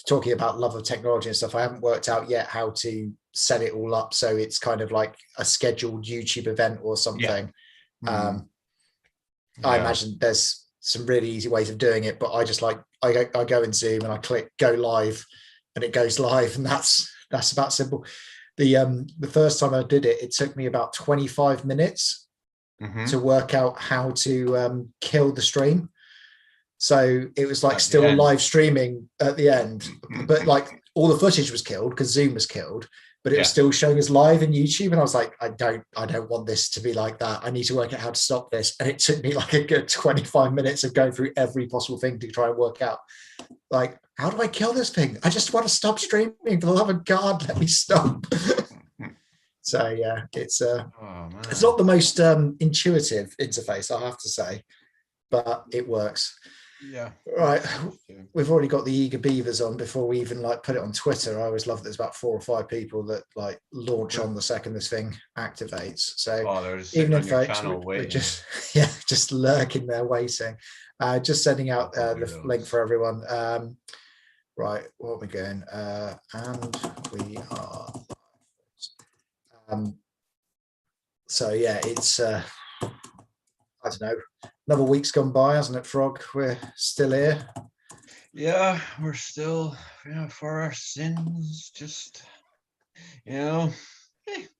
talking about love of technology and stuff, I haven't worked out yet how to set it all up so it's kind of like a scheduled YouTube event or something. I imagine there's some really easy ways of doing it, but I just like I go in Zoom and I click go live and it goes live, and that's about simple. The first time I did it, it took me about 25 minutes to work out how to kill the stream. So it was like still live streaming at the end, but like all the footage was killed because Zoom was killed, but it was still showing us live in YouTube. And I was like, I don't want this to be like that. I need to work out how to stop this. And it took me like a good 25 minutes of going through every possible thing to try and work out, like, how do I kill this thing? I just want to stop streaming. For the love of God, let me stop. So yeah, it's not the most intuitive interface, I have to say, but it works. Yeah. Right. We've already got the eager beavers on before we even like put it on Twitter. I always love that there's about 4 or 5 people that like launch on the second this thing activates. So even in folks, we're just lurking there waiting. Just sending out the link for everyone. Right, what are we going? And we are. So yeah, it's I don't know. Another week's gone by, hasn't it, Frog? We're still here. Yeah, we're still, for our sins, just, at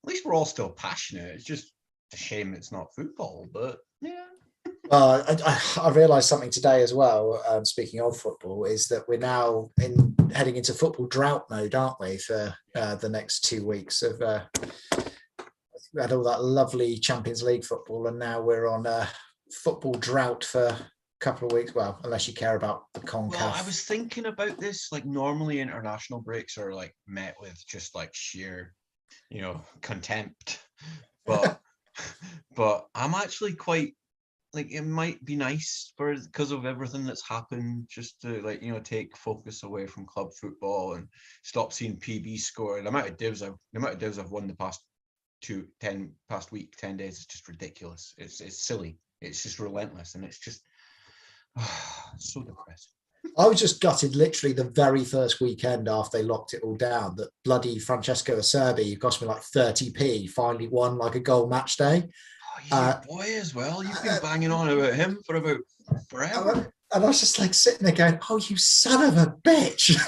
least we're all still passionate. It's just a shame it's not football, but yeah. Well, I realised something today as well, speaking of football, is that we're now heading into football drought mode, aren't we, for the next 2 weeks of we had all that lovely Champions League football, and now we're on football drought for a couple of weeks. Well, unless you care about the CONCACAF. Well, I was thinking about this, like normally international breaks are like met with just like sheer, contempt. But but I'm actually quite like, it might be nice because of everything that's happened, just to take focus away from club football and stop seeing PB score. The amount of divs I've won the past 10 days is just ridiculous. It's silly. It's just relentless, and it's just so depressing. I was just gutted literally the very first weekend after they locked it all down that bloody Francesco Acerbi, who cost me like 30p, finally won like a goal match day. Oh, he's your boy as well. You've been banging on about him for about forever. And I was just like sitting there going, oh, you son of a bitch.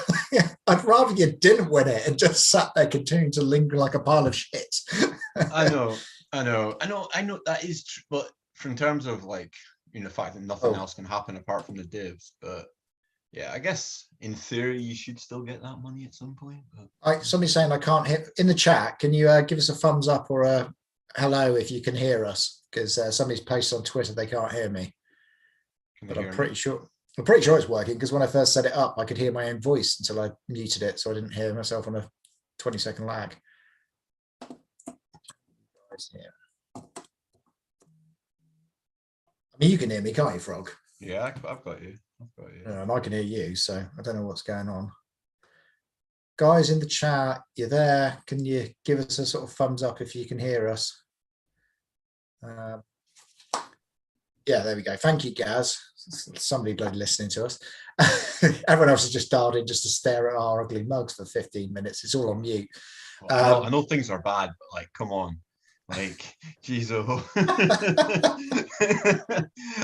I'd rather you didn't win it and just sat there continuing to linger like a pile of shit. I know that is true, but in terms of the fact that nothing else can happen apart from the divs, but yeah, I guess in theory you should still get that money at some point. But somebody's saying I can't hear in the chat. Can you give us a thumbs up or a hello if you can hear us? Because somebody's posted on Twitter they can't hear me. But I'm pretty sure it's working, because when I first set it up, I could hear my own voice until I muted it, so I didn't hear myself on a 20-second lag. I mean, you can hear me, can't you, Frog? Yeah, I've got you. And I can hear you, so I don't know what's going on. Guys in the chat, you're there. Can you give us a sort of thumbs up if you can hear us? Yeah, there we go. Thank you, Gaz. Somebody bloody listening to us. Everyone else has just dialed in just to stare at our ugly mugs for 15 minutes. It's all on mute. Well, I know things are bad, but come on. Geez, oh.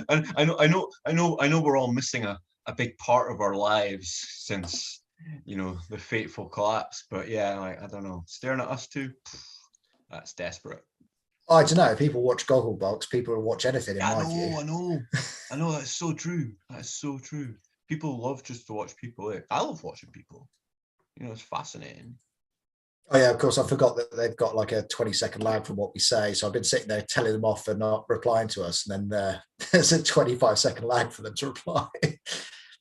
I know we're all missing a big part of our lives since the fateful collapse. But yeah, I don't know. Staring at us too, that's desperate. I don't know. People watch Gogglebox. People will watch anything. I know. That's so true. That's so true. People love just to watch people. I love watching people. It's fascinating. Oh yeah, of course. I forgot that they've got like a 20-second lag from what we say. So I've been sitting there telling them off for not replying to us, and then there's a 25-second lag for them to reply.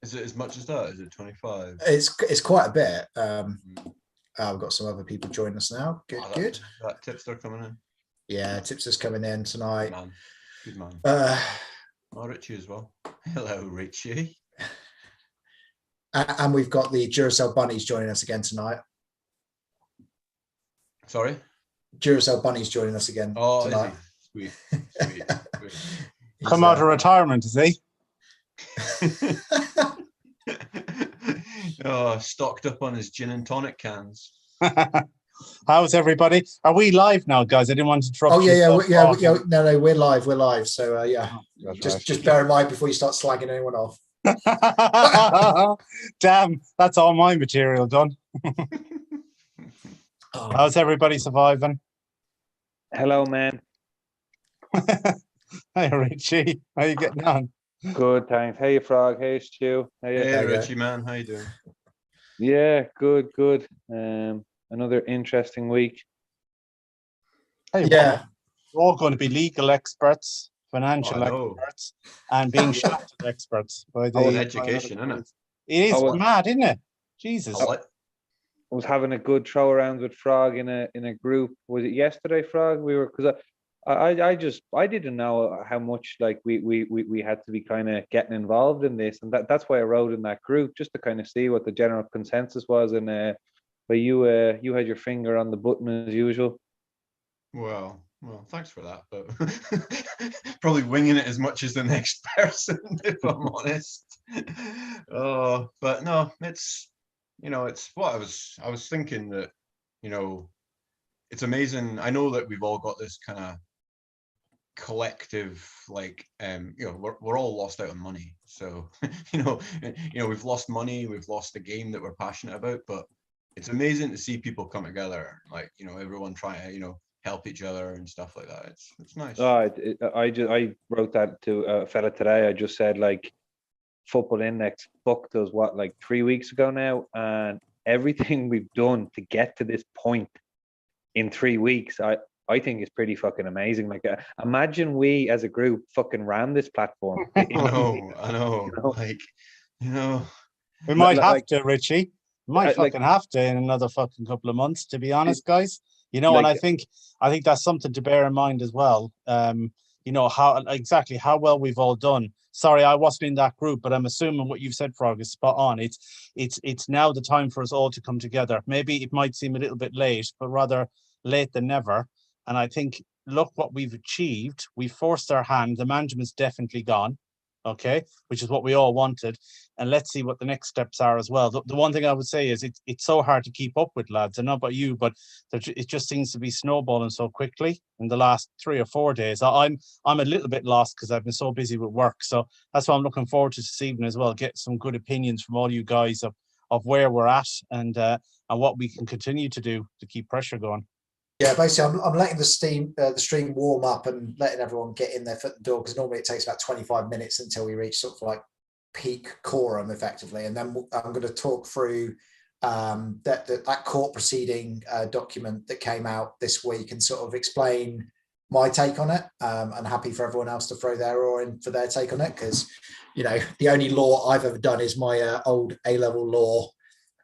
Is it as much as that? Is it 25? It's quite a bit. We've got some other people joining us now. Good. That tipster coming in. Yeah, Tipster's coming in tonight. Good man. Richie as well. Hello, Richie. And we've got the Duracell Bunnies joining us again tonight. Sorry? Duracell Bunnies joining us again tonight. Sweet. Come out of retirement, is he? Oh, stocked up on his gin and tonic cans. How's everybody? Are we live now, guys? I didn't want to interrupt. Oh yeah. No, we're live. We're live. So yeah, Oh, just bear in mind before you start slagging anyone off. Damn, that's all my material done. How's everybody surviving? Hello, man. Hey, Richie. How you getting on? Good, thanks. Hey, Frog. Hey, Stu. Hey, Richie, man. How you doing? Yeah, good. Another interesting week. Hey, yeah, we're all going to be legal experts, financial experts, and being shafted experts by the education, isn't it? It is mad, isn't it? Jesus. I was having a good throw around with Frog in a group. Was it yesterday, Frog? We were because I didn't know how much like we had to be kind of getting involved in this, and that's why I wrote in that group just to kind of see what the general consensus was. And but you had your finger on the button as usual. Well, thanks for that, but probably winging it as much as the next person, if I'm honest. Oh, but no, it's it's what I was thinking that it's amazing. I know that we've all got this kind of collective we're all lost out on money, so we've lost money, we've lost the game that we're passionate about, but it's amazing to see people come together, like everyone trying to help each other and stuff like that. It's nice. I wrote that to a fella today. I just said like Football Index fucked us like 3 weeks ago now, and everything we've done to get to this point in 3 weeks, I think is pretty fucking amazing. Like, imagine we as a group fucking ran this platform. I know. We might have to, Richie. We might fucking have to in another fucking couple of months, to be honest, guys. And I think that's something to bear in mind as well. How well we've all done. Sorry, I wasn't in that group, but I'm assuming what you've said, Frog, is spot on. It's now the time for us all to come together. Maybe it might seem a little bit late, but rather late than never. And I think, look what we've achieved. We forced our hand. The management's definitely gone, okay, which is what we all wanted. And let's see what the next steps are as well. The one thing I would say is it's so hard to keep up with, lads. I don't know about you, but it just seems to be snowballing so quickly in the last 3 or 4 days. I'm a little bit lost because I've been so busy with work. So that's why I'm looking forward to this evening as well. Get some good opinions from all you guys of where we're at and what we can continue to do to keep pressure going. Yeah, basically, I'm letting the stream warm up and letting everyone get in their foot in the door, because normally it takes about 25 minutes until we reach sort of like peak quorum, effectively, and then I'm going to talk through that court proceeding document that came out this week and sort of explain my take on it. And happy for everyone else to throw their oar in for their take on it, because the only law I've ever done is my old A-level law.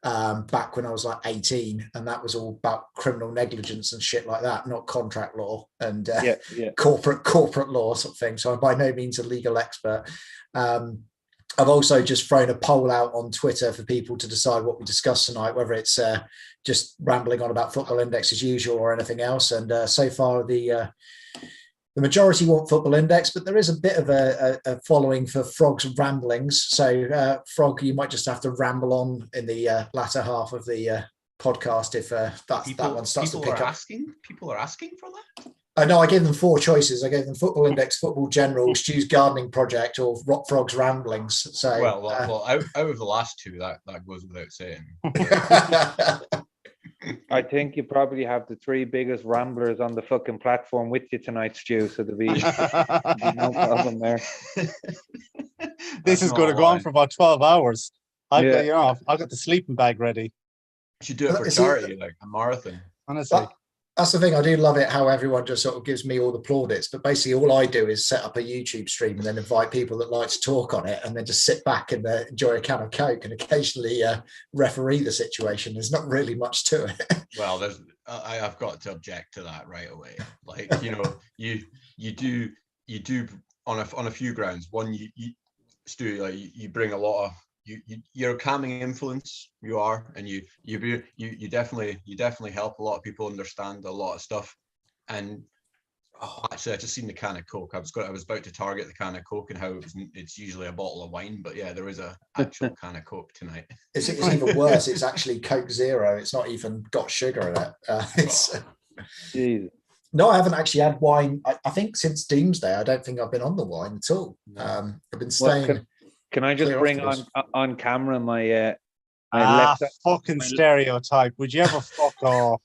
Back when I was like 18, and that was all about criminal negligence and shit like that, not contract law and corporate law sort of thing. So I'm by no means a legal expert. I've also just thrown a poll out on Twitter for people to decide what we discuss tonight, whether it's just rambling on about Football Index as usual or anything else. And so far the majority want Football Index, but there is a bit of a following for Frog's ramblings. So, Frog, you might just have to ramble on in the latter half of the podcast if that one starts to pick up. People are asking for that? No, I gave them 4 choices. I gave them Football Index, Football General, Stu's Gardening Project, or Frog's Ramblings. So, out of the last 2, that goes without saying. I think you probably have the 3 biggest ramblers on the fucking platform with you tonight, Stu. So there'll be no problem there. This is going to go on for about 12 hours. I've got the sleeping bag ready. You should do it for charity, like a marathon. Honestly. That's the thing. I do love it how everyone just sort of gives me all the plaudits, but basically all I do is set up a YouTube stream and then invite people that like to talk on it, and then just sit back and enjoy a can of Coke and occasionally referee the situation. There's not really much to it. Well, I've got to object to that right away. Like, you do on a few grounds. One, Stu, like you bring a lot of you're a calming influence. You are, and you definitely help a lot of people understand a lot of stuff. And Actually, I just seen the can of Coke. I was about to target the can of Coke and how it's usually a bottle of wine, but yeah, there is a actual can of Coke tonight. It's even worse. It's actually Coke Zero. It's not even got sugar in it. No, I haven't actually had wine. I think since Doomsday, I don't think I've been on the wine at all. I've been staying. Can I just bring on camera my fucking stereotype? Would you ever fuck off?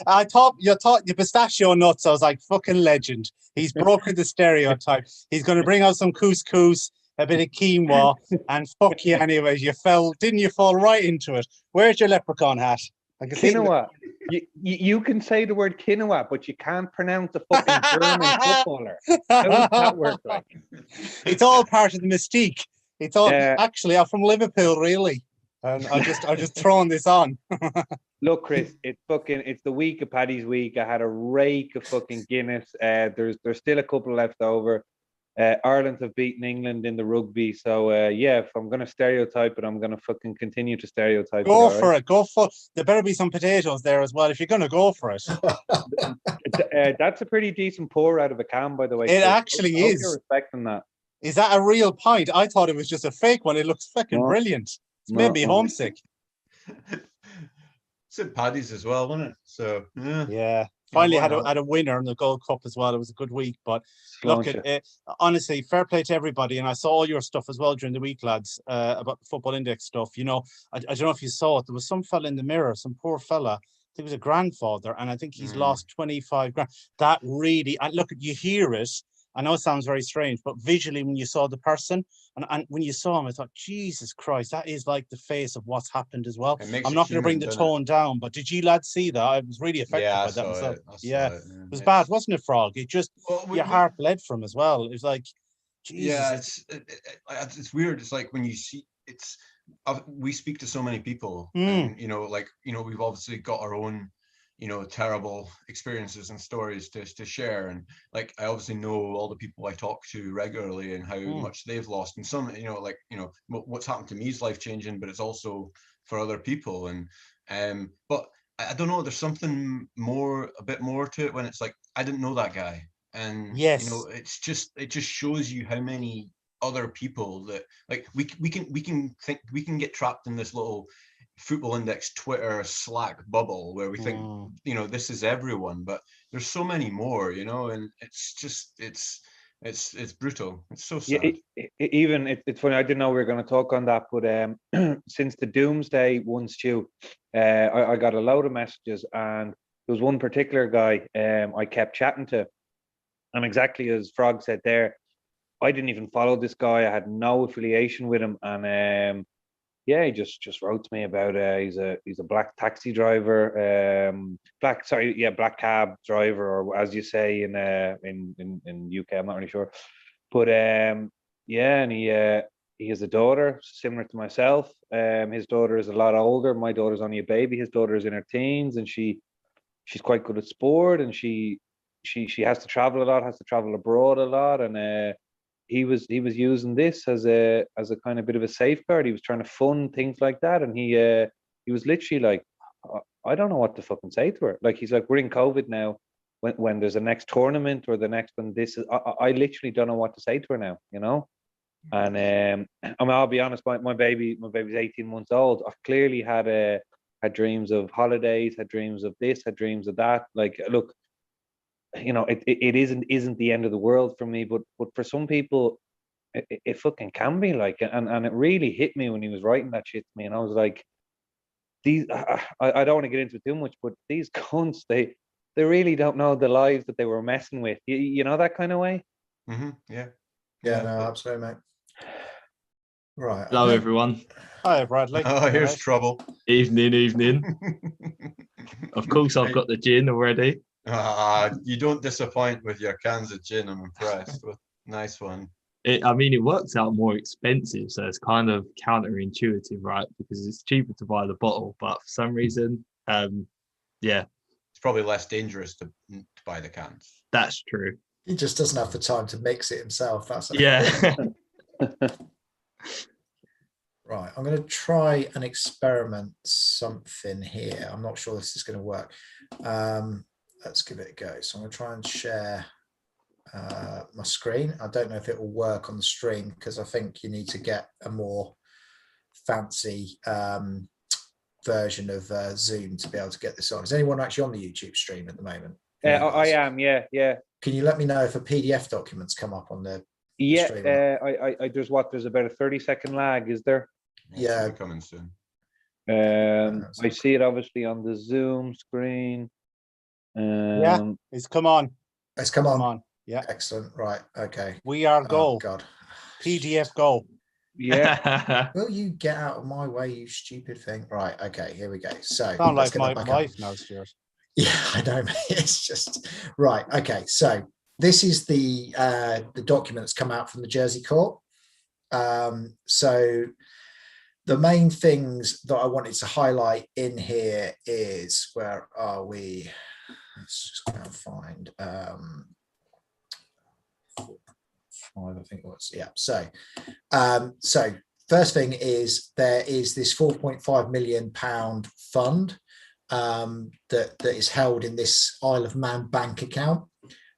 I thought your pistachio nuts. I was like, fucking legend. He's broken the stereotype. He's going to bring out some couscous, a bit of quinoa, and fuck you anyways. Didn't you fall right into it? Where's your leprechaun hat? Quinoa. You can say the word quinoa, but you can't pronounce a fucking German footballer. How does that work? Like? It's all part of the mystique. It's all actually. I'm from Liverpool, really, and I just throwing this on. Look, Chris, it's the week of Paddy's week. I had a rake of fucking Guinness. There's still a couple left over. Ireland have beaten England in the rugby, so if I'm gonna stereotype it, I'm gonna fucking continue to stereotype. Go for it. There better be some potatoes there as well if you're gonna go for it. That's a pretty decent pour out of a can, by the way. It actually is. You're respecting that. Is that a real pint? I thought it was just a fake one. It looks fucking brilliant. It's made me homesick. It's at Paddy's as well, wasn't it? So yeah. Finally had a winner in the Gold Cup as well. It was a good week, but look, honestly, fair play to everybody. And I saw all your stuff as well during the week, lads, about the Football Index stuff. You know, I don't know if you saw it. There was some fella in the mirror, some poor fella. I think it was a grandfather, and I think he's lost 25 grand. That really, and look, you hear it. I know it sounds very strange, but visually, when you saw the person and when you saw him, I thought, Jesus Christ, that is like the face of what's happened as well. I'm not going to bring the tone down, but did you lads see that? I was really affected by that myself. It was bad, wasn't it, Frog? It just, your heart bled from as well. It was like, Jesus. Yeah, it's weird. It's like when you see, we speak to so many people, and, we've obviously got our own, terrible experiences and stories to share, and like I obviously know all the people I talk to regularly and how much they've lost, and some what's happened to me is life changing, but it's also for other people, and but I don't know, there's something a bit more to it when it's like I didn't know that guy, and it just shows you how many other people that like we can get trapped in this little Football Index Twitter Slack bubble where we think this is everyone, but there's so many more, and it's just it's brutal. It's so sad. It's funny, I didn't know we were going to talk on that, but since the Doomsday one, Stu, I got a load of messages, and there was one particular guy I kept chatting to, and exactly as Frog said there, I didn't even follow this guy. I had no affiliation with him, and he just wrote to me about he's a black taxi driver, black cab driver, or as you say in UK, I'm not really sure, but and he has a daughter similar to myself. His daughter is a lot older. My daughter's only a baby. His daughter is in her teens, and she's quite good at sport, and she has to travel a lot, has to travel abroad a lot, and he was using this as a kind of bit of a safeguard. He was trying to fund things like that, and he was literally like, I don't know what to fucking say to her. Like, he's like, we're in COVID now. When there's a next tournament or the next one, I literally don't know what to say to her now, And I mean, I'll be honest, my baby's 18 months old. I've clearly had dreams of holidays, had dreams of this, had dreams of that. Like, look, it isn't the end of the world for me, but for some people it fucking can be, like, and it really hit me when he was writing that shit to me, and I was like, I don't want to get into it too much, but these cunts, they really don't know the lives that they were messing with, you know, that kind of way. Yeah, no, absolutely, mate. Right. Hello, everyone. Hi, Bradley. Oh, here's trouble. Evening. Of course, I've got the gin already. You don't disappoint with your cans of gin. I'm impressed. Nice one. It works out more expensive, so it's kind of counterintuitive, right? Because it's cheaper to buy the bottle, but for some reason, it's probably less dangerous to buy the cans. That's true. He just doesn't have the time to mix it himself. That's Right, I'm going to try and experiment something here. I'm not sure this is going to work. let's give it a go. So I'm going to try and share my screen. I don't know if it will work on the stream because I think you need to get a more fancy version of Zoom to be able to get this on. Is anyone actually on the YouTube stream at the moment? I am, yeah. Can you let me know if a PDF document's come up on the stream? There's about a 30-second lag, is there? Yeah, coming soon. I see it obviously on the Zoom screen. Yeah, it's come on. It's come on. Yeah, excellent. Right, okay. We are go. Oh, God. PDF go. Yeah. Will you get out of my way, you stupid thing? Right, okay, here we go. So Sound like my wife now, Stuart. Yeah, I know. It's just right. Okay, so this is the document that's come out from the Jersey court. So the main things that I wanted to highlight in here is, where are we? Let's just go and find five, I think it was. Yeah. So first thing is there is this £4.5 million fund that is held in this Isle of Man bank account.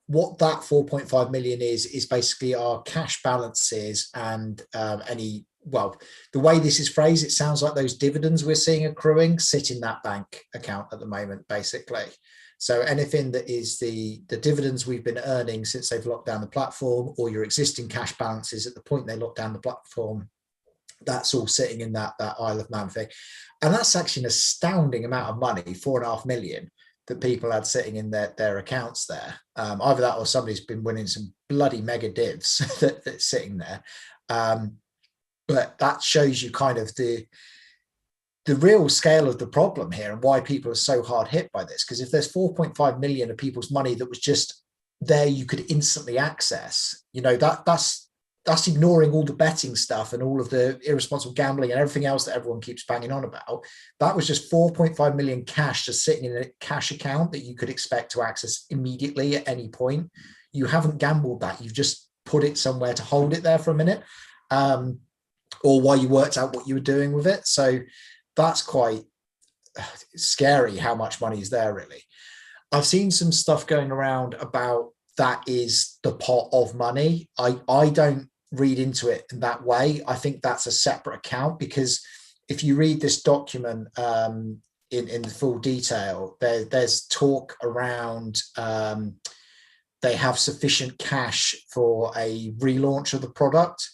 What that 4.5 million is basically our cash balances and the way this is phrased, it sounds like those dividends we're seeing accruing sit in that bank account at the moment, basically. So anything that is the dividends we've been earning since they've locked down the platform, or your existing cash balances at the point they locked down the platform, that's all sitting in that Isle of Man thing. And that's actually an astounding amount of money, 4.5 million, that people had sitting in their accounts there. Either that or somebody's been winning some bloody mega divs that's sitting there. But that shows you kind of the real scale of the problem here and why people are so hard hit by this. Because if there's 4.5 million of people's money that was just there, you could instantly access, that's ignoring all the betting stuff and all of the irresponsible gambling and everything else that everyone keeps banging on about. That was just 4.5 million cash just sitting in a cash account that you could expect to access immediately at any point. You haven't gambled that. You've just put it somewhere to hold it there for a minute, or while you worked out what you were doing with it. So that's quite scary how much money is there, really. I've seen some stuff going around about that is the pot of money. I don't read into it in that way. I think that's a separate account, because if you read this document in the full detail, there's talk around they have sufficient cash for a relaunch of the product.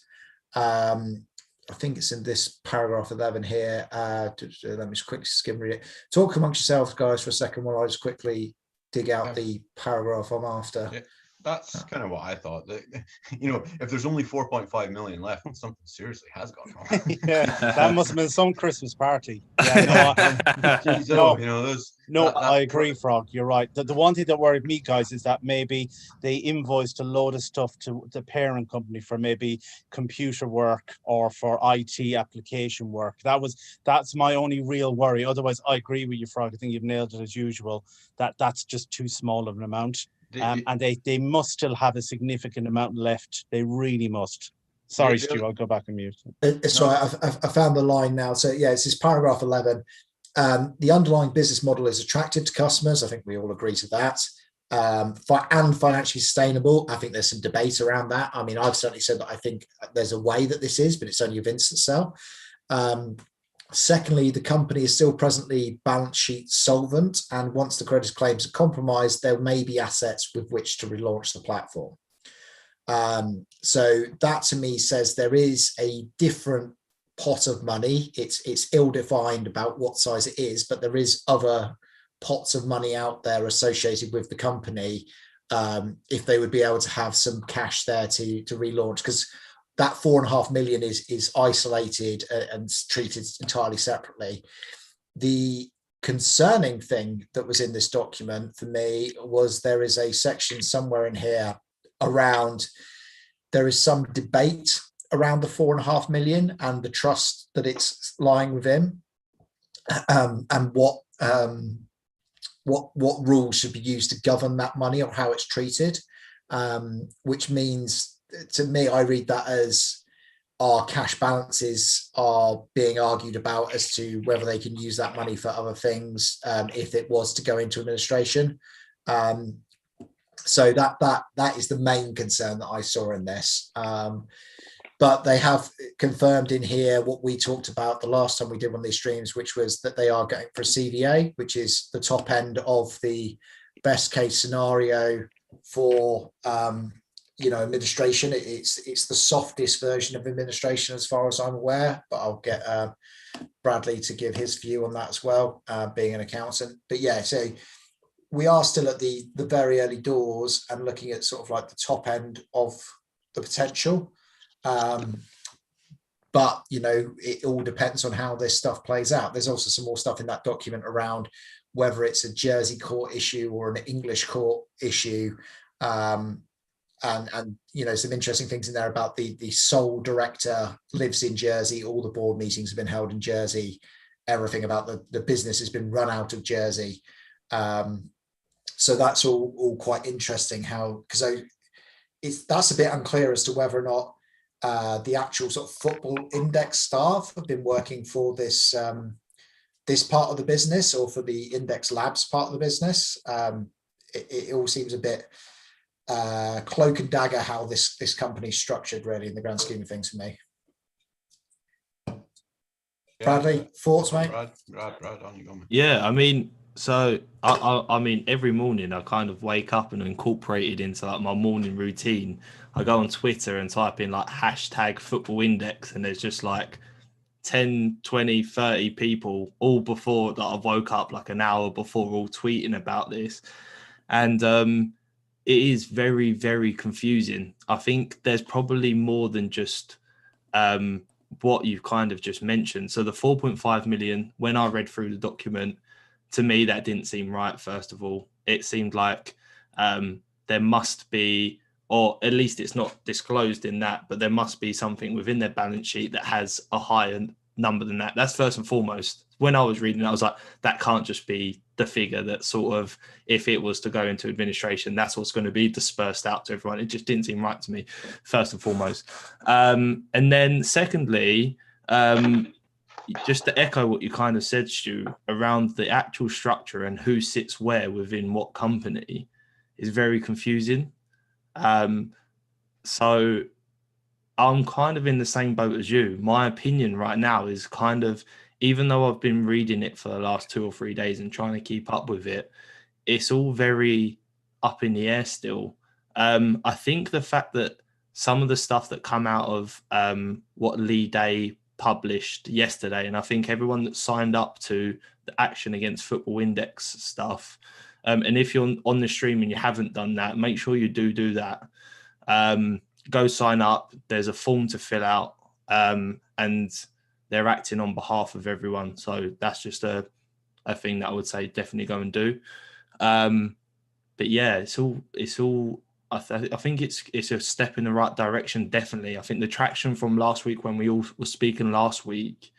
I think it's in this paragraph 11 here. Let me just quickly skim read it. Talk amongst yourselves, guys, for a second while I just quickly dig out the paragraph I'm after. Yeah, that's kind of what I thought. That, if there's only 4.5 million left, something seriously has gone wrong. Yeah, that must have been some Christmas party. Yeah, I agree, Frog. You're right. The one thing that worried me, guys, is that maybe they invoiced a load of stuff to the parent company for maybe computer work or for IT application work. That's my only real worry. Otherwise, I agree with you, Frog. I think you've nailed it as usual. That's just too small of an amount. And they must still have a significant amount left. They really must. Sorry, Stu, I'll go back and mute. It's right. I found the line now. So yeah, it's this paragraph 11. The underlying business model is attractive to customers. I think we all agree to that. And financially sustainable. I think there's some debate around that. I mean, I've certainly said that I think there's a way that this is, but it's only a Vincent sell. Secondly, the company is still presently balance sheet solvent, and once the creditors' claims are compromised, there may be assets with which to relaunch the platform. So that to me says there is a different pot of money. It's ill-defined about what size it is, but there is other pots of money out there associated with the company, if they would be able to have some cash there to relaunch, because that 4.5 million is isolated and treated entirely separately. The concerning thing that was in this document for me was there is a section somewhere in here around, there is some debate around the 4.5 million and the trust that it's lying within, and what rules should be used to govern that money or how it's treated, which means, to me, I read that as our cash balances are being argued about as to whether they can use that money for other things, if it was to go into administration. So that is the main concern that I saw in this. But they have confirmed in here what we talked about the last time we did one of these streams, which was that they are going for a CVA, which is the top end of the best case scenario for administration. It's the softest version of administration as far as I'm aware, but I'll get Bradley to give his view on that as well, being an accountant. But yeah, so we are still at the very early doors and looking at sort of like the top end of the potential. But it all depends on how this stuff plays out. There's also some more stuff in that document around whether it's a Jersey court issue or an English court issue, and some interesting things in there about the sole director lives in Jersey. All the board meetings have been held in Jersey. Everything about the business has been run out of Jersey. So that's all quite interesting. Because that's a bit unclear as to whether or not the actual sort of football index staff have been working for this part of the business or for the index labs part of the business. It all seems a bit cloak and dagger how this company's structured, really, in the grand scheme of things for me. Bradley, thoughts, mate? Brad, on you go, man. Yeah, I mean, so I mean, every morning I kind of wake up and incorporate it into like my morning routine. I go on Twitter and type in like hashtag football index, and there's just like 10, 20, 30 people all before that I woke up like an hour before, all tweeting about this. And it is very, very confusing. I think there's probably more than just what you've kind of just mentioned. So the 4.5 million, when I read through the document, to me, that didn't seem right, first of all. It seemed like there must be, or at least it's not disclosed in that, but there must be something within their balance sheet that has a higher number than that. That's first and foremost. When I was reading it, I was like, that can't just be the figure that sort of, if it was to go into administration, that's what's going to be dispersed out to everyone. It just didn't seem right to me, first and foremost. And then secondly, just to echo what you kind of said, Stu, around the actual structure and who sits where within what company is very confusing. So I'm kind of in the same boat as you. My opinion right now is kind of, even though I've been reading it for the last 2 or 3 days and trying to keep up with it, it's all very up in the air still. I think the fact that some of the stuff that come out of what Lee Day published yesterday, and I think everyone that signed up to the Action Against Football Index stuff, and if you're on the stream and you haven't done that, make sure you do that. Go sign up. There's a form to fill out, and they're acting on behalf of everyone. So that's just a thing that I would say definitely go and do. But yeah, it's all. I think it's a step in the right direction. Definitely, I think the traction from last week when we all were speaking last week,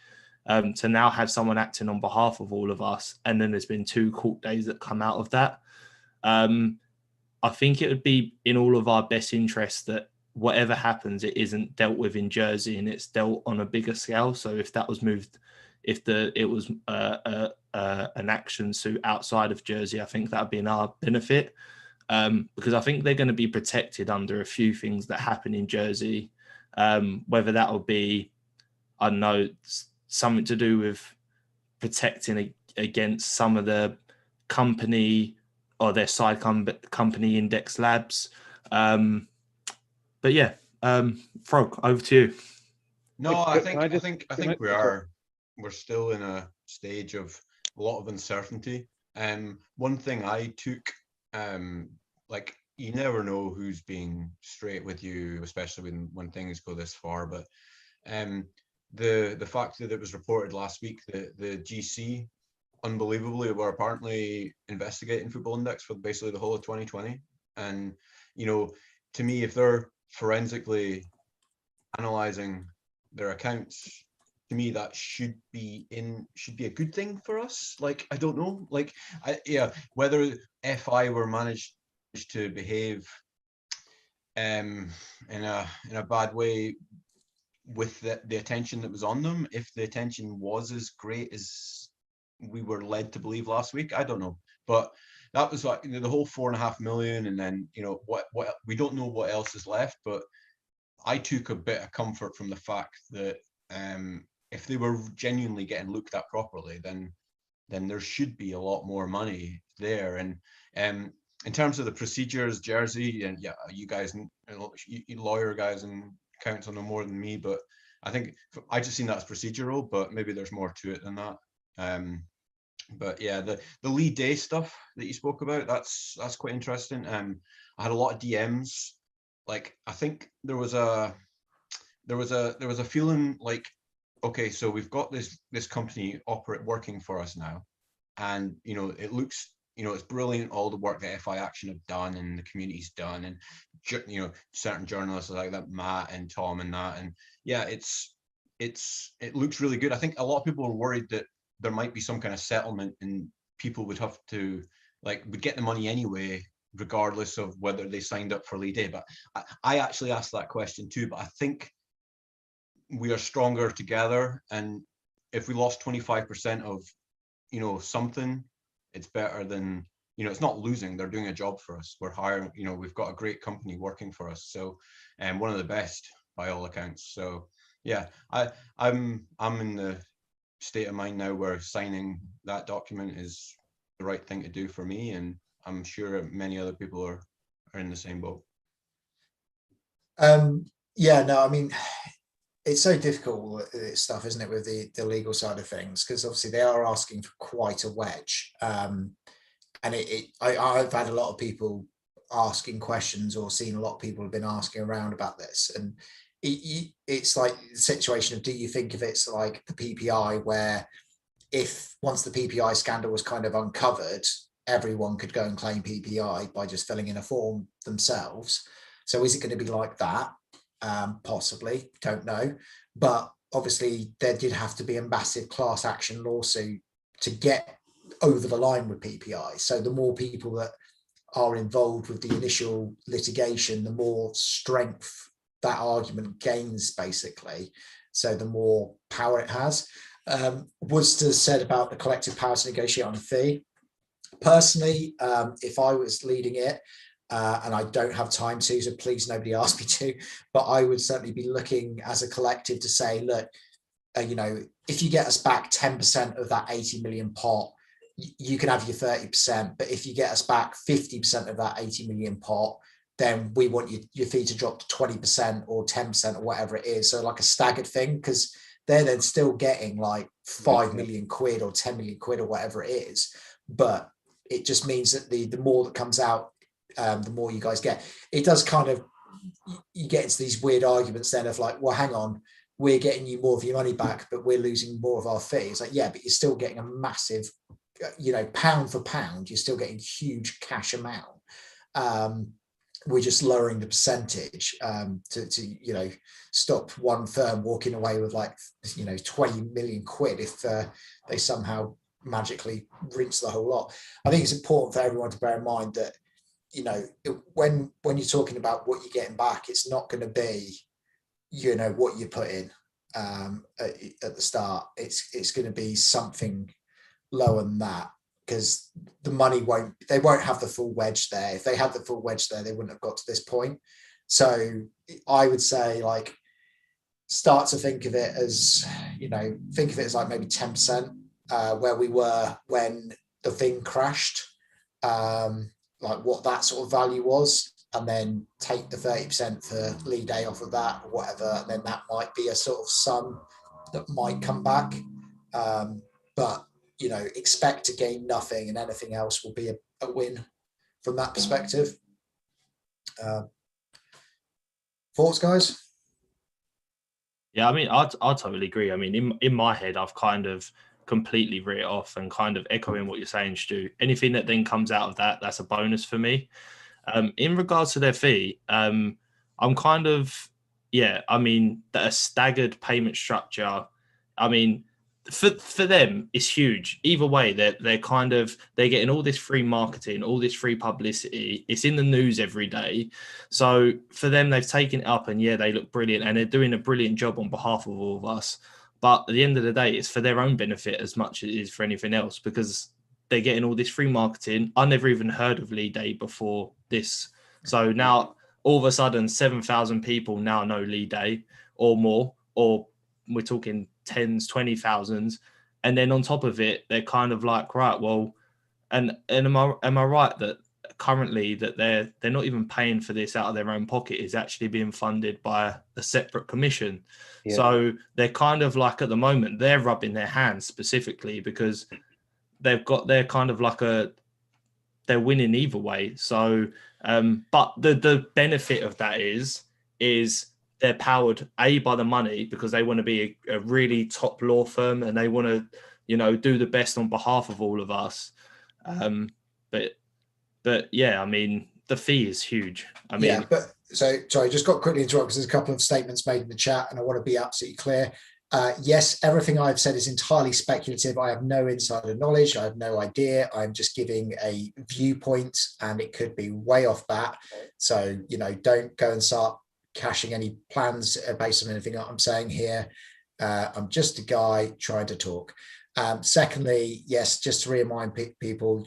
to now have someone acting on behalf of all of us, and then there's been 2 court days that come out of that. I think it would be in all of our best interests that whatever happens, it isn't dealt with in Jersey and it's dealt on a bigger scale. So if that was moved, if it was an action suit outside of Jersey, I think that would be in our benefit, because I think they're going to be protected under a few things that happen in Jersey, whether that will be, I don't know, something to do with protecting against some of the company or their side company index labs. But yeah, Frog, over to you. No, I think we're still in a stage of a lot of uncertainty. One thing I took, like, you never know who's being straight with you, especially when things go this far. But the fact that it was reported last week that the GC, unbelievably, were apparently investigating Football Index for basically the whole of 2020. And, to me, if they're forensically analyzing their accounts, to me that should be a good thing for us. Like, I don't know, like, whether FI were managed to behave in a bad way with the attention that was on them, if the attention was as great as we were led to believe last week, I don't know. But that was like, you know, the whole 4.5 million, and then, you know, what we don't know what else is left, but I took a bit of comfort from the fact that if they were genuinely getting looked at properly, then there should be a lot more money there. And in terms of the procedures, Jersey, and yeah, you guys, you lawyer guys and counsel know more than me, but I think I just seen that as procedural, but maybe there's more to it than that. But yeah, the Lee Day stuff that you spoke about, that's quite interesting. I had a lot of DMs. Like, I think there was a feeling like, okay, so we've got this company working for us now, and you know, it looks, you know, it's brilliant, all the work that FI Action have done and the community's done, and you know, certain journalists like that, Matt and Tom and that, and yeah, it looks really good. I think a lot of people are worried that there might be some kind of settlement and people would have to, like, would get the money anyway, regardless of whether they signed up for Lee Day. But I actually asked that question too, but I think we are stronger together, and if we lost 25% of, you know, something, it's better than, you know, it's not losing. They're doing a job for us. We're hiring, you know, we've got a great company working for us, so, and one of the best by all accounts. So yeah, I'm in the state of mind now where signing that document is the right thing to do for me, and I'm sure many other people are in the same boat. Yeah, no, I mean, it's so difficult, this stuff, isn't it, with the legal side of things, because obviously they are asking for quite a wedge. And I've had a lot of people asking questions, or seen a lot of people have been asking around about this, and it's like the situation of, do you think of it's like the PPI, where if once the PPI scandal was kind of uncovered, everyone could go and claim PPI by just filling in a form themselves? So is it going to be like that? Possibly, don't know. But obviously there did have to be a massive class action lawsuit to get over the line with PPI. So the more people that are involved with the initial litigation, the more strength that argument gains, basically. So the more power it has. Worcester said about the collective power to negotiate on a fee. Personally, if I was leading it, and I don't have time to, so please nobody ask me to, but I would certainly be looking as a collective to say, look, you know, if you get us back 10% of that 80 million pot, you can have your 30%, but if you get us back 50% of that 80 million pot, then we want your fee to drop to 20% or 10% or whatever it is. So like a staggered thing, because they're then still getting like 5 million quid or 10 million quid or whatever it is. But it just means that the more that comes out, the more you guys get. It does kind of, you get into these weird arguments then of like, well, hang on, we're getting you more of your money back, but we're losing more of our fee. It's like, yeah, but you're still getting a massive, you know, pound for pound, you're still getting huge cash amount. We're just lowering the percentage to you know, stop one firm walking away with like, you know, 20 million quid if they somehow magically rinse the whole lot. I think it's important for everyone to bear in mind that, you know, when you're talking about what you're getting back, it's not going to be, you know, what you put in at the start. It's going to be something lower than that, because the money they won't have the full wedge there. If they had the full wedge there, they wouldn't have got to this point. So I would say, like, start to think of it as, you know, think of it as like maybe 10%, where we were when the thing crashed, like what that sort of value was, and then take the 30% for Lee Day off of that or whatever, and then that might be a sort of sum that might come back. But you know, expect to gain nothing, and anything else will be a win from that perspective. Thoughts, guys? Yeah, I mean, I totally agree. I mean, in my head, I've kind of completely writ it off, and kind of echoing what you're saying, Stu. Anything that then comes out of that, that's a bonus for me. In regards to their fee, I'm kind of, yeah, I mean, a staggered payment structure, I mean, for them, it's huge. Either way, they're getting all this free marketing, all this free publicity. It's in the news every day. So for them, they've taken it up, and yeah, they look brilliant, and they're doing a brilliant job on behalf of all of us. But at the end of the day, it's for their own benefit as much as it is for anything else, because they're getting all this free marketing. I never even heard of Lee Day before this. So now all of a sudden 7,000 people now know Lee Day or more, or we're talking tens, 20,000s. And then on top of it, they're kind of like, right, well, and am I right that currently that they're not even paying for this out of their own pocket, is actually being funded by a separate commission. Yeah. So they're kind of like, at the moment, they're rubbing their hands specifically because they're kind of like they're winning either way. So, but the benefit of that is they're powered by the money, because they want to be a really top law firm and they want to, do the best on behalf of all of us. But yeah, I mean, the fee is huge. I mean, yeah, but so sorry, just got quickly interrupt because there's a couple of statements made in the chat and I want to be absolutely clear. Yes, everything I've said is entirely speculative. I have no insider knowledge. I have no idea. I'm just giving a viewpoint and it could be way off bat. So, don't go and start cashing any plans based on anything I'm saying here. I'm just a guy trying to talk. Secondly, yes, just to remind people,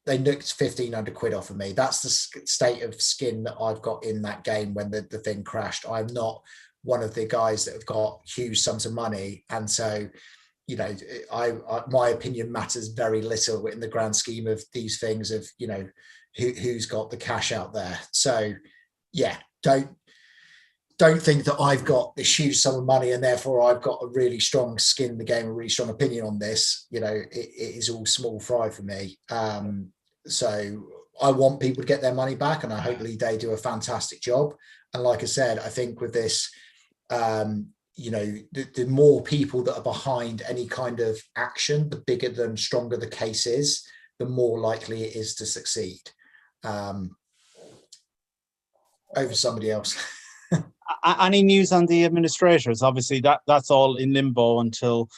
they nicked 1,500 quid off of me. That's the state of skin that I've got in that game when the thing crashed. I'm not one of the guys that have got huge sums of money. And so, my opinion matters very little in the grand scheme of these things of, who's got the cash out there. So yeah, don't think that I've got this huge sum of money and therefore I've got a really strong skin in the game, a really strong opinion on this. It is all small fry for me. So I want people to get their money back, and I hope Lee Day do a fantastic job. And like I said, I think with this, the more people that are behind any kind of action, the bigger and stronger the case is, the more likely it is to succeed. Over somebody else. Any news on the administrators? Obviously, that's all in limbo until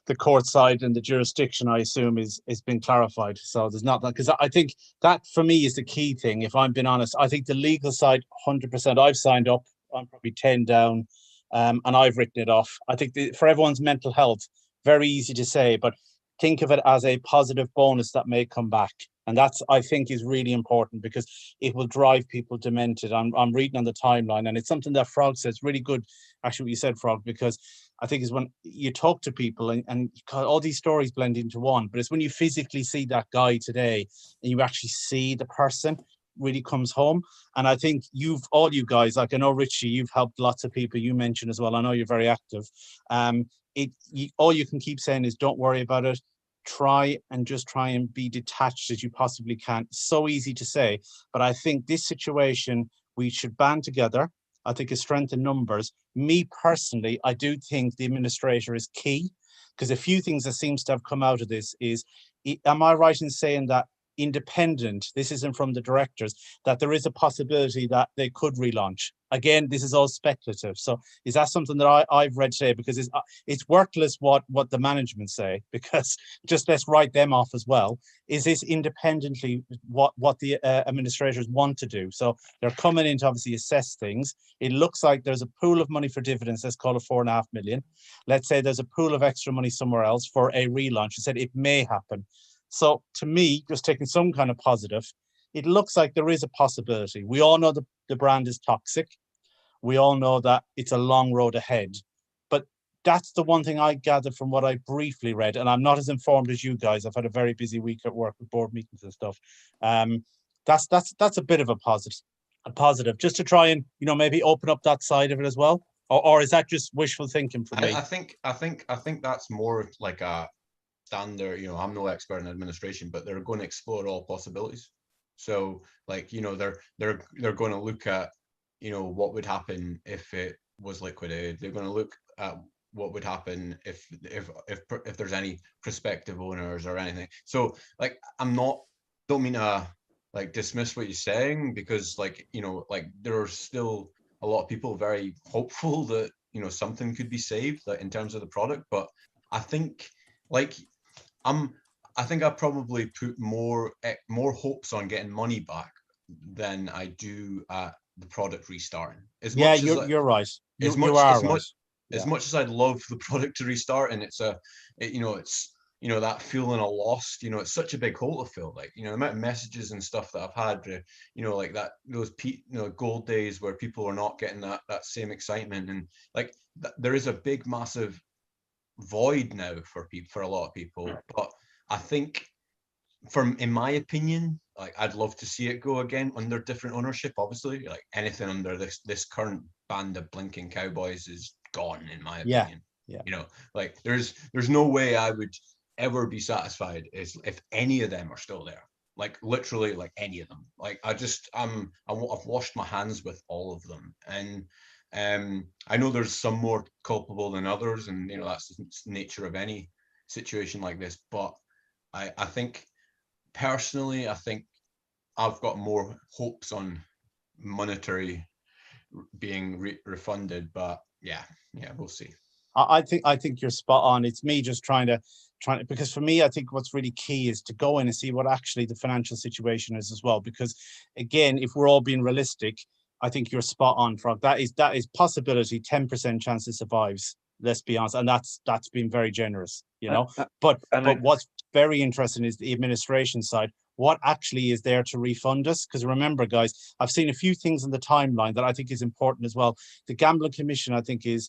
the court side and the jurisdiction, I assume, is been clarified. So there's not that, because I think that for me is the key thing. If I'm being honest, I think the legal side, 100%. I've signed up. I'm probably 10 down, and I've written it off. I think for everyone's mental health, very easy to say, but think of it as a positive bonus that may come back. And that's, I think, is really important because it will drive people demented. I'm reading on the timeline, and it's something that Frog says, really good, actually, what you said, Frog, because I think is when you talk to people and all these stories blend into one, but it's when you physically see that guy today and you actually see the person really comes home. And I think all you guys, like I know Richie, you've helped lots of people, you mentioned as well. I know you're very active. All you can keep saying is don't worry about it. Try and be detached as you possibly can. It's so easy to say, but I think this situation, we should band together. I think a strength in numbers. Me personally, I do think the administrator is key, because a few things that seems to have come out of this is, am I right in saying that independent, this isn't from the directors, that there is a possibility that they could relaunch? Again, this is all speculative. So is that something that I've read today? Because it's worthless what the management say, because just let's write them off as well. Is this independently what the administrators want to do? So they're coming in to obviously assess things. It looks like there's a pool of money for dividends, let's call it 4.5 million. Let's say there's a pool of extra money somewhere else for a relaunch. They said it may happen. So to me, just taking some kind of positive, it looks like there is a possibility. We all know the brand is toxic. We all know that it's a long road ahead. But that's the one thing I gathered from what I briefly read, and I'm not as informed as you guys. I've had a very busy week at work with board meetings and stuff. That's a bit of a positive, just to try and maybe open up that side of it as well. Or is that just wishful thinking for me? I think that's more like a standard. I'm no expert in administration, but they're going to explore all possibilities. So like they're going to look at what would happen if it was liquidated. They're going to look at what would happen if there's any prospective owners or anything. So like don't mean to like dismiss what you're saying, because there are still a lot of people very hopeful that something could be saved, like in terms of the product. But I think I probably put more hopes on getting money back than I do at the product restarting. You're right. As much as I'd love the product to restart, and it's you know, that feeling of lost, you know, it's such a big hole to fill. Like, you know, the amount of messages and stuff that I've had, you know, like that, those gold days where people are not getting that same excitement, and like there is a big, massive void now for people, for a lot of people. But I think, in my opinion, like I'd love to see it go again under different ownership. Obviously, like anything under this current band of blinking cowboys is gone, in my opinion. Yeah. You know, like there's no way I would ever be satisfied if any of them are still there. Like literally, like any of them. Like I've washed my hands with all of them, and I know there's some more culpable than others, and you know that's the nature of any situation like this. But I think personally, I think I've got more hopes on monetary being refunded, but yeah, we'll see. I think you're spot on. It's me just trying to, because for me, I think what's really key is to go in and see what actually the financial situation is as well. Because again, if we're all being realistic, I think you're spot on, Frog. That is possibility, 10% chance it survives. Let's be honest, and that's been very generous, you know. But what's very interesting is the administration side. What actually is there to refund us? Because remember, guys, I've seen a few things in the timeline that I think is important as well. The Gambling Commission, I think, is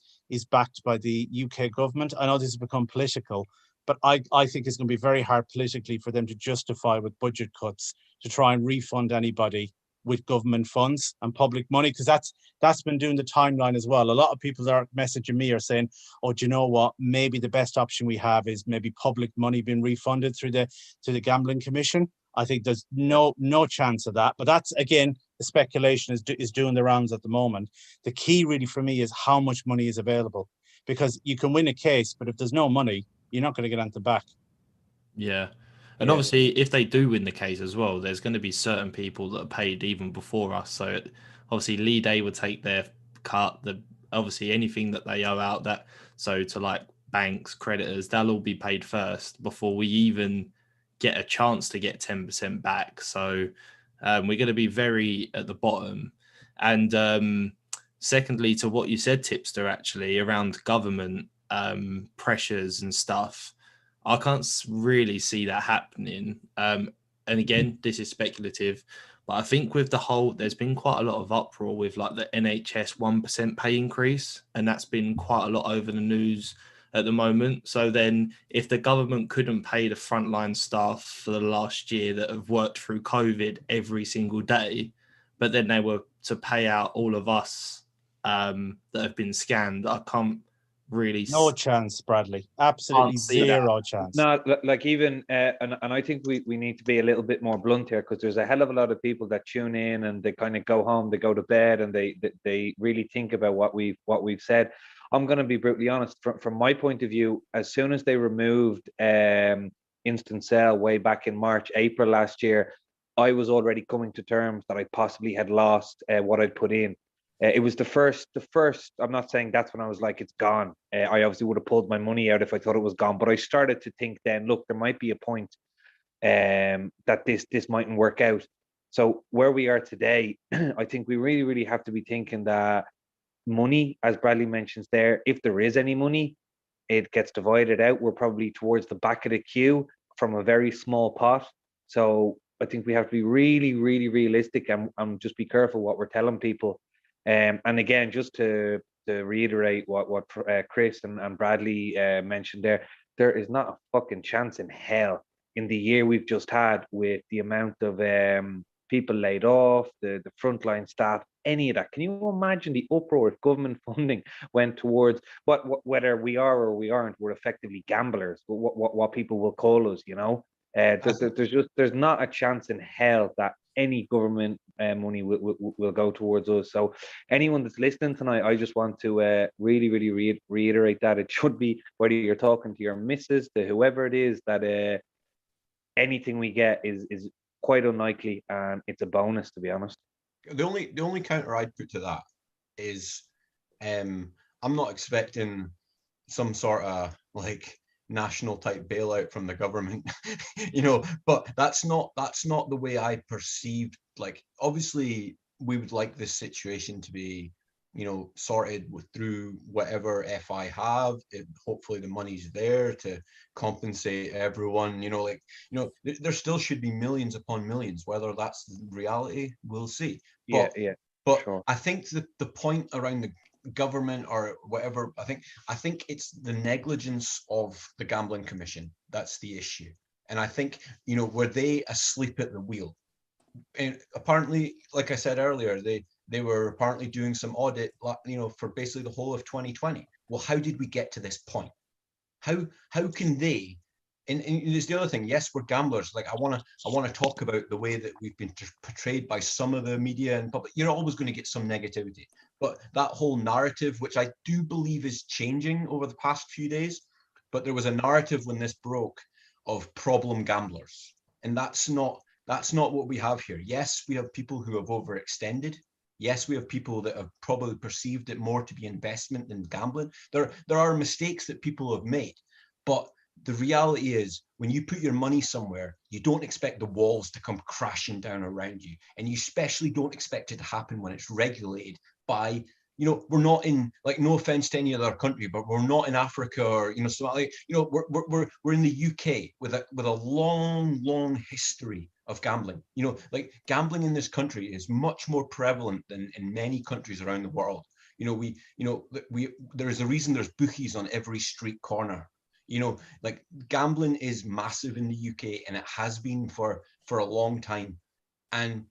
backed by the UK government. I know this has become political, but I think it's going to be very hard politically for them to justify with budget cuts to try and refund anybody with government funds and public money, because that's been doing the timeline as well. A lot of people that are messaging me are saying, oh, do you know what? Maybe the best option we have is maybe public money being refunded through the Gambling Commission. I think there's no chance of that. But that's, again, the speculation is doing the rounds at the moment. The key really for me is how much money is available, because you can win a case, but if there's no money, you're not going to get anything back. Yeah. And obviously, if they do win the case as well, there's going to be certain people that are paid even before us. So obviously, Lee Day would take their cut. Obviously, anything that they owe out, so to like banks, creditors, they'll all be paid first before we even get a chance to get 10% back. So we're going to be very at the bottom. And secondly, to what you said, Tipster, actually around government pressures and stuff, I can't really see that happening. And again, this is speculative, but I think with there's been quite a lot of uproar with like the NHS 1% pay increase, and that's been quite a lot over the news at the moment. So then if the government couldn't pay the frontline staff for the last year that have worked through COVID every single day, but then they were to pay out all of us that have been scammed, I can't really. No chance, Bradley. Absolutely zero chance. No, like even and I think we need to be a little bit more blunt here, because there's a hell of a lot of people that tune in and they kind of go home, they go to bed, and they really think about what we've said. I'm going to be brutally honest. From my point of view, as soon as they removed instant sell way back in March, April last year, I was already coming to terms that I possibly had lost what I'd put in. It was the first. I'm not saying that's when I was like, it's gone. I obviously would have pulled my money out if I thought it was gone. But I started to think then, look, there might be a point that this mightn't work out. So where we are today, I think we really, really have to be thinking that money, as Bradley mentions there, if there is any money, it gets divided out. We're probably towards the back of the queue from a very small pot. So I think we have to be really, really realistic and just be careful what we're telling people. And again, just to reiterate what Chris and Bradley mentioned there is not a fucking chance in hell in the year we've just had, with the amount of people laid off, the frontline staff, any of that. Can you imagine the uproar if government funding went towards whether we are or we aren't, we're effectively gamblers, what people will call us, you know? There's not a chance in hell that any government money will go towards us. So anyone that's listening tonight, I just want to really, really reiterate that it should be, whether you're talking to your missus, to whoever it is, that anything we get is quite unlikely, and it's a bonus, to be honest. The only counter I'd put to that is I'm not expecting some sort of like national type bailout from the government, you know, but that's not the way I perceived. Like, obviously we would like this situation to be sorted through whatever FI have. Hopefully the money's there to compensate everyone. There still should be millions upon millions. Whether that's the reality, we'll see. But sure. I think the point around the government or whatever, I think it's the negligence of the Gambling Commission that's the issue. And I think, were they asleep at the wheel? And apparently, like I said earlier, they were apparently doing some audit, for basically the whole of 2020. Well, how did we get to this point? How can they? And there's the other thing. Yes, we're gamblers. Like I want to talk about the way that we've been portrayed by some of the media and public. You're always going to get some negativity, but that whole narrative, which I do believe is changing over the past few days, but there was a narrative when this broke of problem gamblers, and that's not what we have here. Yes, we have people who have overextended. Yes, we have people that have probably perceived it more to be investment than gambling. There are mistakes that people have made, but the reality is when you put your money somewhere, you don't expect the walls to come crashing down around you. And you especially don't expect it to happen when it's regulated by, we're not in, like, no offense to any other country, but we're not in Africa or, Somalia. We're in the UK with a long history of gambling. Like gambling in this country is much more prevalent than in many countries around the world. There is a reason there's bookies on every street corner. Like gambling is massive in the UK, and it has been for a long time. And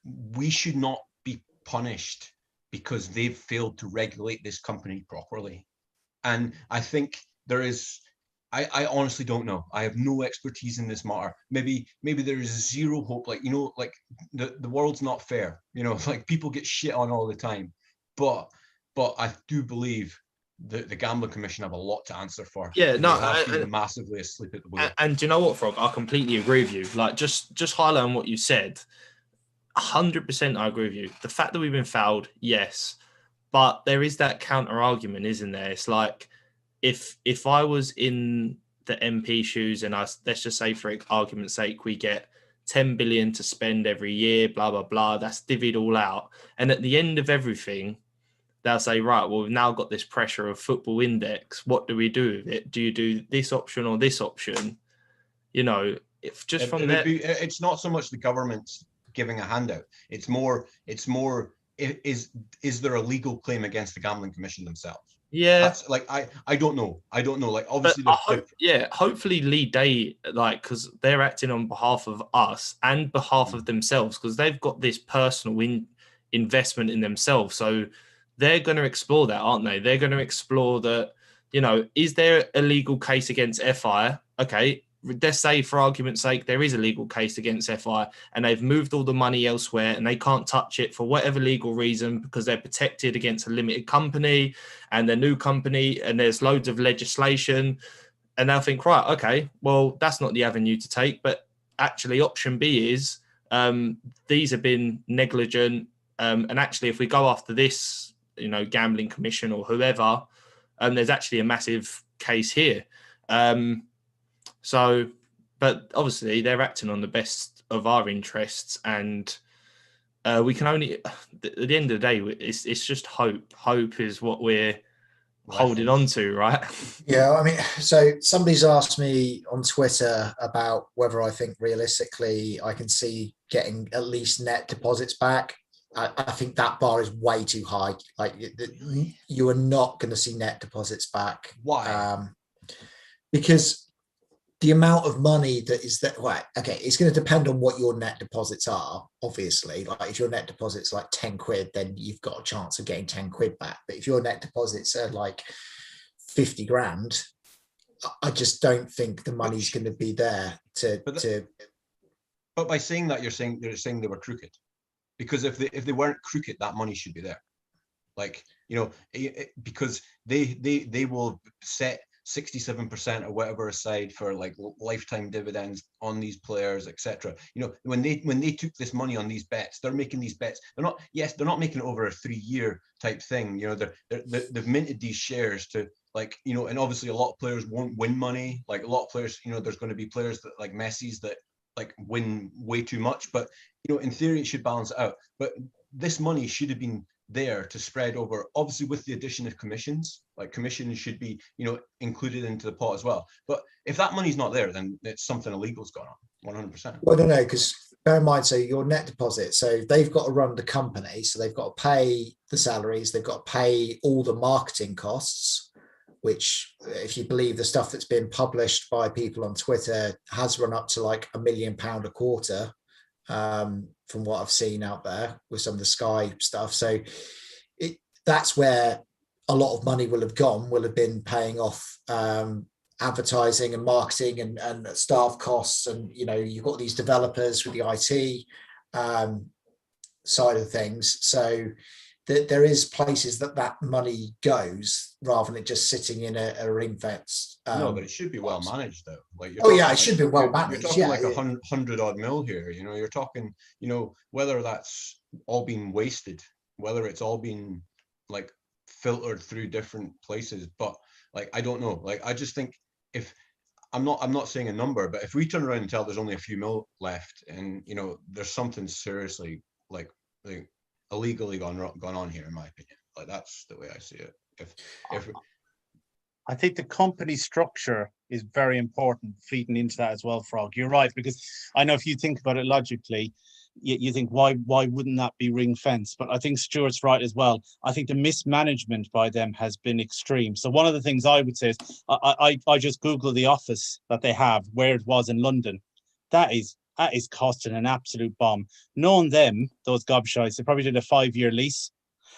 we should not be punished because they've failed to regulate this company properly. And I think there is, I honestly don't know. I have no expertise in this matter. Maybe there is zero hope. Like, the world's not fair. Like people get shit on all the time. But I do believe the Gambling Commission have a lot to answer for. Yeah, no, I've been massively asleep at the wheel. And do you know what, Frog? I completely agree with you. Like, just highlighting what you said, 100% I agree with you. The fact that we've been fouled, yes, but there is that counter argument, isn't there? It's like if I was in the MP shoes and let's just say for argument's sake, we get 10 billion to spend every year, blah, blah, blah, that's divvied all out. And at the end of everything, they'll say, right, well, we've now got this pressure of football index. What do we do with it? Do you do this option or this option? If just from there, it's not so much the government's giving a handout. It's more, is there a legal claim against the Gambling Commission themselves? Yeah. That's like, I don't know. Like, obviously, hopefully Lee Day, like, because they're acting on behalf of us and behalf of themselves, because they've got this personal investment in themselves. So they're going to explore that, aren't they? They're going to explore that, is there a legal case against FI? Okay, let's say for argument's sake, there is a legal case against FI and they've moved all the money elsewhere and they can't touch it for whatever legal reason because they're protected against a limited company and their new company, and there's loads of legislation, and they'll think, right, okay, well, that's not the avenue to take. But actually option B is these have been negligent. And actually, if we go after this, Gambling Commission or whoever, there's actually a massive case here. So, but obviously they're acting on the best of our interests, and we can only, at the end of the day, it's just hope. Hope is what we're holding on to, right? Yeah, I mean, so somebody's asked me on Twitter about whether I think realistically I can see getting at least net deposits back. I think that bar is way too high. Like, you are not going to see net deposits back. Why? Because the amount of money that is that, well, okay, it's going to depend on what your net deposits are, obviously. Like, if your net deposit's like 10 quid, then you've got a chance of getting 10 quid back. But if your net deposits are like 50 grand, I just don't think the money's going to be there to. But by saying that, you're saying they were crooked. Because if they weren't crooked, that money should be there. Like, because they will set 67% or whatever aside for like lifetime dividends on these players, etc. When they took this money on these bets, they're making these bets. They're not making it over a 3-year type thing. They've minted these shares to, like, and obviously a lot of players won't win money. Like, a lot of players, there's going to be players that, like Messi's, that like win way too much, but in theory it should balance it out. But this money should have been there to spread over, obviously with the addition of commissions, like commissions should be, you know, included into the pot as well. But if that money's not there, then it's something illegal's gone on, 100%. Well, I don't know, because bear in mind, so your net deposit, so they've got to run the company, so they've got to pay the salaries, they've got to pay all the marketing costs, which, if you believe the stuff that's been published by people on Twitter, has run up to like £1 million a quarter, from what I've seen out there with some of the Sky stuff. So that's where a lot of money will have gone, will have been paying off advertising and marketing and staff costs. And, you know, you've got these developers with the IT side of things. So there is places that money goes, rather than it just sitting in a ring fence. No, but it should be well managed, though. Like, it should be well managed. You're talking like 100 odd mil here. You know, you're talking, you know, whether that's all been wasted, whether it's all been like filtered through different places. But like, I don't know. Like, I just think, if I'm not saying a number, but if we turn around and tell there's only a few mil left, and, you know, there's something seriously like illegally gone on here, in my opinion. Like, that's the way I see it. If I think the company structure is very important, feeding into that as well, Frog. You're right, because I know if you think about it logically, you think, why wouldn't that be ring fenced? But I think Stuart's right as well. I think the mismanagement by them has been extreme. So one of the things I would say is, I just Googled the office that they have, where it was in London. That is costing an absolute bomb. Knowing them, those gobshites, they probably did a 5-year lease.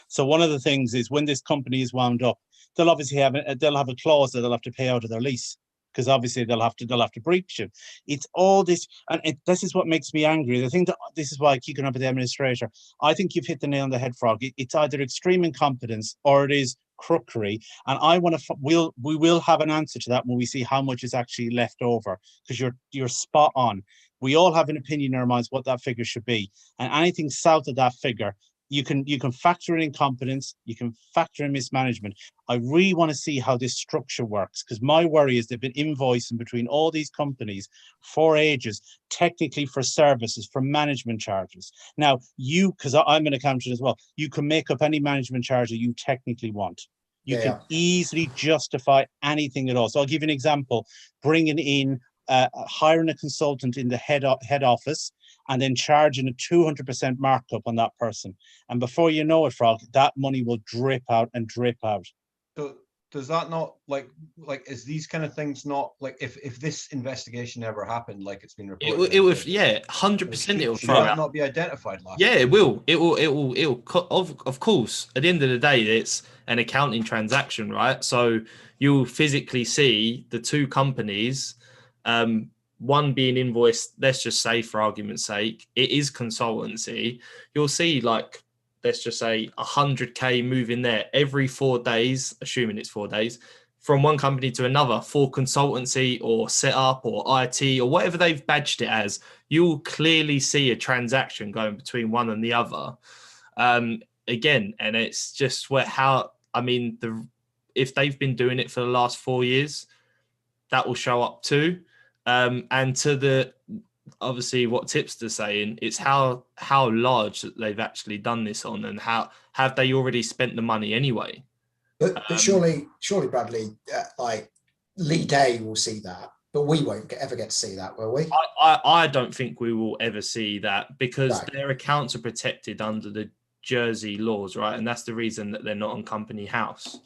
So one of the things is, when this company is wound up, they'll obviously have a clause that they'll have to pay out of their lease, because obviously they'll have to breach it. It's all this, and this is what makes me angry. I think that this is why I keep going up with the administrator. I think you've hit the nail on the head, Frog. It's either extreme incompetence or it is crookery, and we will have an answer to that when we see how much is actually left over, because you're spot on. We all have an opinion in our minds what that figure should be, and anything south of that figure, you can factor in incompetence, you can factor in mismanagement. I really want to see how this structure works, because my worry is they've been invoicing between all these companies for ages, technically for services, for management charges. Now, because I'm an accountant as well, you can make up any management charge that you technically want. You can easily justify anything at all. So I'll give you an example. Bringing in, hiring a consultant in the head office, and then charging a 200% markup on that person. And before you know it, Frog, that money will drip out and drip out. So does that not, like is these kind of things not, like, if this investigation ever happened, like it's been reported, it would, yeah, 100% it will throw out, not be identified last yeah, it will of course. At the end of the day, it's an accounting transaction, right? So you'll physically see the two companies, one being invoiced, let's just say for argument's sake, it is consultancy. You'll see, like, let's just say 100K moving there every 4 days, assuming it's 4 days, from one company to another for consultancy or setup or IT or whatever they've badged it as. You'll clearly see a transaction going between one and the other. Again, and it's just if they've been doing it for the last 4 years, that will show up too. And to obviously what Tipster's saying, it's how large that they've actually done this on, and how have they already spent the money anyway. But surely Bradley, like Lee Day will see that, but we won't ever get to see that, will we? I don't think we will ever see that, because their accounts are protected under the Jersey laws, right? And that's the reason that they're not on company house.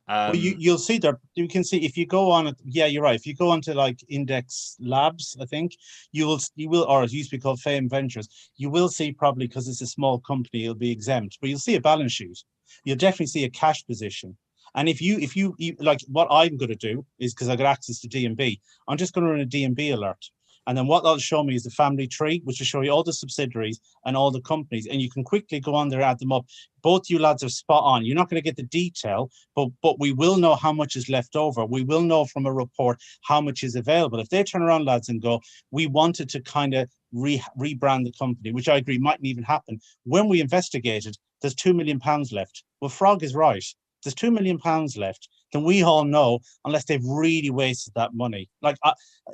Well, you'll see there. You can see if you go on it. Yeah, you're right. If you go onto like Index Labs, I think you will, or it used to be called Fame Ventures. You will see, probably because it's a small company, it'll be exempt. But you'll see a balance sheet. You'll definitely see a cash position. And if you like, what I'm going to do is, because I got access to D&B, I'm just going to run a D&B alert. And then what that'll show me is the family tree, which will show you all the subsidiaries and all the companies. And you can quickly go on there, add them up. Both you lads are spot on. You're not going to get the detail, but we will know how much is left over. We will know from a report how much is available. If they turn around, lads, and go, we wanted to kind of rebrand the company, which I agree mightn't even happen. When we investigated, there's £2 million left. Well, Frog is right. There's £2 million left. Then we all know, unless they've really wasted that money. Like,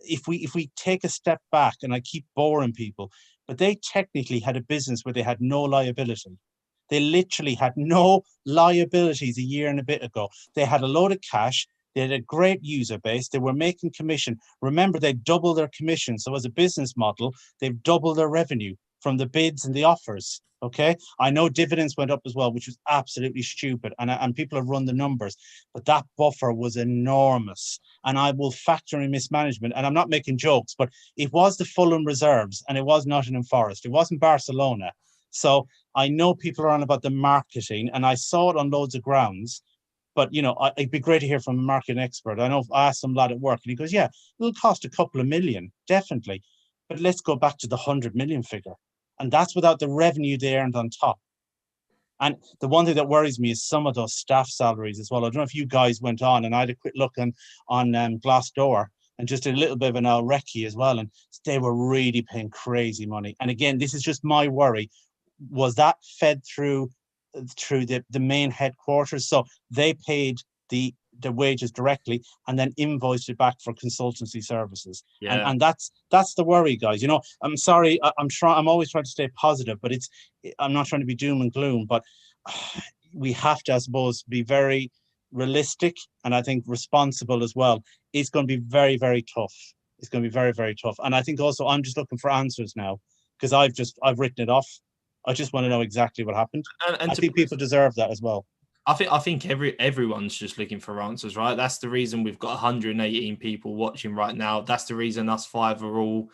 if we take a step back, and I keep boring people, but they technically had a business where they had no liability. They literally had no liabilities a year and a bit ago. They had a load of cash. They had a great user base. They were making commission. Remember, they doubled their commission. So as a business model, they've doubled their revenue from the bids and the offers. Okay. I know dividends went up as well, which was absolutely stupid. And people have run the numbers, but that buffer was enormous. And I will factor in mismanagement. And I'm not making jokes, but it was the Fulham reserves and it was Nottingham Forest. It wasn't Barcelona. So I know people are on about the marketing, and I saw it on loads of grounds. But, you know, it'd be great to hear from a marketing expert. I know I asked some lad at work and he goes, yeah, it'll cost a couple of million, definitely. But let's go back to the 100 million figure. And that's without the revenue they earned on top. And the one thing that worries me is some of those staff salaries as well. I don't know if you guys went on, and I had a quick look on Glassdoor and just did a little bit of an recce as well. And they were really paying crazy money. And again, this is just my worry. Was that fed through the main headquarters? So they paid the wages directly and then invoiced it back for consultancy services. Yeah. And that's the worry, guys. You know, I'm sorry, I'm always trying to stay positive, but I'm not trying to be doom and gloom, but we have to, I suppose, be very realistic and I think responsible as well. It's going to be very, very tough. It's going to be very, very tough. And I think also I'm just looking for answers now, because I've written it off. I just want to know exactly what happened. And I think people deserve that as well. I think everyone's just looking for answers, right? That's the reason we've got 118 people watching right now. That's the reason us five are all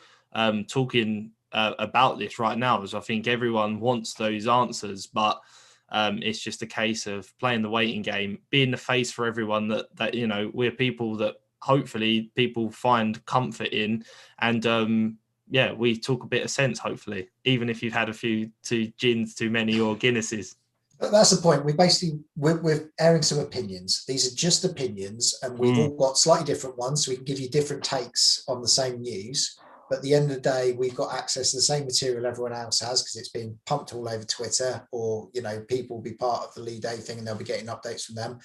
talking about this right now, is I think everyone wants those answers, but it's just a case of playing the waiting game, being the face for everyone that you know, we're people that hopefully people find comfort in, and yeah, we talk a bit of sense, hopefully, even if you've had a few too many or Guinnesses. But that's the point. We're airing some opinions. These are just opinions, and we've all got slightly different ones, so we can give you different takes on the same news. But at the end of the day, we've got access to the same material everyone else has, because it's been pumped all over Twitter, or, you know, people will be part of the Lead Day thing and they'll be getting updates from them.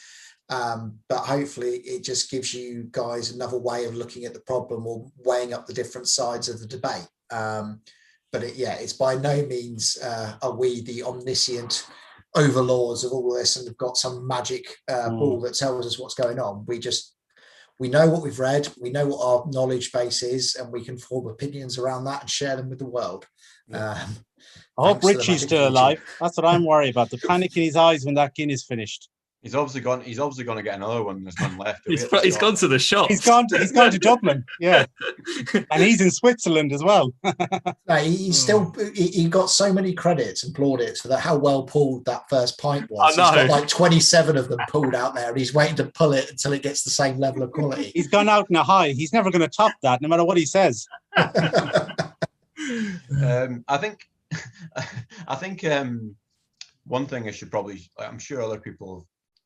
But hopefully it just gives you guys another way of looking at the problem or weighing up the different sides of the debate. But it's by no means are we the omniscient overlords of all this and have got some magic ball that tells us what's going on. We know what we've read, we know what our knowledge base is, and we can form opinions around that and share them with the world. I hope Richie's still alive. That's what I'm worried about. The panic in his eyes when that Guinness finished. He's obviously going to get another one. There's none left. He's gone to the shop. He's gone to Dublin. Yeah, and he's in Switzerland as well. No, he got so many credits and plaudits for how well pulled that first pint was. He's got like 27 of them pulled out there, and he's waiting to pull it until it gets the same level of quality. He's gone out in a high. He's never going to top that, no matter what he says. I think one thing I should probably, I'm sure other people have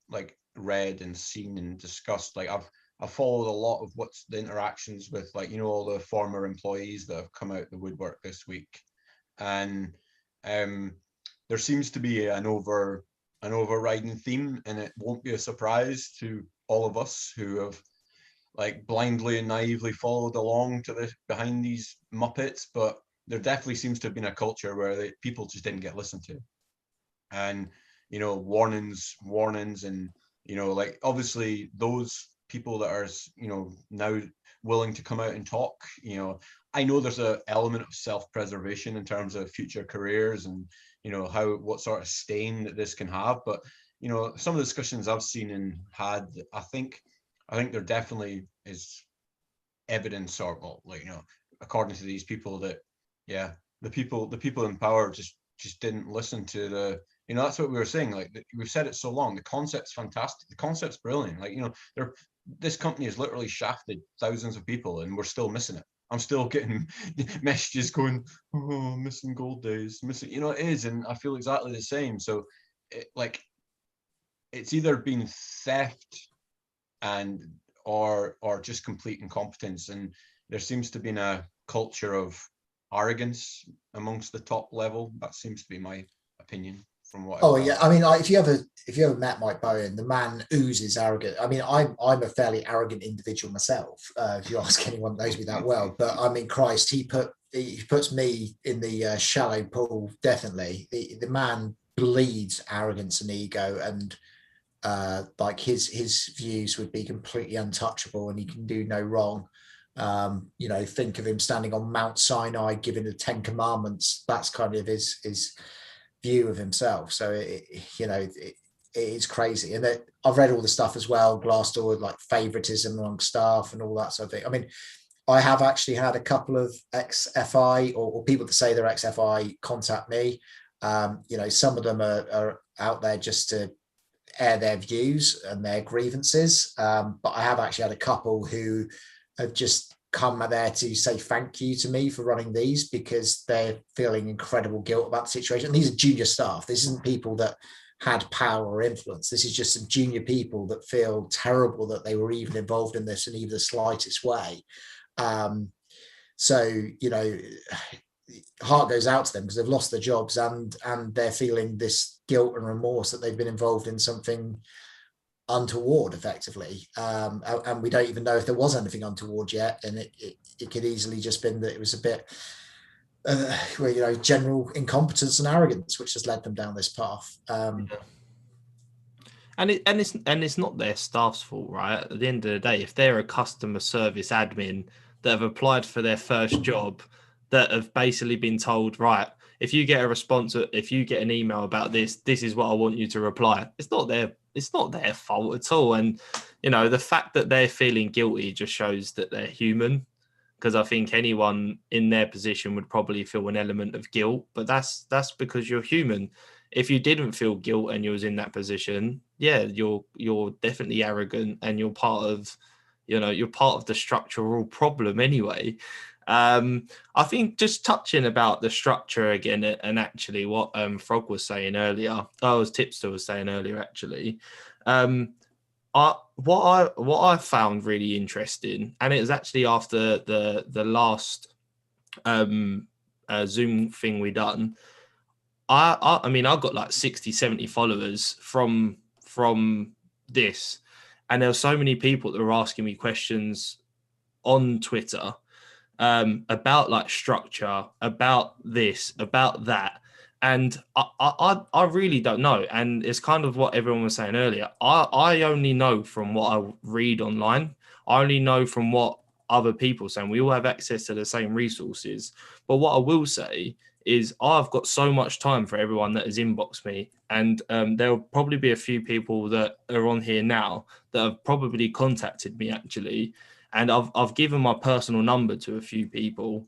like read and seen and discussed, like I've followed a lot of what's the interactions with, like, you know, all the former employees that have come out the woodwork this week, and there seems to be an overriding theme, and it won't be a surprise to all of us who have like blindly and naively followed along behind these Muppets, but there definitely seems to have been a culture where people just didn't get listened to, and, you know, warnings, and, you know, like, obviously those people that are, you know, now willing to come out and talk, you know, I know there's an element of self-preservation in terms of future careers and, you know, what sort of stain that this can have, but, you know, some of the discussions I've seen and had, I think there definitely is evidence, or, well, like, you know, according to these people, that the people in power just didn't listen to the, you know, that's what we were saying, like, we've said it so long, the concept's fantastic, the concept's brilliant, like, you know, this company has literally shafted thousands of people and we're still missing it. I'm still getting messages going, oh, missing gold days, missing, you know, it is, and I feel exactly the same. So it's either been theft or just complete incompetence, and there seems to be a culture of arrogance amongst the top level. That seems to be my opinion from what I mean, if you ever met Mike Bowen, the man oozes arrogant. I mean, I'm a fairly arrogant individual myself, if you ask anyone that knows me that well, but I mean, Christ, he puts me in the shallow pool, definitely. The man bleeds arrogance and ego, and like his views would be completely untouchable, and he can do no wrong. You know, think of him standing on Mount Sinai giving the 10 Commandments. That's kind of his view of himself. So it is crazy. And I've read all the stuff as well, Glassdoor, like favoritism among staff and all that sort of thing. I mean, I have actually had a couple of ex-FI or people that say they're ex-FI contact me. You know, some of them are out there just to air their views and their grievances. But I have actually had a couple who have just come there to say thank you to me for running these, because they're feeling incredible guilt about the situation. And these are junior staff. This isn't people that had power or influence. This is just some junior people that feel terrible that they were even involved in this in even the slightest way. So, you know, heart goes out to them because they've lost their jobs, and they're feeling this guilt and remorse that they've been involved in something untoward, effectively. And we don't even know if there was anything untoward yet. And it could easily just been that it was a bit, you know, general incompetence and arrogance, which has led them down this path. And it's not their staff's fault, right? At the end of the day, if they're a customer service admin that have applied for their first job, that have basically been told, right, if you get a response, if you get an email about this is what I want you to reply. It's not their fault at all. And, you know, the fact that they're feeling guilty just shows that they're human, because I think anyone in their position would probably feel an element of guilt, but that's because you're human. If you didn't feel guilt and you was in that position, yeah, you're definitely arrogant, and you're part of the structural problem anyway. I think just touching about the structure again, and actually what Frog was saying earlier, Tipster was saying earlier, actually, what I found really interesting, and it was actually after the last Zoom thing we done. I mean, I got like 60, 70 followers from this, and there were so many people that were asking me questions on Twitter about like structure, about this, about that. And I really don't know. And it's kind of what everyone was saying earlier. I only know from what I read online. I only know from what other people saying. We all have access to the same resources. But what I will say is I've got so much time for everyone that has inboxed me. And there'll probably be a few people that are on here now that have probably contacted me, actually. And I've given my personal number to a few people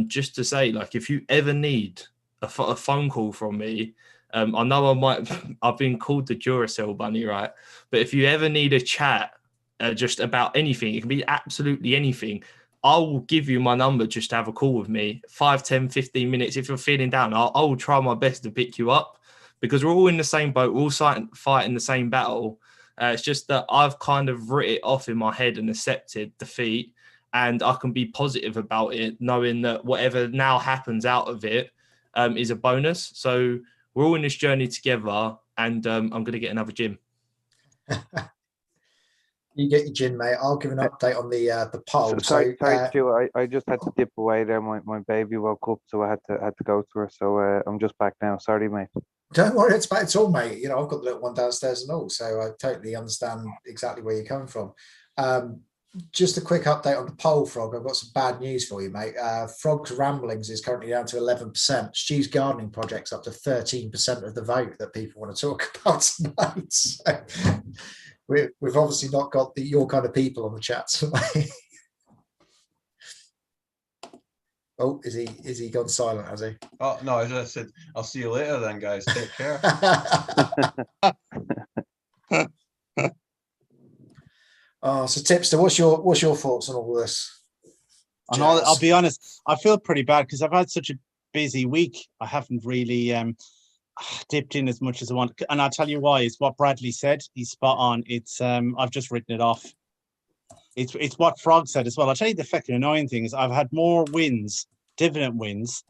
just to say, like, if you ever need a phone call from me, I know I've been called the Duracell bunny, right? But if you ever need a chat just about anything, it can be absolutely anything. I will give you my number just to have a call with me, 5, 10, 15 minutes. If you're feeling down, I will try my best to pick you up, because we're all in the same boat. We're all fighting the same battle. It's just that I've kind of written it off in my head and accepted defeat, and I can be positive about it, knowing that whatever now happens out of it is a bonus. So we're all in this journey together, and I'm going to get another gym. You get your gin, mate. I'll give an update on the poll. Sorry, Stu, I just had to dip away there. My baby woke up, so I had to go to her. So I'm just back now. Sorry, mate. Don't worry, it's back at all, mate. You know, I've got the little one downstairs and all, so I totally understand exactly where you're coming from. Just a quick update on the poll, Frog. I've got some bad news for you, mate. Frog's Ramblings is currently down to 11%. Stu's Gardening Project's up to 13% of the vote that people want to talk about tonight. So we've obviously not got your kind of people on the chat tonight. Oh, is he gone silent, has he? Oh no, I said I'll see you later then, guys. Take care. So Tipster, what's your thoughts on all this? I'll be honest, I feel pretty bad because I've had such a busy week. I haven't really dipped in as much as I want, and I'll tell you why. It's what Bradley said. He's spot on. It's I've just written it off. It's what Frog said as well. I'll tell you the fucking annoying thing is I've had more wins, dividend wins,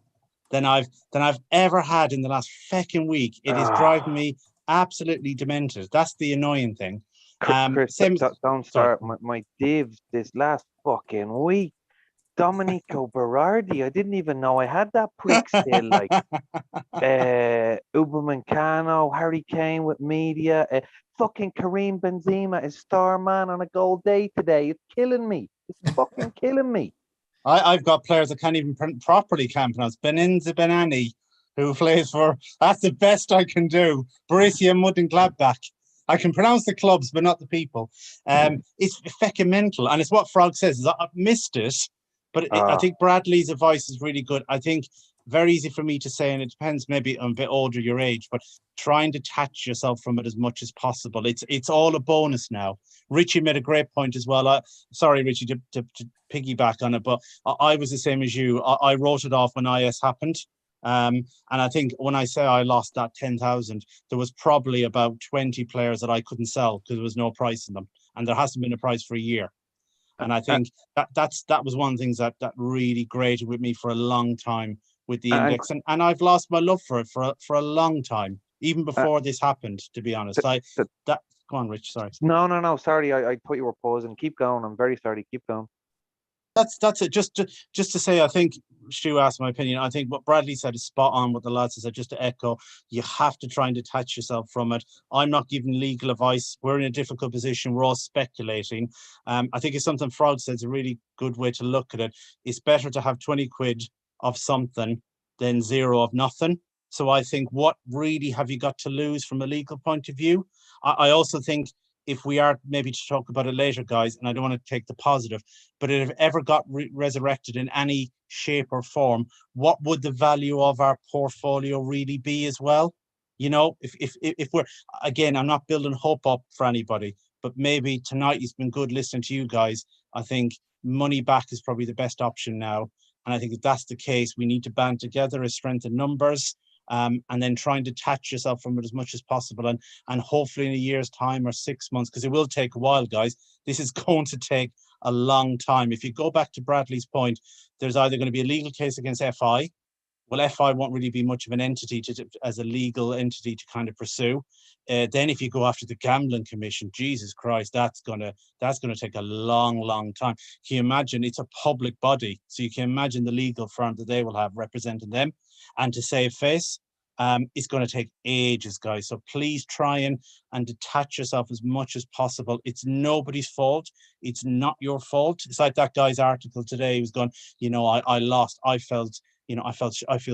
than I've ever had in the last fucking week. It is driving me absolutely demented. That's the annoying thing. Chris, don't start my divs this last fucking week. Domenico Berardi. I didn't even know I had that prick still. Like, Upamecano, like, Upamecano, Harry Kane with media, fucking Karim Benzema is star man on a goal day today. It's killing me. It's fucking killing me. I've got players that can't even properly pronounce. Benenza Benani, who plays for, that's the best I can do, Borussia Mönchengladbach. I can pronounce the clubs, but not the people. It's fucking mental. And it's what Frog says, is I've missed it, but I think Bradley's advice is really good. I think very easy for me to say, and it depends, maybe I'm a bit older your age, but try and detach yourself from it as much as possible. It's all a bonus now. Richie made a great point as well. Sorry, Richie, to piggyback on it, but I was the same as you. I wrote it off when IS happened. And I think when I say I lost that 10,000, there was probably about 20 players that I couldn't sell because there was no price in them. And there hasn't been a price for a year. And I think that was one of the things that really grated with me for a long time with the index. And I've lost my love for it for a long time, even before this happened, to be honest. Go on, Rich, sorry. No. Sorry, I thought you were pausing. Keep going. I'm very sorry. Keep going. That's it. Just to say, I think Stu asked my opinion. I think what Bradley said is spot on. What the lads said, just to echo, you have to try and detach yourself from it. I'm not giving legal advice. We're in a difficult position. We're all speculating. I think it's something Frog said is a really good way to look at it. It's better to have 20 quid of something than 0 of nothing. So I think, what really have you got to lose from a legal point of view? I also think, if we are maybe to talk about it later, guys, and I don't want to take the positive, but if it ever got resurrected in any shape or form, what would the value of our portfolio really be as well? You know, if we're, again, I'm not building hope up for anybody, but maybe tonight it's been good listening to you guys. I think money back is probably the best option now. And I think if that's the case, we need to band together as strength in numbers. And then try and detach yourself from it as much as possible. And hopefully in a year's time or 6 months, because it will take a while, guys, this is going to take a long time. If you go back to Bradley's point, there's either going to be a legal case against FI. Well, FI won't really be much of an entity as a legal entity to kind of pursue. Then if you go after the Gambling Commission, Jesus Christ, that's gonna take a long, long time. Can you imagine? It's a public body, so you can imagine the legal firm that they will have representing them. And to save face, it's going to take ages, guys. So please try and detach yourself as much as possible. It's nobody's fault. It's not your fault. It's like that guy's article today. He was going, I lost. I feel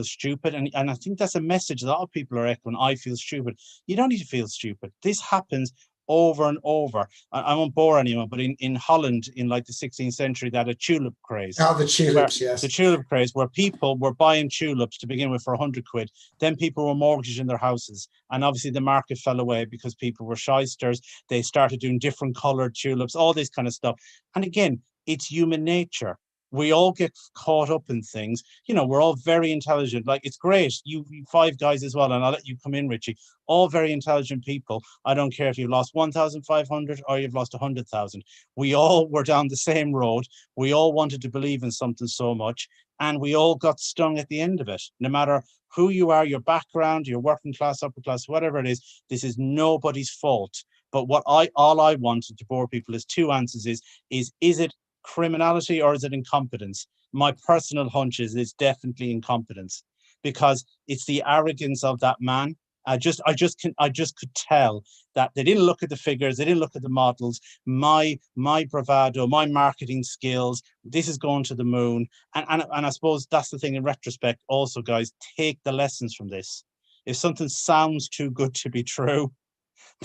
stupid. And I think that's a message a lot of people are echoing. I feel stupid. You don't need to feel stupid. This happens over and over. I won't bore anyone, but in Holland, in like the 16th century, they had a tulip craze. Oh, the tulips, yes. The tulip craze, where people were buying tulips to begin with for 100 quid. Then people were mortgaging their houses. And obviously the market fell away because people were shysters. They started doing different colored tulips, all this kind of stuff. And again, it's human nature. We all get caught up in things. We're all very intelligent. Like, it's great. You 5 guys as well, and I'll let you come in, Richie. All very intelligent people. I don't care if you've lost 1,500 or you've lost 100,000. We all were down the same road. We all wanted to believe in something so much, and we all got stung at the end of it. No matter who you are, your background, your working class, upper class, whatever it is, this is nobody's fault. But all I wanted to bore people is 2 answers: is it criminality or is it incompetence? My personal hunch is it's definitely incompetence, because it's the arrogance of that man. I just could tell that they didn't look at the figures, they didn't look at the models. My bravado, my marketing skills, this is going to the moon. And I suppose that's the thing in retrospect also, guys, take the lessons from this. If something sounds too good to be true,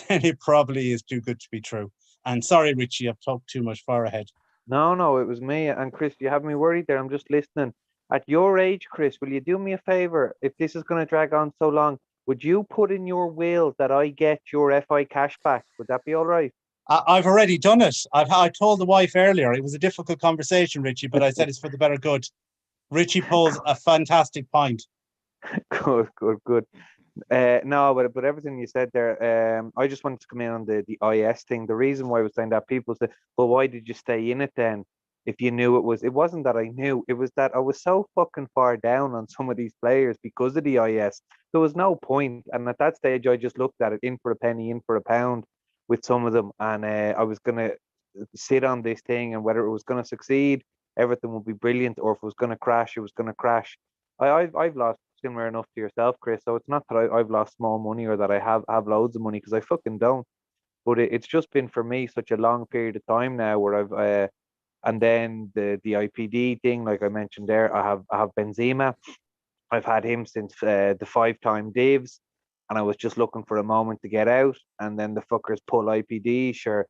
then it probably is too good to be true. And sorry, Richie, I've talked too much, far ahead. No, it was me. And Chris, you have me worried there. I'm just listening. At your age, Chris, will you do me a favor? If this is going to drag on so long, would you put in your will that I get your FI cash back? Would that be all right? I've already done it. I told the wife earlier. It was a difficult conversation, Richie, but I said it's for the better good. Richie pulls a fantastic point. Good. No, but everything you said there, I just wanted to come in on the IS thing. The reason why I was saying that, people say, well, why did you stay in it then? If you knew it wasn't that I knew, it was that I was so fucking far down on some of these players because of the IS. There was no point. And at that stage, I just looked at it, in for a penny, in for a pound with some of them. And I was going to sit on this thing and whether it was going to succeed. everything would be brilliant, or if it was going to crash, it was going to crash. I've lost similar enough to yourself, Chris. So it's not that I've lost small money or that I have loads of money, because I fucking don't. But it's just been for me such a long period of time now where I've and then the IPD thing, like I mentioned there, I have Benzema. I've had him since the 5-time divs, and I was just looking for a moment to get out, and then the fuckers pull IPD. Sure,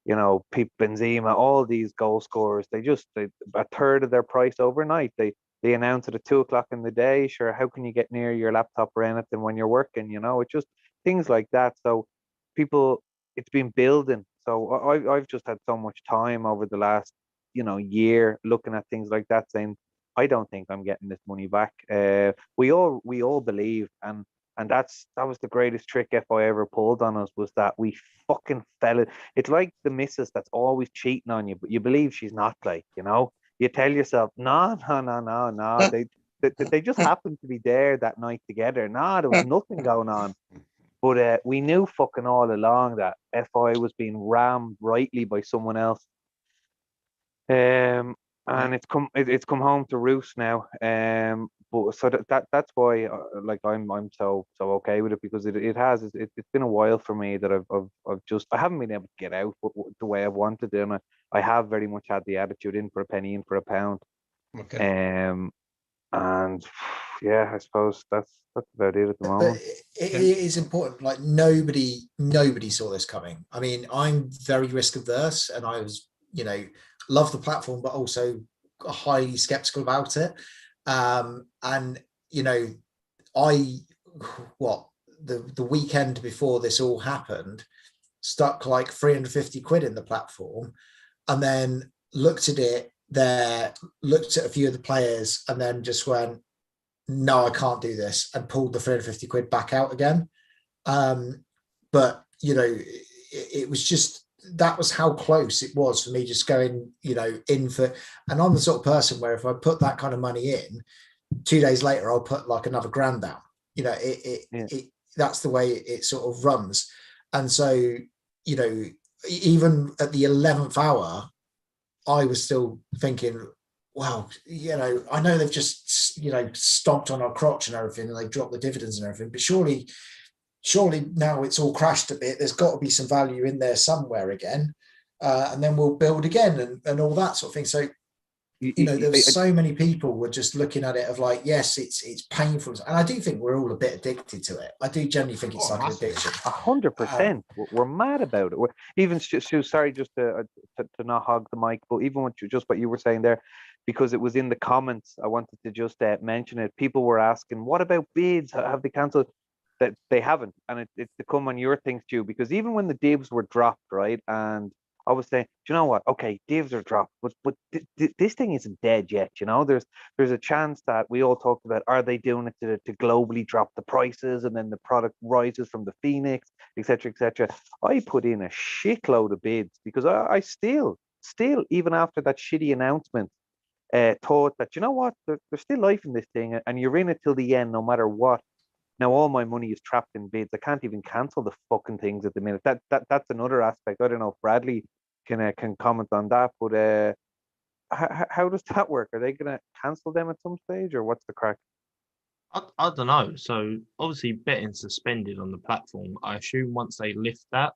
you know, Pep, Benzema, all these goal scorers, they a third of their price overnight. They announce it at 2 o'clock in the day. Sure, how can you get near your laptop or anything when you're working? You know, it's just things like that. So people, it's been building. So I've just had so much time over the last, year looking at things like that, saying, I don't think I'm getting this money back. We all believe, and that was the greatest trick FI ever pulled on us, was that we fucking fell it. It's like the missus that's always cheating on you, but you believe she's not, like, you tell yourself, no. They just happened to be there that night together. No, there was nothing going on. But we knew fucking all along that FI was being rammed rightly by someone else. And it's come home to roost now. But so that's why like I'm so okay with it, because it's been a while for me that I haven't been able to get out the way I've wanted to, and I have very much had the attitude in for a penny, in for a pound. Okay. But I suppose that's about it at the moment. it is important. Like nobody saw this coming. I mean, I'm very risk averse, and I was, love the platform, but also highly skeptical about it. And the weekend before this all happened, stuck like 350 quid in the platform, and then looked at it there, looked at a few of the players, and then just went, no, I can't do this, and pulled the 350 quid back out again. But it was just, that was how close it was for me, just going, in for, and I'm the sort of person where if I put that kind of money in, 2 days later, I'll put like another grand down. That's the way it sort of runs. And so, even at the 11th hour, I was still thinking, wow, I know they've just, stomped on our crotch and everything, and they dropped the dividends and everything, but surely now it's all crashed a bit. There's got to be some value in there somewhere again, and then we'll build again and all that sort of thing. So, there was so many people were just looking at it of like, yes, it's painful, and I do think we're all a bit addicted to it. I do generally think it's like an addiction. 100%. We're mad about it. We're even sorry, just to not hog the mic, but even what you were saying there, because it was in the comments, I wanted to just mention it. People were asking, what about bids? Have they cancelled? That they haven't, and it's to come on your things, Stu, because even when the divs were dropped, right, and I was saying, do you know what? Okay, divs are dropped, but this thing isn't dead yet. There's a chance that we all talked about. Are they doing it to globally drop the prices, and then the product rises from the Phoenix, etc., etc.? I put in a shitload of bids because I still, even after that shitty announcement, thought that, you know what, there's still life in this thing, and you're in it till the end, no matter what. Now all my money is trapped in bids. I can't even cancel the fucking things at the minute. That's another aspect. I don't know if Bradley can comment on that, but how does that work? Are they going to cancel them at some stage, or what's the crack? I don't know. So obviously betting suspended on the platform. I assume once they lift that,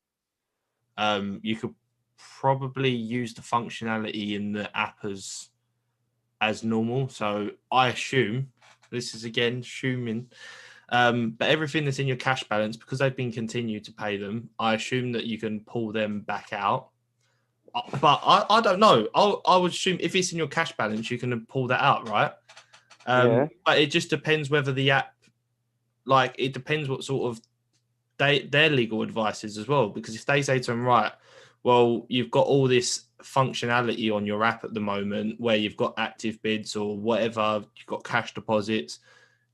you could probably use the functionality in the app as normal. So I assume, this is again assuming, but everything that's in your cash balance, because they've been continued to pay them, I assume that you can pull them back out. But I don't know. I would assume if it's in your cash balance, you can pull that out, right? Yeah. But it just depends whether the app, like, it depends what sort of their legal advice is as well. Because if they say to them, right, well, you've got all this functionality on your app at the moment where you've got active bids or whatever, you've got cash deposits,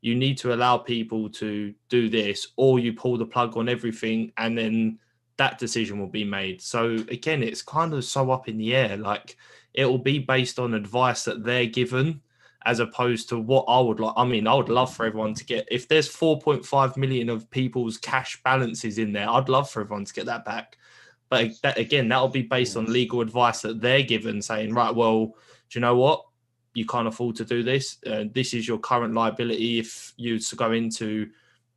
you need to allow people to do this, or you pull the plug on everything and then that decision will be made. So again, it's kind of so up in the air. Like, it will be based on advice that they're given as opposed to what I would like. I mean, I would love for everyone to get, if there's 4.5 million of people's cash balances in there, I'd love for everyone to get that back. But that, again, that'll be based on legal advice that they're given, saying, right, well, do you know what? You can't afford to do this. This is your current liability if you to go into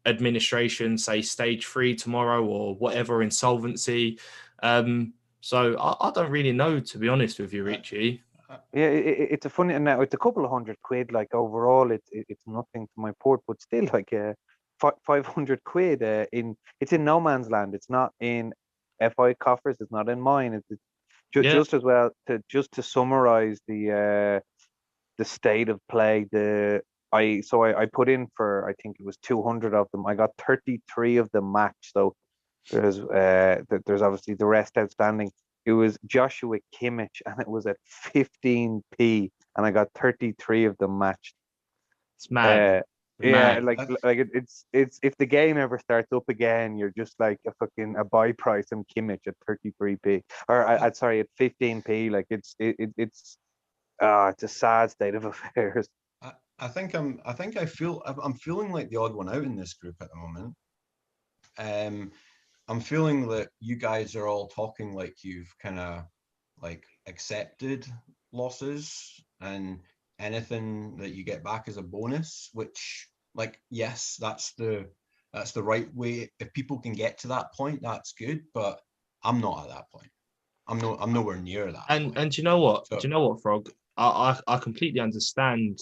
administration, say stage 3 tomorrow or whatever, insolvency. So I don't really know, to be honest with you, Richie. Yeah, it's a funny, and now it's a couple of £100, like overall, it's nothing to my port, but still, like 500 quid it's in no man's land. It's not in FI coffers. It's not in mine. It's just as well to summarize the state of play. I put in for, I think it was 200 of them. I got 33 of them matched. So there's obviously the rest outstanding. It was Joshua Kimmich, and it was at 15p, and I got 33 of them matched. It's mad. Yeah, like it's if the game ever starts up again, you're just like a buy price on Kimmich at 33p, or at 15p. Like it's a sad state of affairs. I'm feeling like the odd one out in this group at the moment. I'm feeling that you guys are all talking like you've kind of like accepted losses, and anything that you get back as a bonus, which, like, yes, that's the right way. If people can get to that point, that's good, but I'm not at that point. I'm nowhere near that and point. And do you know what? So, do you know what, Frog? I completely understand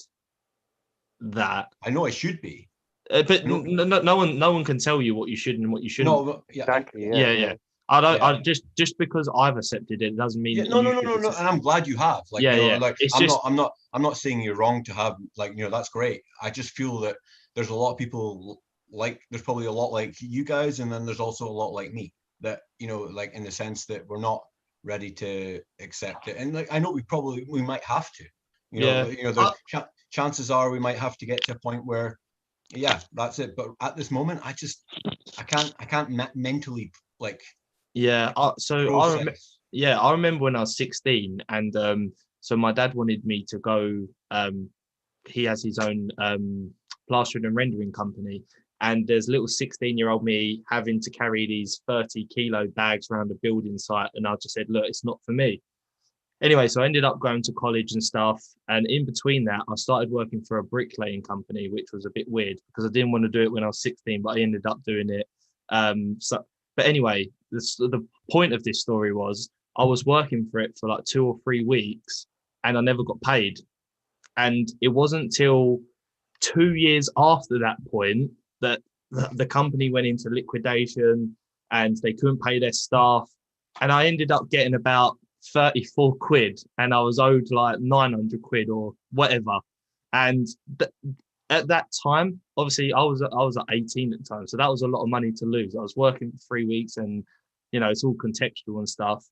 that. I know I should be, but no one can tell you what you should and what you shouldn't. No, yeah, exactly. Yeah. I don't. I just because I've accepted it doesn't mean. No. And I'm glad you have. Like, like it's I'm not saying you're wrong to have, like, that's great. I just feel that there's a lot of people, like, there's probably a lot like you guys, and then there's also a lot like me that, like, in the sense that we're not ready to accept it. And, like, I know we might have to. There's chances are we might have to get to a point where, yeah, that's it. But at this moment, I can't mentally, like. Yeah. I remember when I was 16, and so my dad wanted me to go. He has his own plastering and rendering company, and there's little 16-year-old me having to carry these 30-kilo bags around a building site, and I just said, look, it's not for me. Anyway, so I ended up going to college and stuff, and in between that, I started working for a bricklaying company, which was a bit weird because I didn't want to do it when I was 16, but I ended up doing it. But anyway, the point of this story was I was working for it for like 2 or 3 weeks, and I never got paid. And it wasn't till 2 years after that point that the company went into liquidation and they couldn't pay their staff. And I ended up getting about 34 quid, and I was owed like 900 quid or whatever. And at that time, obviously I was at 18 at the time, so that was a lot of money to lose. I was working for 3 weeks, and it's all contextual and stuff,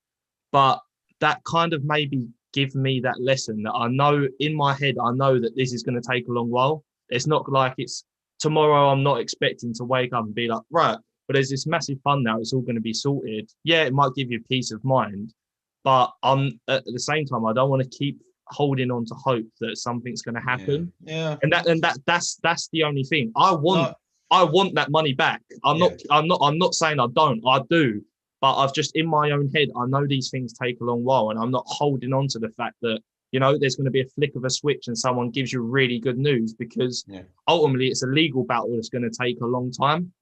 but that kind of maybe give me that lesson that I know in my head, I know that this is going to take a long while. It's not like it's tomorrow. I'm not expecting to wake up and be like, right, but there's this massive fund now, it's all going to be sorted. Yeah, it might give you peace of mind, but at the same time, I don't want to keep holding on to hope that something's going to happen. Yeah. And that's the only thing. I want that money back. I'm not saying I don't. I do. But I've just, in my own head, I know these things take a long while, and I'm not holding on to the fact that, there's going to be a flick of a switch and someone gives you really good news, because ultimately it's a legal battle that's going to take a long time.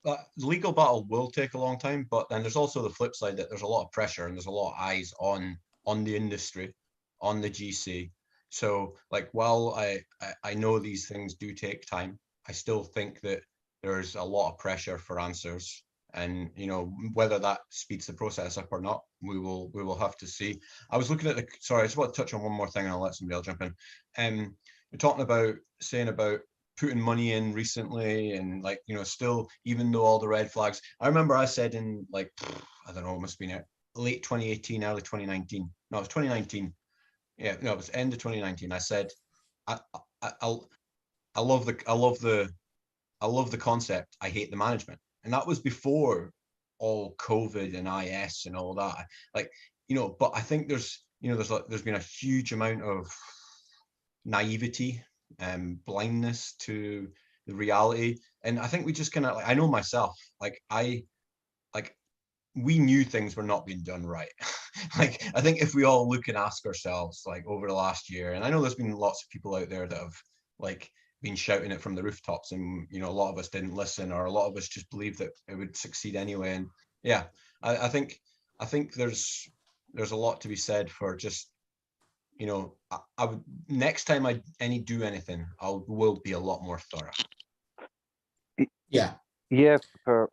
The legal battle will take a long time, but then there's also the flip side that there's a lot of pressure and there's a lot of eyes on the industry, on the GC. So, like, while I know these things do take time, I still think that there's a lot of pressure for answers. And whether that speeds the process up or not, we will have to see. I was looking at sorry, I just want to touch on one more thing, and I'll let somebody else jump in. We're talking about putting money in recently, and, like, still, even though all the red flags. I remember I said in, like, I don't know, it must have been late 2018, early 2019. No, it was 2019. Yeah, no, it was end of 2019. I said, I love the concept. I hate the management. And that was before all COVID and IS and all that. Like, but I think there's been a huge amount of naivety and blindness to the reality. And I think we just kind of, like, I know myself, like, we knew things were not being done right. Like, I think if we all look and ask ourselves, like, over the last year, and I know there's been lots of people out there that have like been shouting it from the rooftops, and you know, a lot of us didn't listen, or a lot of us just believed that it would succeed anyway. And yeah, I think there's a lot to be said for just, you know, I would, next time I do anything, I will be a lot more thorough. Yeah. Yeah, for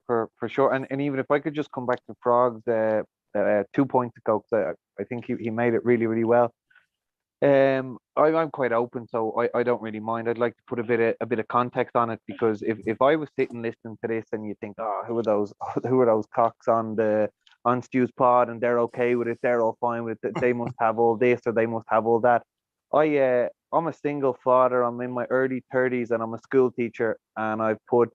sure. And even if I could just come back to Frog's 2 points ago, because I think he made it really, really well. I'm quite open, so I don't really mind. I'd like to put a bit of context on it, because if I was sitting listening to this and you think, oh, who are those cocks on Stu's pod, and they're okay with it, they're all fine with it, they must have all this or they must have all that. I'm a single father, I'm in my early 30s, and I'm a school teacher, and I've put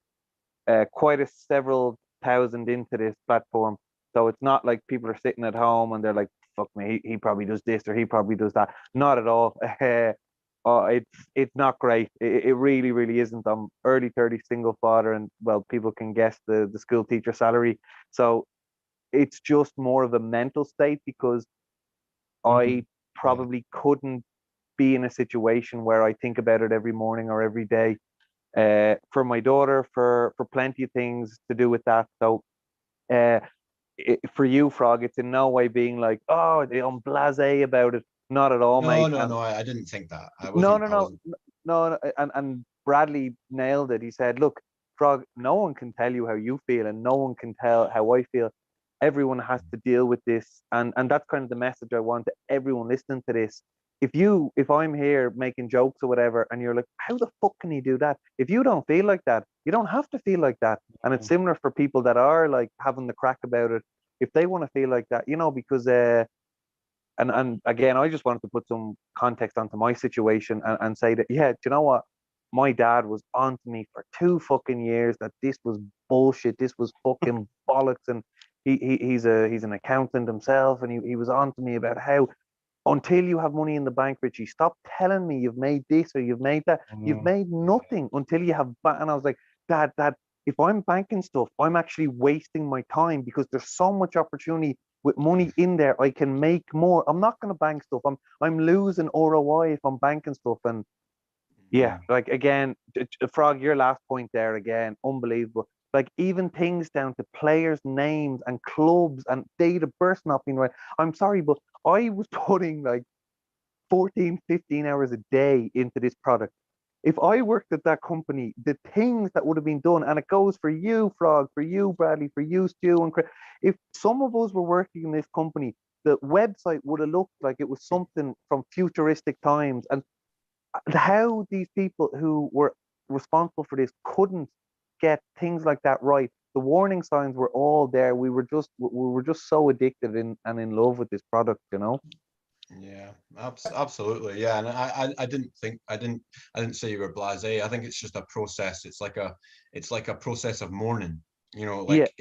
quite several thousand into this platform. So it's not like people are sitting at home and they're like, fuck me, he probably does this or he probably does that. Not at all. It's not great. It really, really isn't. I'm early 30s, single father, and well, people can guess the school teacher salary. So it's just more of a mental state, because I probably couldn't be in a situation where I think about it every morning or every day. For my daughter, for plenty of things to do with that. So for you, Frog, it's in no way being like, oh, I'm blasé about it. Not at all, mate. No, I didn't think that. No. And Bradley nailed it. He said, look, Frog, no one can tell you how you feel, and no one can tell how I feel. Everyone has to deal with this, and that's kind of the message I want to everyone listening to this. If I'm here making jokes or whatever, and you're like, how the fuck can you do that? If you don't feel like that, you don't have to feel like that. And it's similar for people that are like having the crack about it. If they want to feel like that, you know, because and again, I just wanted to put some context onto my situation and say that, yeah, do you know what? My dad was on to me for 2 fucking years that this was bullshit, this was fucking bollocks, and he's an accountant himself, and he was on to me about how, until you have money in the bank, Richie, stop telling me you've made this or you've made that. You've made nothing until you have. And I was like, Dad, if I'm banking stuff, I'm actually wasting my time, because there's so much opportunity with money in there. I can make more. I'm not going to bank stuff. I'm losing ROI if I'm banking stuff. And yeah, like again, Frog, your last point there again, unbelievable. Like even things down to players' names and clubs and date of birth not being right. I'm sorry, but I was putting like 14, 15 hours a day into this product. If I worked at that company, the things that would have been done, and it goes for you, Frog, for you, Bradley, for you, Stu, and Chris. If some of us were working in this company, the website would have looked like it was something from futuristic times. And how these people who were responsible for this couldn't get things like that right. The warning signs were all there. We were just so addicted and in love with this product, you know. Yeah, absolutely. Yeah, and I didn't say you were blasé. I think it's just a process. It's like a process of mourning. You know, like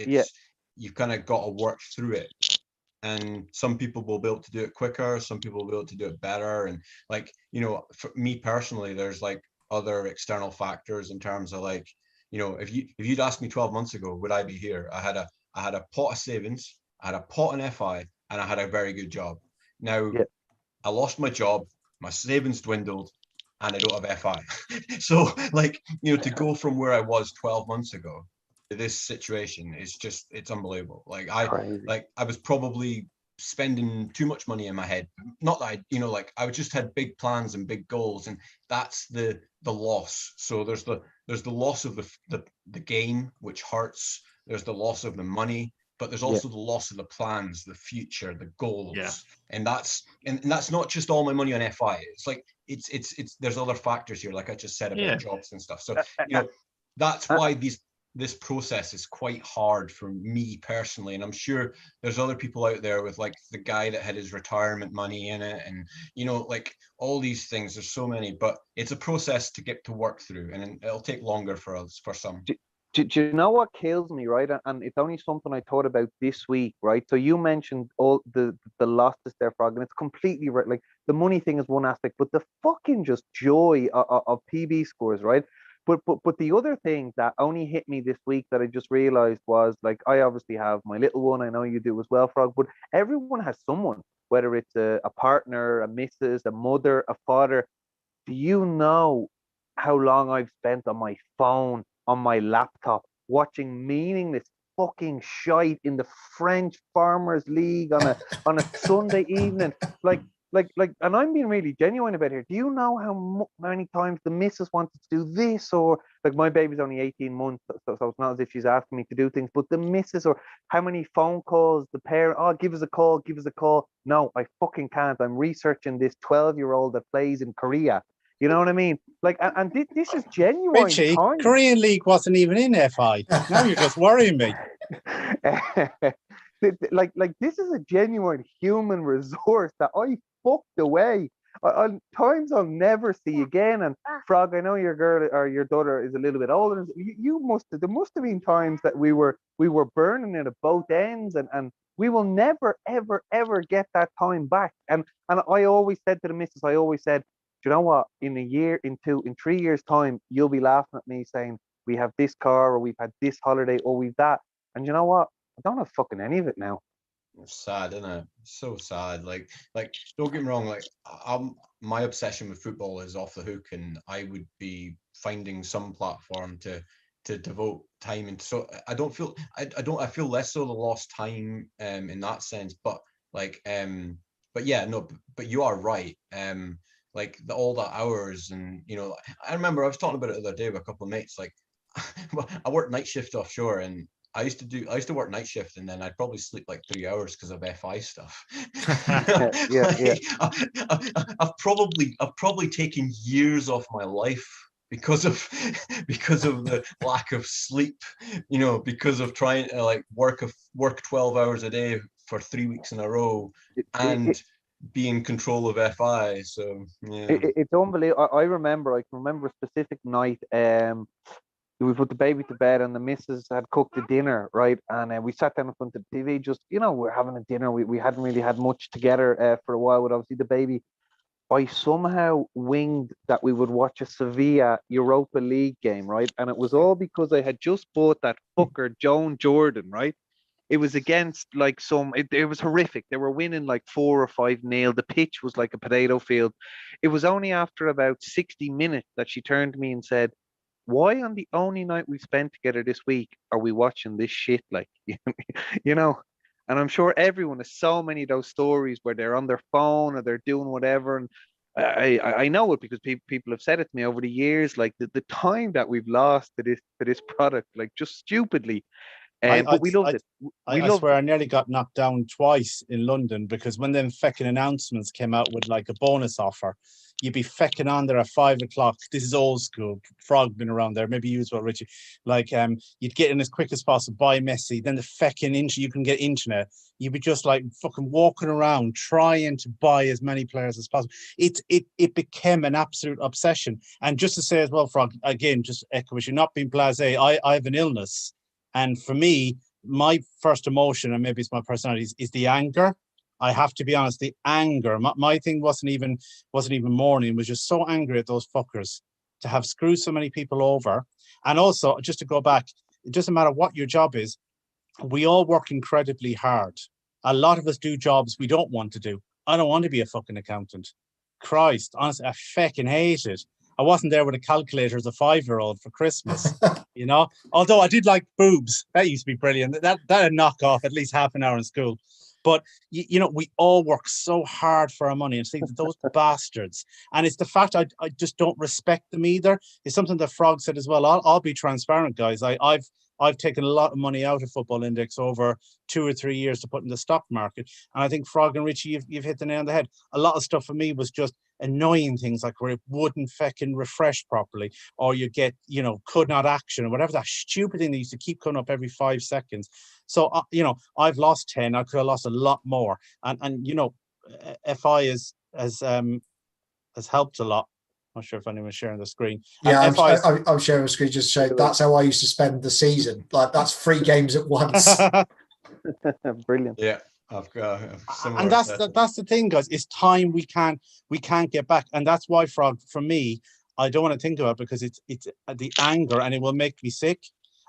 you've kind of got to work through it. And some people will be able to do it quicker, some people will be able to do it better. And like, you know, for me personally, there's like other external factors in terms of like, you know, if you'd asked me 12 months ago, would I be here? I had a pot of savings, I had a pot in FI, and I had a very good job. Now I lost my job, my savings dwindled, and I don't have FI. So like, you know, to go from where I was 12 months ago, this situation is just, it's unbelievable. Like I was probably spending too much money in my head. Not that I, you know, like I just had big plans and big goals, and that's the loss. So there's the loss of the gain, which hurts. There's the loss of the money, but there's also the loss of the plans, the future, the goals. And that's not just all my money on FI. It's like it's there's other factors here, like I just said about jobs and stuff. So you know, that's why this process is quite hard for me personally, and I'm sure there's other people out there with like the guy that had his retirement money in it, and you know, like all these things. There's so many, but it's a process to get to work through, and it'll take longer for us, for some. Do you know what kills me, right? And it's only something I thought about this week, right? So you mentioned all the losses there, Frog, and it's completely right. Like the money thing is one aspect, but the fucking just joy of PB scores, right? But the other thing that only hit me this week that I just realized was, like, I obviously have my little one. I know you do as well, Frog. But everyone has someone, whether it's a partner, a missus, a mother, a father. Do you know how long I've spent on my phone, on my laptop, watching meaningless fucking shite in the French Farmers League on a Sunday evening? And I'm being really genuine about it here. Do you know how many times the missus wanted to do this, or like, my baby's only 18 months, so it's not as if she's asking me to do things, but the missus, or how many phone calls the parent, oh, give us a call, give us a call. No, I fucking can't. I'm researching this 12-year-old that plays in Korea. You know what I mean? Like, and this is genuine Richie, time. Korean League wasn't even in FI. Now you're just worrying me. like this is a genuine human resource that I fucked away on times I'll never see again. And Frog, I know your girl or your daughter is a little bit older. There must have been times that we were burning it at both ends, and we will never ever get that time back. And I always said to the missus, I always said, do you know what? In a year, in 3 years' time, you'll be laughing at me saying we have this car, or we've had this holiday, or we've that. And you know what? I don't have fucking any of it now. It's sad, isn't it? So sad. Like, don't get me wrong. Like, my obsession with football is off the hook, and I would be finding some platform to devote time into. So I don't feel I feel less so the lost time in that sense. But like but yeah, no. But you are right. Like all the hours, and I remember I was talking about it the other day with a couple of mates. Like, I worked night shift offshore, and I used to work night shift, and then I'd probably sleep like 3 hours because of FI stuff. Yeah. I've probably taken years off my life because of the lack of sleep, because of trying to like work 12 hours a day for 3 weeks in a row and be in control of FI. So yeah, it's unbelievable. I can remember a specific night. We put the baby to bed, and the missus had cooked the dinner, right? And we sat down in front of the TV, just, we're having a dinner. We hadn't really had much together for a while with, obviously, the baby. I somehow winged that we would watch a Sevilla Europa League game, right? And it was all because I had just bought that fucker, Joan Jordan, right? It was against like it was horrific. They were winning like 4 or 5-0. The pitch was like a potato field. It was only after about 60 minutes that she turned to me and said, why on the only night we spent together this week are we watching this shit? Like, and I'm sure everyone has so many of those stories where they're on their phone or they're doing whatever. And I know it because people have said it to me over the years, like the time that we've lost to this product, like just stupidly. But we loved it. I swear I nearly got knocked down twice in London because when them feckin' announcements came out with like a bonus offer, you'd be fecking on there at 5 o'clock. This is old school. Frog been around there. Maybe you as well, Richie. Like, you'd get in as quick as possible, buy Messi, then the feckin' you can get internet. You'd be just like fucking walking around trying to buy as many players as possible. It became an absolute obsession. And just to say as well, Frog, again, just echo what you're not being blasé. I have an illness. And for me, my first emotion, and maybe it's my personality, is the anger. I have to be honest, the anger. My thing wasn't even mourning. It was just so angry at those fuckers to have screwed so many people over. And also, just to go back, it doesn't matter what your job is. We all work incredibly hard. A lot of us do jobs we don't want to do. I don't want to be a fucking accountant. Christ, honestly, I fucking hate it. I wasn't there with a calculator as a 5-year-old for Christmas, Although I did like boobs. That used to be brilliant. That'd knock off at least half an hour in school. But, we all work so hard for our money. And think that those bastards. And it's the fact I just don't respect them either. It's something that Frog said as well. I'll be transparent, guys. I've taken a lot of money out of Football Index over 2 or 3 years to put in the stock market. And I think, Frog and Richie, you've hit the nail on the head. A lot of stuff for me was just annoying things, like where it wouldn't feckin' refresh properly, or you get, could not action, or whatever, that stupid thing that used to keep coming up every 5 seconds. So, I've lost 10. I could have lost a lot more. And FI has helped a lot. Not sure if anyone's sharing the screen. Yeah, I'm sharing the screen just to show that's how I used to spend the season. Like, that's 3 games at once. Brilliant. Yeah, I've got and that's the thing, guys. It's time we can't get back, and that's why, Frog, for me, I don't want to think about it because it's the anger and it will make me sick.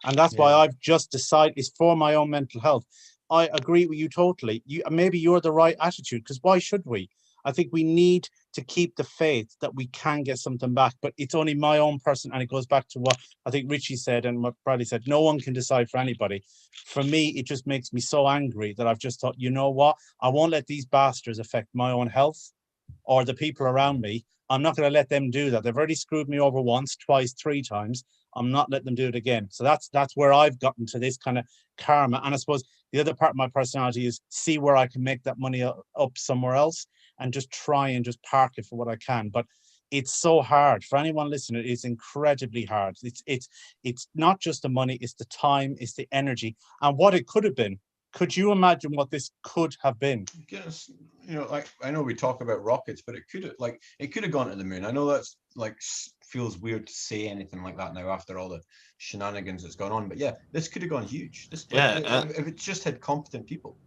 And that's why I've just decided it's for my own mental health. I agree with you totally. Maybe you're the right attitude, because why should we? I think we need to keep the faith that we can get something back, but it's only my own person. And it goes back to what I think Richie said and what Bradley said. No one can decide for anybody. For me, it just makes me so angry that I've just thought, you know what? I won't let these bastards affect my own health or the people around me. I'm not going to let them do that. They've already screwed me over once, twice, 3 times. I'm not letting them do it again. So that's where I've gotten to this kind of karma. And I suppose the other part of my personality is see where I can make that money up somewhere else and just try and just park it for what I can. But it's so hard for anyone listening. It's incredibly hard. It's not just the money, it's the time, it's the energy, and what it could have been. Could you imagine what this could have been? Yes, like I know we talk about rockets, but it could have gone to the moon. I know that's like feels weird to say anything like that now after all the shenanigans that's gone on, but yeah, this could have gone huge. If it just had competent people.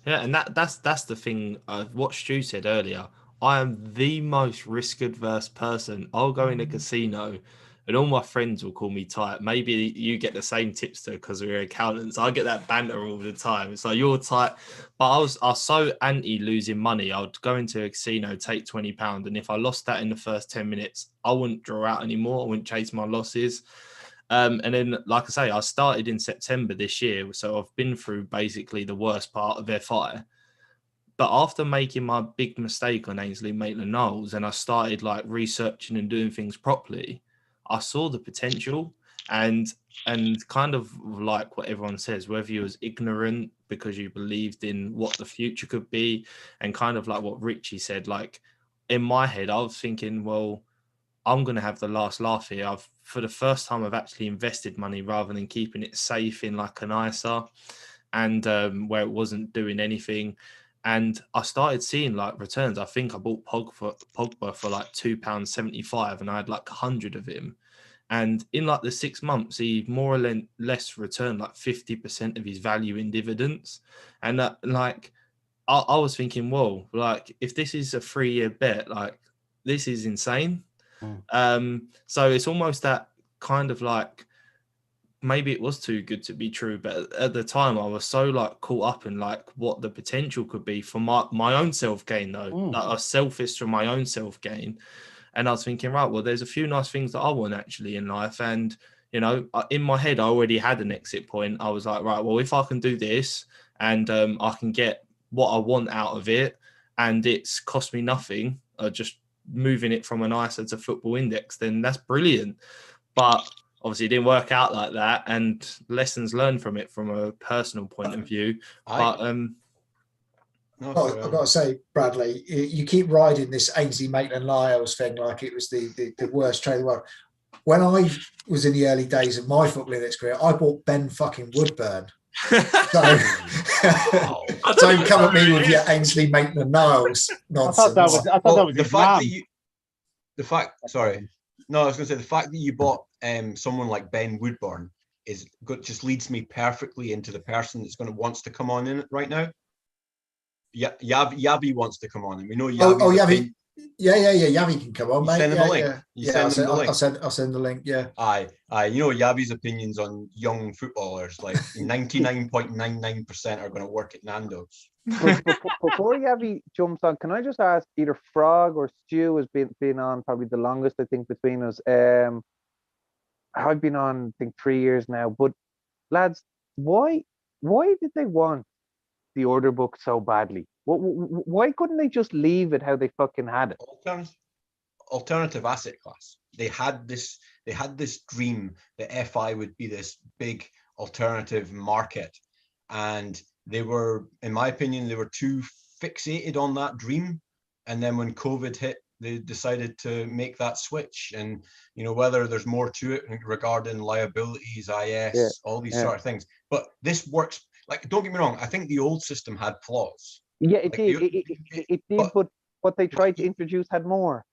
Yeah, and that's the thing. What Stu said earlier. I am the most risk-adverse person. I'll go in a casino, and all my friends will call me tight. Maybe you get the same tipster because we're accountants. I get that banter all the time. So you're tight, but I was so anti losing money. I would go into a casino, take £20, and if I lost that in the first 10 minutes, I wouldn't draw out anymore. I wouldn't chase my losses. And then, like I say, I started in September this year, so I've been through basically the worst part of FI. But after making my big mistake on Ainsley Maitland-Niles, and I started like researching and doing things properly, I saw the potential, and kind of like what everyone says, whether you was ignorant because you believed in what the future could be, and kind of like what Richie said, like in my head, I was thinking, well, I'm going to have the last laugh here. For the first time, I've actually invested money rather than keeping it safe in like an ISA, and where it wasn't doing anything. And I started seeing like returns. I think I bought Pogba for like £2.75, and I had like 100 of him. And in like the 6 months, he more or less returned like 50% of his value in dividends. And like I was thinking, whoa, like if this is a 3-year bet, like this is insane. So it's almost that kind of like, maybe it was too good to be true, but at the time I was so like caught up in like what the potential could be for my own self gain though. Like I was selfish for my own self gain, and I was thinking, right, well, there's a few nice things that I want actually in life, and in my head I already had an exit point. I was like, right, well, if I can do this and I can get what I want out of it, and it's cost me nothing, just moving it from an ISA to Football Index, then that's brilliant. But obviously it didn't work out like that, and lessons learned from it from a personal point of view. But I've got to say, Bradley, you keep riding this Ainsley Maitland-Niles thing like it was the worst trade in the world. When I was in the early days of my Football Index career, I bought Ben fucking Woodburn. So don't come at me with your Ainsley Maitland-Niles nonsense. I thought that was the fact the fact that you bought someone like Ben Woodburn just leads me perfectly into the person that's wants to come on in right now. Yeah, Yavi wants to come on, and we know Yavi. Yavi. Yeah. Yavi can come on, mate. Send him a link. I'll send the link. Yeah. Aye. Yavi's opinions on young footballers, like 99.99% are going to work at Nando's. Before Yavi jumps on, can I just ask, either Frog or Stu has been on probably the longest, I think, between us. I've been on, I think, 3 years now. But lads, why did they want the order book so badly? Why couldn't they just leave it how they fucking had it? Alternative asset class. They had this dream that FI would be this big alternative market, and they were, in my opinion, they were too fixated on that dream. And then when COVID hit, they decided to make that switch. And whether there's more to it regarding liabilities, IS, all these sort of things. But this works. Like, don't get me wrong, I think the old system had flaws. Yeah, it did. It did, but what they tried to introduce had more.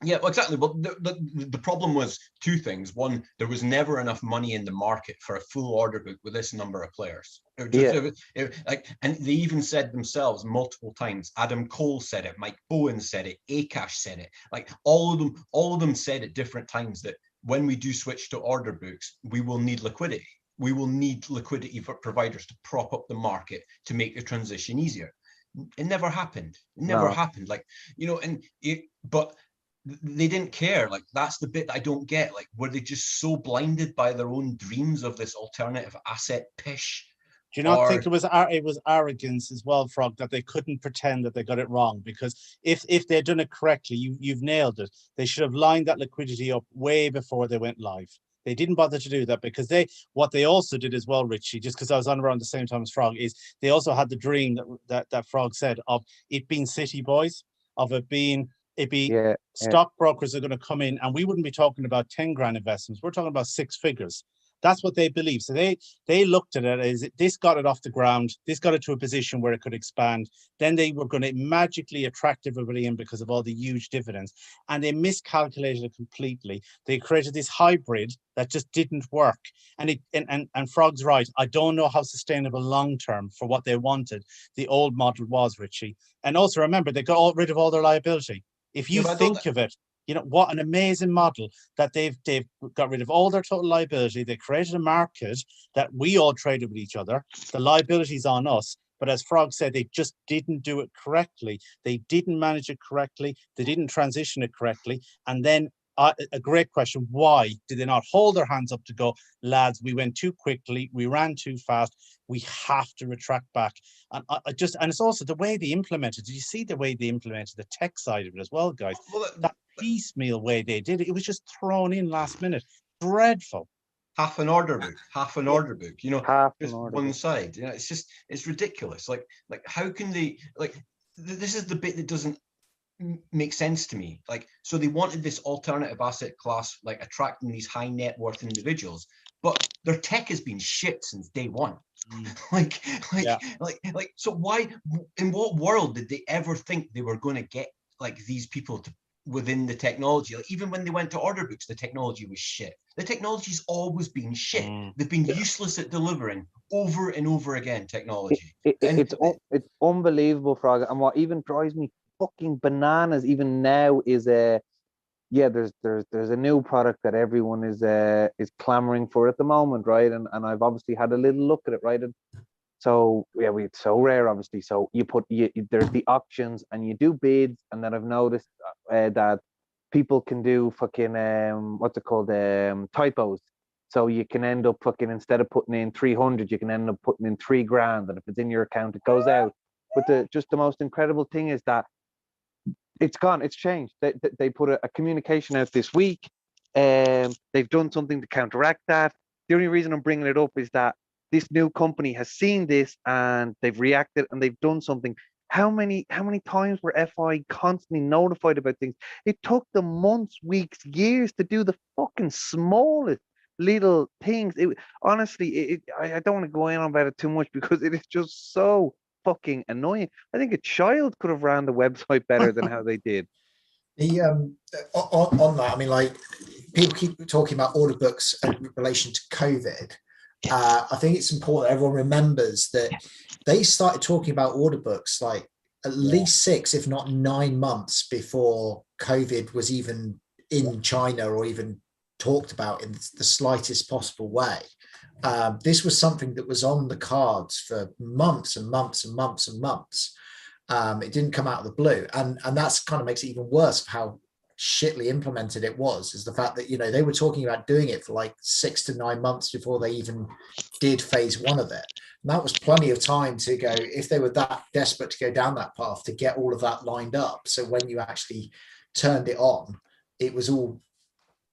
Yeah, well, exactly. Well, the problem was two things. One, there was never enough money in the market for a full order book with this number of players. And they even said themselves multiple times. Adam Cole said it. Mike Bowen said it. Akash said it. Like all of them said at different times that when we do switch to order books, we will need liquidity. We will need liquidity for providers to prop up the market to make the transition easier. It never happened. It never happened. Like, but they didn't care. Like, that's the bit that I don't get. Like, were they just so blinded by their own dreams of this alternative asset pish? Do you not think it was arrogance as well, Frog, that they couldn't pretend that they got it wrong? Because if they'd done it correctly, you've nailed it. They should have lined that liquidity up way before they went live. They didn't bother to do that because what they also did as well, Richie, just because I was on around the same time as Frog, is they also had the dream that Frog said of it being city boys, of it being stockbrokers are going to come in, and we wouldn't be talking about 10 grand investments. We're talking about 6 figures. That's what they believe. So they looked at it as this got it off the ground. This got it to a position where it could expand. Then they were going to magically attract everybody in because of all the huge dividends. And they miscalculated it completely. They created this hybrid that just didn't work. And Frog's right. I don't know how sustainable long-term for what they wanted the old model was, Richie. And also remember, they got rid of all their liability. If you think of it, what an amazing model that they've got rid of all their total liability. They created a market that we all traded with each other. The liability's on us. But as Frog said, they just didn't do it correctly. They didn't manage it correctly. They didn't transition it correctly. And then a great question, why did they not hold their hands up to go, lads, we went too quickly, we ran too fast, we have to retract back. And it's also the way they implemented. Did you see the way they implemented the tech side of it as well, guys? Well, that piecemeal way they did it, it was just thrown in last minute. Dreadful. Half an order book, just one side. It's ridiculous. Like how can they, this is the bit that doesn't make sense to me. Like, so they wanted this alternative asset class, like attracting these high net worth individuals, but their tech has been shit since day one. So why, in what world did they ever think they were going to get like these people to within the technology? Like, even when they went to order books, the technology was shit. The technology's always been shit. They've been useless at delivering over and over again technology. It's unbelievable, Frog. And what even drives me fucking bananas even now is there's a new product that everyone is clamoring for at the moment, right? And I've obviously had a little look at it, right? And so it's so rare, obviously. So there's the auctions and you do bids, and then I've noticed that people can do fucking what's it called, typos. So you can end up fucking, instead of putting in 300, you can end up putting in 3 grand, and if it's in your account, it goes out. But the most incredible thing is that it's gone. It's changed. They put a communication out this week. They've done something to counteract that. The only reason I'm bringing it up is that this new company has seen this and they've reacted and they've done something. How many times were FI constantly notified about things? It took them months, weeks, years to do the fucking smallest little things. Honestly, I don't want to go in on about it too much because it is just so fucking annoying. I think a child could have ran the website better than how they did. On that, I mean, like, people keep talking about order books in relation to COVID. I think it's important everyone remembers that they started talking about order books like at least 6, if not 9 months before COVID was even in China or even talked about in the slightest possible way. This was something that was on the cards for months and months and months and months. It didn't come out of the blue, and that's kind of makes it even worse for how shittily implemented it was, is the fact that they were talking about doing it for like 6 to 9 months before they even did phase 1 of it. And that was plenty of time to go, if they were that desperate to go down that path, to get all of that lined up, so when you actually turned it on, it was all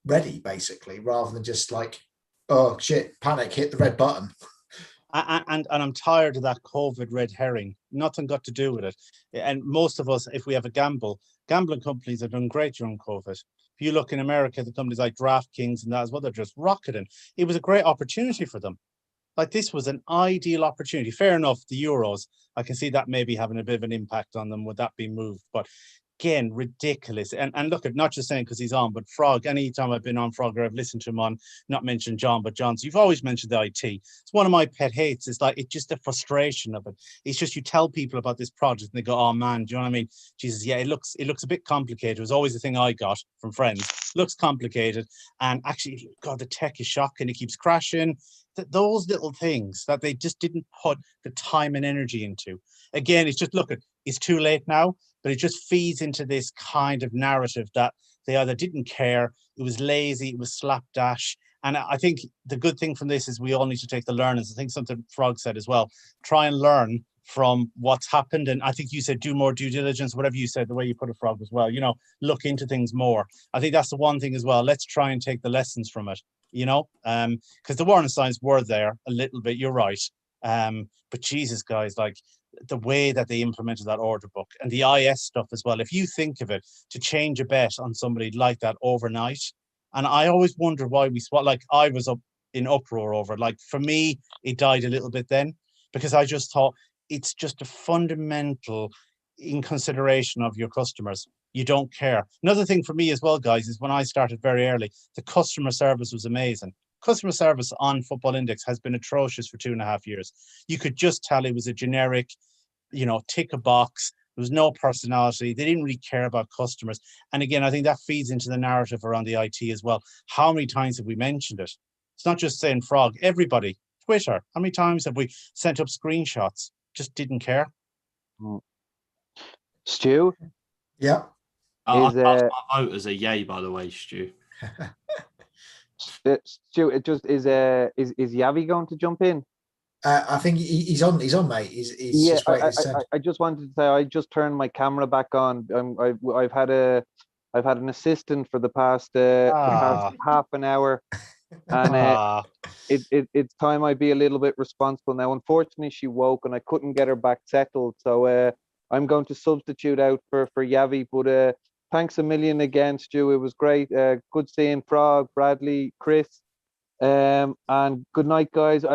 ready, basically, rather than just like, oh shit, panic, hit the red button. And I'm tired of that COVID red herring. Nothing got to do with it. And most of us, if we have a gambling companies have done great during COVID. If you look in America, the companies like DraftKings and that as well, they're just rocketing. It was a great opportunity for them. Like, this was an ideal opportunity. Fair enough, the Euros, I can see that maybe having a bit of an impact on them. Would that be moved? But again, ridiculous. And look, at not just saying because he's on, but Frog, anytime I've been on Frog or I've listened to him on, not mentioned John, but John's, you've always mentioned the IT. It's one of my pet hates. It's like, it's just the frustration of it. It's just, you tell people about this project and they go, oh man, do you know what I mean? Jesus, yeah, it looks a bit complicated. It was always the thing I got from friends. Looks complicated. And actually, God, the tech is shocking. It keeps crashing. Those little things that they just didn't put the time and energy into. Again, it's just, look, it's too late now, but it just feeds into this kind of narrative that they either didn't care, it was lazy, it was slapdash. And I think the good thing from this is we all need to take the learnings. I think something Frog said as well, try and learn from what's happened. And I think you said do more due diligence, whatever you said, the way you put it, Frog, as well, you know, look into things more. I think that's the one thing as well. Let's try and take the lessons from it, you know, because the warning signs were there a little bit, you're right. But Jesus, guys, like the way that they implemented that order book and the IS stuff as well, if you think of it, to change a bet on somebody like that overnight. And I always wonder why like I was up in uproar over it. Like for me, it died a little bit then, because I just thought it's just a fundamental inconsideration of your customers. You don't care. Another thing for me as well, guys, is when I started very early, the customer service was amazing. Customer service on Football Index has been atrocious for 2.5 years. You could just tell it was a generic, you know, tick a box. There was no personality. They didn't really care about customers. And again, I think that feeds into the narrative around the IT as well. How many times have we mentioned it? It's not just saying Frog, everybody, Twitter. How many times have we sent up screenshots? Just didn't care. Stu? Yeah. I'll cast my vote as a yay, by the way, Stu. Stu, it just is Yavi going to jump in? I think he's on, mate. He's yeah, just waiting his turn. I just wanted to say I just turned my camera back on. I've had an assistant for the past half an hour, and it's time I be a little bit responsible now. Unfortunately, she woke and I couldn't get her back settled, so I'm going to substitute out for Yavi. But thanks a million again, Stu. It was great. Good seeing Frog, Bradley, Chris, and good night, guys.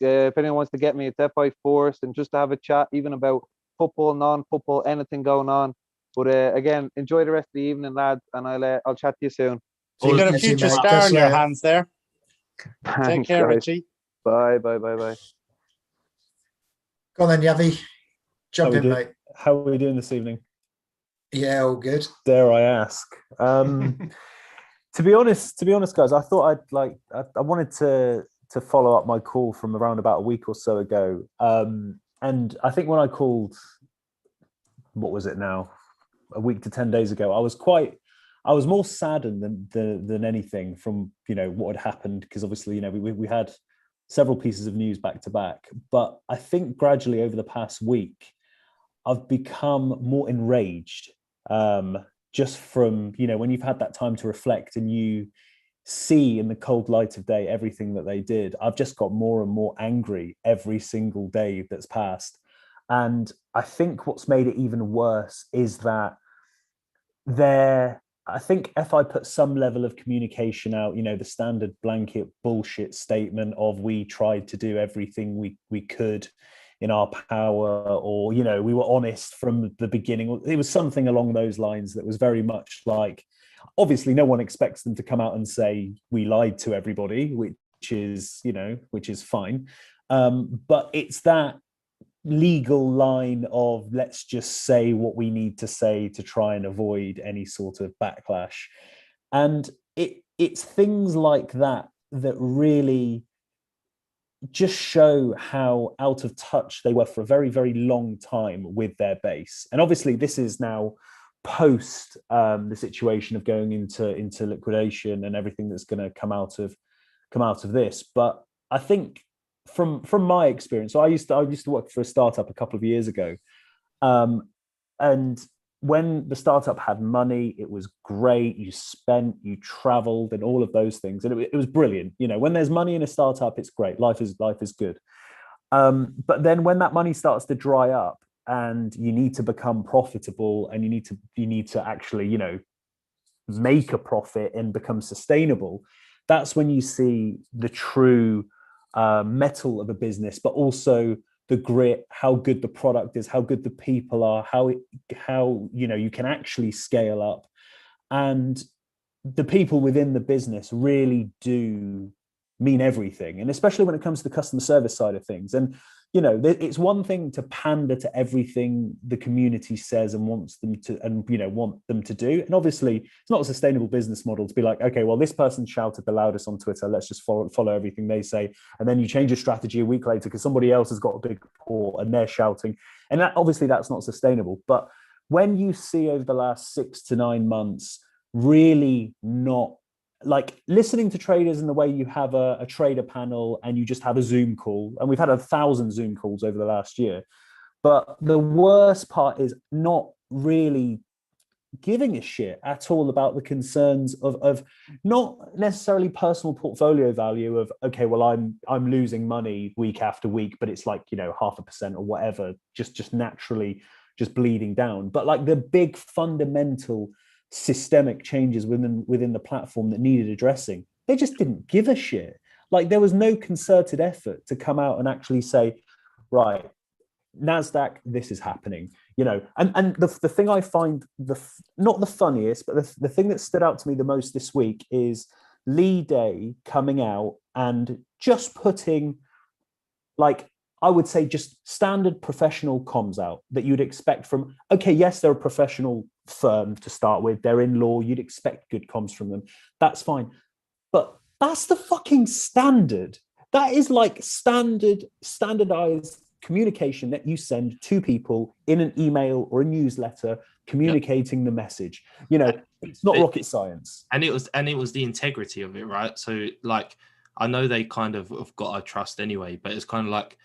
If anyone wants to get me, it's FI Force, and just to have a chat, even about football, non-football, anything going on. But again, enjoy the rest of the evening, lads, and I'll chat to you soon. So you got a future star in your hands there. Thanks, take care, guys. Richie. Bye. Go on then, Yavi. Jump in, mate. How are we doing this evening? Yeah, all good. Dare I ask? To be honest, guys, I thought I wanted to follow up my call from around about a week or so ago. And I think when I called, what was it now? A week to 10 days ago, I was more saddened than anything from, you know, what had happened, because obviously, you know, we had several pieces of news back to back. But I think gradually over the past week, I've become more enraged, just from, you know, when you've had that time to reflect and you see in the cold light of day everything that they did. I've just got more and more angry every single day that's passed. And I think what's made it even worse is that I think if I put some level of communication out, you know, the standard blanket bullshit statement of we tried to do everything we could in our power, or, you know, we were honest from the beginning. It was something along those lines that was very much like, obviously no one expects them to come out and say we lied to everybody, which is fine. But it's that legal line of let's just say what we need to say to try and avoid any sort of backlash. And it's things like that really just show how out of touch they were for a very, very long time with their base. And obviously this is now post the situation of going into liquidation and everything that's going to come out of this. But I think from my experience, so I used to work for a startup a couple of years ago, and when the startup had money, it was great. You spent, you traveled, and all of those things, and it was brilliant. You know, when there's money in a startup, it's great. Life is good. But then when that money starts to dry up, and you need to become profitable, and you need to actually, you know, make a profit and become sustainable, that's when you see the true metal of a business, but also the grit, how good the product is, how good the people are, how you can actually scale up. And the people within the business really do mean everything. And especially when it comes to the customer service side of things. And, it's one thing to pander to everything the community says and wants them to, and, want them to do. And obviously it's not a sustainable business model to be like, okay, well, this person shouted the loudest on Twitter, let's just follow everything they say. And then you change your strategy a week later because somebody else has got a big report and they're shouting. And obviously that's not sustainable. But when you see over the last 6 to 9 months, really not like listening to traders in the way you have a trader panel and you just have a Zoom call, and we've had 1,000 Zoom calls over the last year. But the worst part is not really giving a shit at all about the concerns of not necessarily personal portfolio value of, okay, well, I'm losing money week after week, but it's like, 0.5% or whatever, just naturally just bleeding down. But like the big fundamental systemic changes within the platform that needed addressing, they just didn't give a shit. Like there was no concerted effort to come out and actually say, right, NASDAQ, this is happening, and the thing I find not the funniest, but the thing that stood out to me the most this week is Lee Day coming out and just putting, like, I would say just standard professional comms out that you'd expect from, okay, yes, they're a professional firm to start with. They're in law. You'd expect good comms from them. That's fine. But that's the fucking standard. That is like standardized communication that you send to people in an email or a newsletter communicating the message. It's not rocket science. And it was the integrity of it, right? So like, I know they kind of have got our trust anyway, but it's kind of like,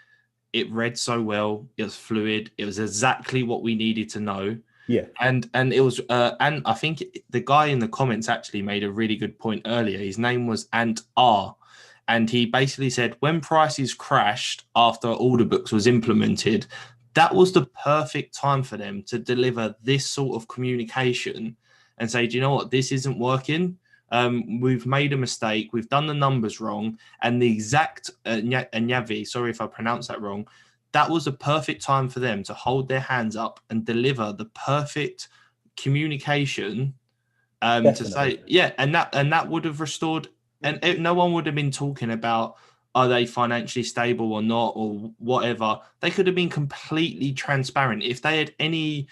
it read so well. It was fluid. It was exactly what we needed to know. Yeah. And it was, and I think the guy in the comments actually made a really good point earlier. His name was Ant R. And he basically said, when prices crashed after order books was implemented, that was the perfect time for them to deliver this sort of communication and say, do you know what? This isn't working. We've made a mistake. We've done the numbers wrong. And the exact Nyavi, sorry if I pronounced that wrong, that was a perfect time for them to hold their hands up and deliver the perfect communication to say, yeah, and that would have restored, and no one would have been talking about, are they financially stable or not, or whatever. They could have been completely transparent. If they had any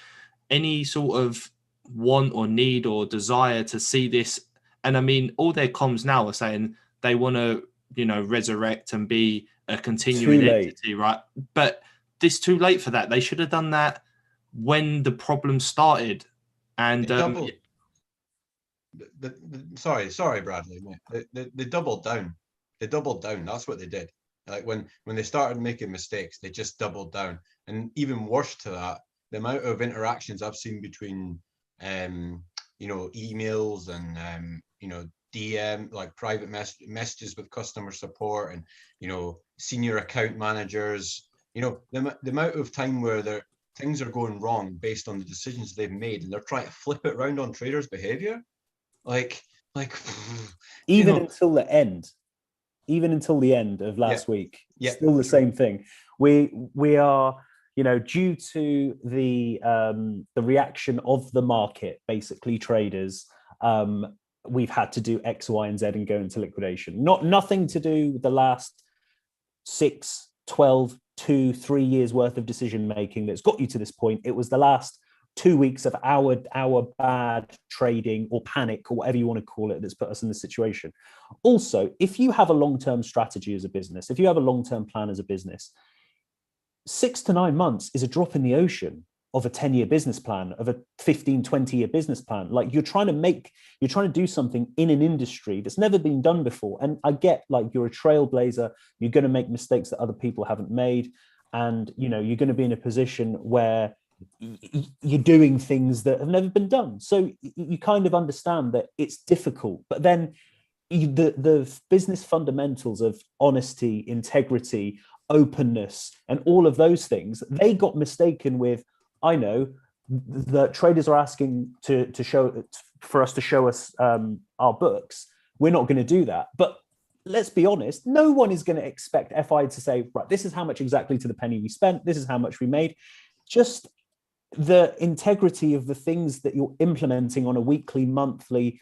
sort of want or need or desire to see this, and I mean, all their comms now are saying they want to, resurrect and be a continuing entity, right? But it's too late for that. They should have done that when the problem started. And sorry, Bradley, mate. They doubled down. They doubled down. That's what they did. Like when they started making mistakes, they just doubled down. And even worse to that, the amount of interactions I've seen between, emails and DM, like private messages with customer support and senior account managers, the amount of time where things are going wrong based on the decisions they've made, and they're trying to flip it around on traders' behavior, like until the end, even until the end of last week, still the same thing. We are, due to the reaction of the market, basically traders, we've had to do X, Y, and Z and go into liquidation. Nothing to do with the last 6, 12, 2, 3 years worth of decision making that's got you to this point. It was the last 2 weeks of our bad trading or panic or whatever you want to call it that's put us in this situation. Also, if you have a long-term strategy as a business, if you have a long-term plan as a business, 6 to 9 months is a drop in the ocean of a 10-year business plan, of a 15, 20-year business plan. Like you're trying to do something in an industry that's never been done before. And I get, like, you're a trailblazer, you're going to make mistakes that other people haven't made. And, you're going to be in a position where you're doing things that have never been done. So you kind of understand that it's difficult, but then the business fundamentals of honesty, integrity, openness, and all of those things, they got mistaken with, I know the traders are asking for us to show us our books. We're not going to do that. But let's be honest, no one is going to expect FI to say, right, this is how much exactly to the penny we spent, this is how much we made. Just the integrity of the things that you're implementing on a weekly, monthly,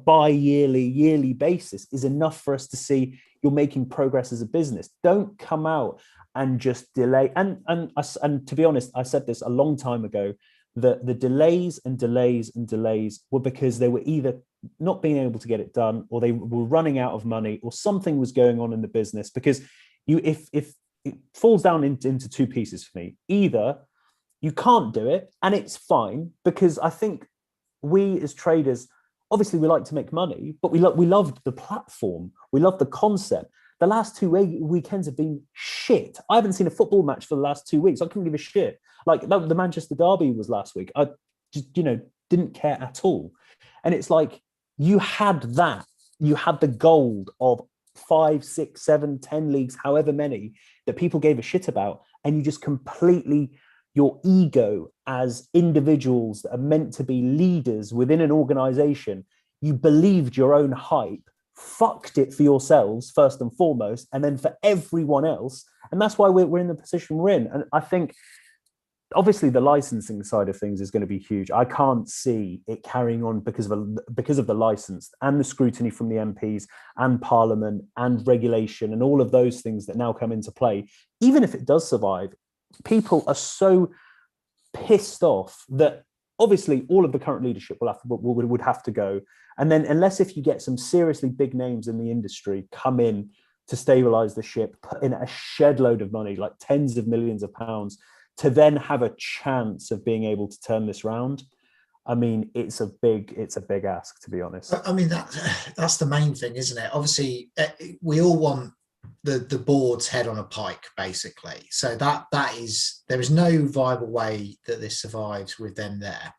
bi-yearly, yearly basis is enough for us to see you're making progress as a business. Don't come out and just delay. And to be honest, I said this a long time ago, that the delays were because they were either not being able to get it done, or they were running out of money, or something was going on in the business. Because if it falls down into two pieces for me, either you can't do it and it's fine, because I think we as traders, obviously we like to make money, but we loved the platform, we love the concept. The last 2 weekends have been shit. I haven't seen a football match for the last 2 weeks. I couldn't give a shit. Like the Manchester Derby was last week. I just, didn't care at all. And it's like, you had that. You had the gold of 5, 6, 7, 10 leagues, however many, that people gave a shit about. And you just completely, your ego as individuals that are meant to be leaders within an organization, you believed your own hype, fucked it for yourselves first and foremost, and then for everyone else. And that's why we're in the position we're in. And I think obviously the licensing side of things is going to be huge. I can't see it carrying on because of the license and the scrutiny from the MPs and Parliament and regulation and all of those things that now come into play. Even if it does survive, people are so pissed off that obviously all of the current leadership would have to go. And then unless if you get some seriously big names in the industry come in to stabilize the ship, put in a shed load of money, like tens of millions of pounds, to then have a chance of being able to turn this round, I mean, it's a big ask, to be honest. I mean, that's the main thing, isn't it? Obviously, we all want the board's head on a pike, basically. So there is no viable way that this survives with them there.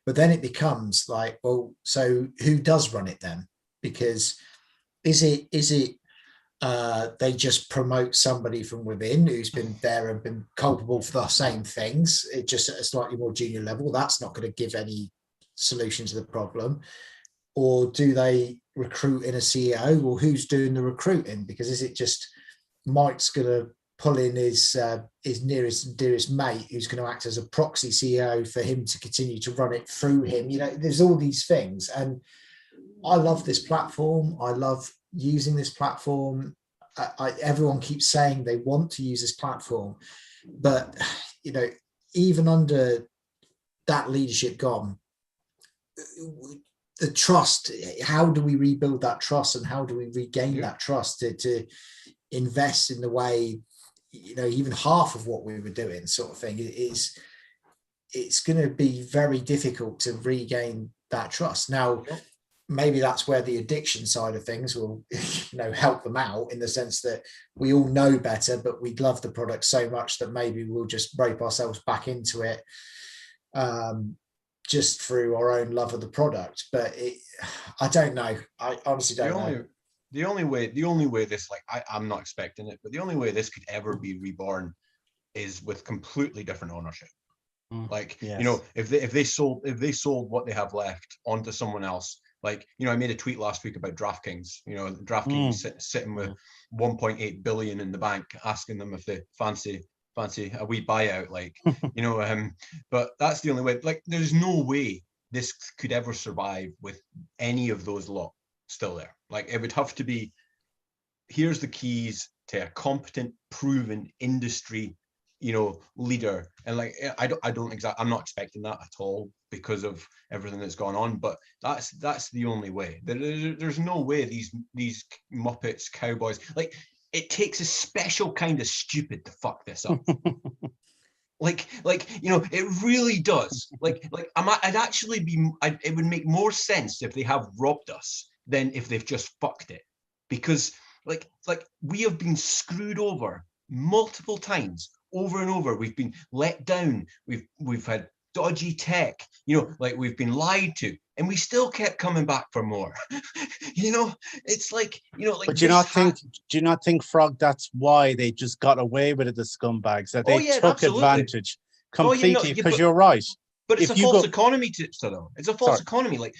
But then it becomes like, well, so who does run it then? Because is it they just promote somebody from within who's been there and been culpable for the same things, it just at a slightly more junior level? That's not going to give any solution to the problem. Or do they recruit in a CEO? Or who's doing the recruiting? Because is it just Mike's going to pull in his nearest and dearest mate who's going to act as a proxy CEO for him to continue to run it through him? There's all these things. And I love this platform. I love using this platform. Everyone keeps saying they want to use this platform, but even under that leadership gone, the trust, how do we rebuild that trust, and how do we regain that trust to invest in the way, even half of what we were doing, sort of thing? It's going to be very difficult to regain that trust. Now, maybe that's where the addiction side of things will help them out, in the sense that we all know better, but we love the product so much that maybe we'll just rope ourselves back into it just through our own love of the product. But I don't know. I honestly don't know. The only way this, I'm not expecting it, but the only way this could ever be reborn is with completely different ownership. Yes. If they sold what they have left onto someone else, I made a tweet last week about DraftKings. DraftKings sitting with 1.8 billion in the bank, asking them if they fancy a wee buyout, but that's the only way. There's no way this could ever survive with any of those lot still there. It would have to be, here's the keys to a competent, proven industry leader. And I'm not expecting that at all because of everything that's gone on, but that's the only way. There's no way these Muppets, cowboys, it takes a special kind of stupid to fuck this up. It really does. It would make more sense if they have robbed us than if they've just fucked it, because we have been screwed over multiple times, over and over. We've been let down. We've had dodgy tech. We've been lied to, and we still kept coming back for more. It's But do you not think, Frog, that's why they just got away with it, the scumbags, that they took absolutely. advantage completely? Because you're right. But it's if a you false go, economy, Tipster, though. It's a false sorry, economy. Like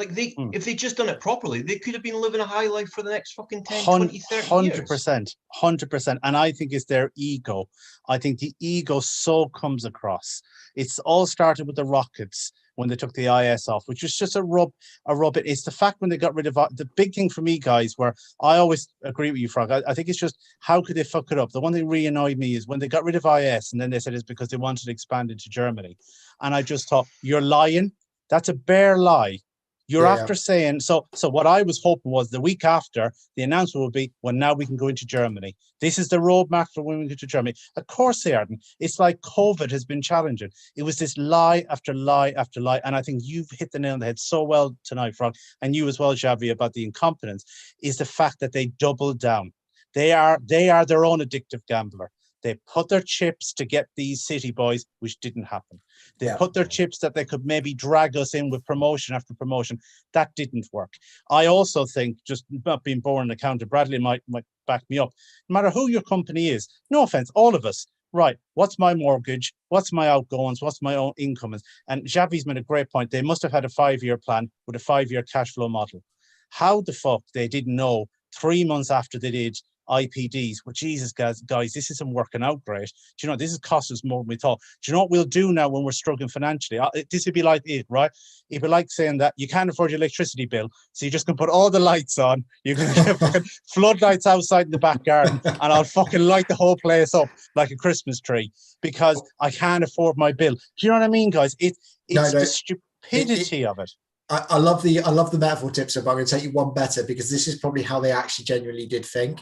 they, if they just done it properly, they could have been living a high life for the next fucking 10, 20, 30 years. 100%. And I think it's their ego. I think the ego so comes across. It's all started with the rockets when they took the IS off, which was just a rub. It's the fact when they got rid of the big thing for me, guys, where I always agree with you, Frog. I think it's just how could they fuck it up? The one thing really annoyed me is when they got rid of IS and then they said it's because they wanted to expand into Germany. And I just thought, you're lying. That's a bare lie. You're after saying, so what I was hoping was the week after, the announcement would be, well, now we can go into Germany. This is the roadmap for when we go to Germany. Of course they aren't. It's like COVID has been challenging. It was this lie after lie after lie. And I think you've hit the nail on the head so well tonight, Frog, and you as well, Xavi, about the incompetence, is the fact that they doubled down. They are their own addictive gambler. They put their chips to get these city boys, which didn't happen. They put their chips that they could maybe drag us in with promotion after promotion. That didn't work. I also think, just not being born an accountant, Bradley might back me up. No matter who your company is, no offense, all of us, right, what's my mortgage? What's my outgoings? What's my own income? And Xavi's made a great point. They must have had a 5-year plan with a 5-year cash flow model. How the fuck they didn't know 3 months after they did IPDs, well, Jesus, guys, this isn't working out great. Do you know, this is cost us more than we thought. Do you know what we'll do now when we're struggling financially? This would be like it, right? It'd be like saying that you can't afford your electricity bill, so you just can put all the lights on. You can get fucking floodlights outside in the back garden, and I'll fucking light the whole place up like a Christmas tree because I can't afford my bill. Do you know what I mean, guys? It's the stupidity of it. I love the metaphor, Tips, but I'm going to take you one better because this is probably how they actually genuinely did think.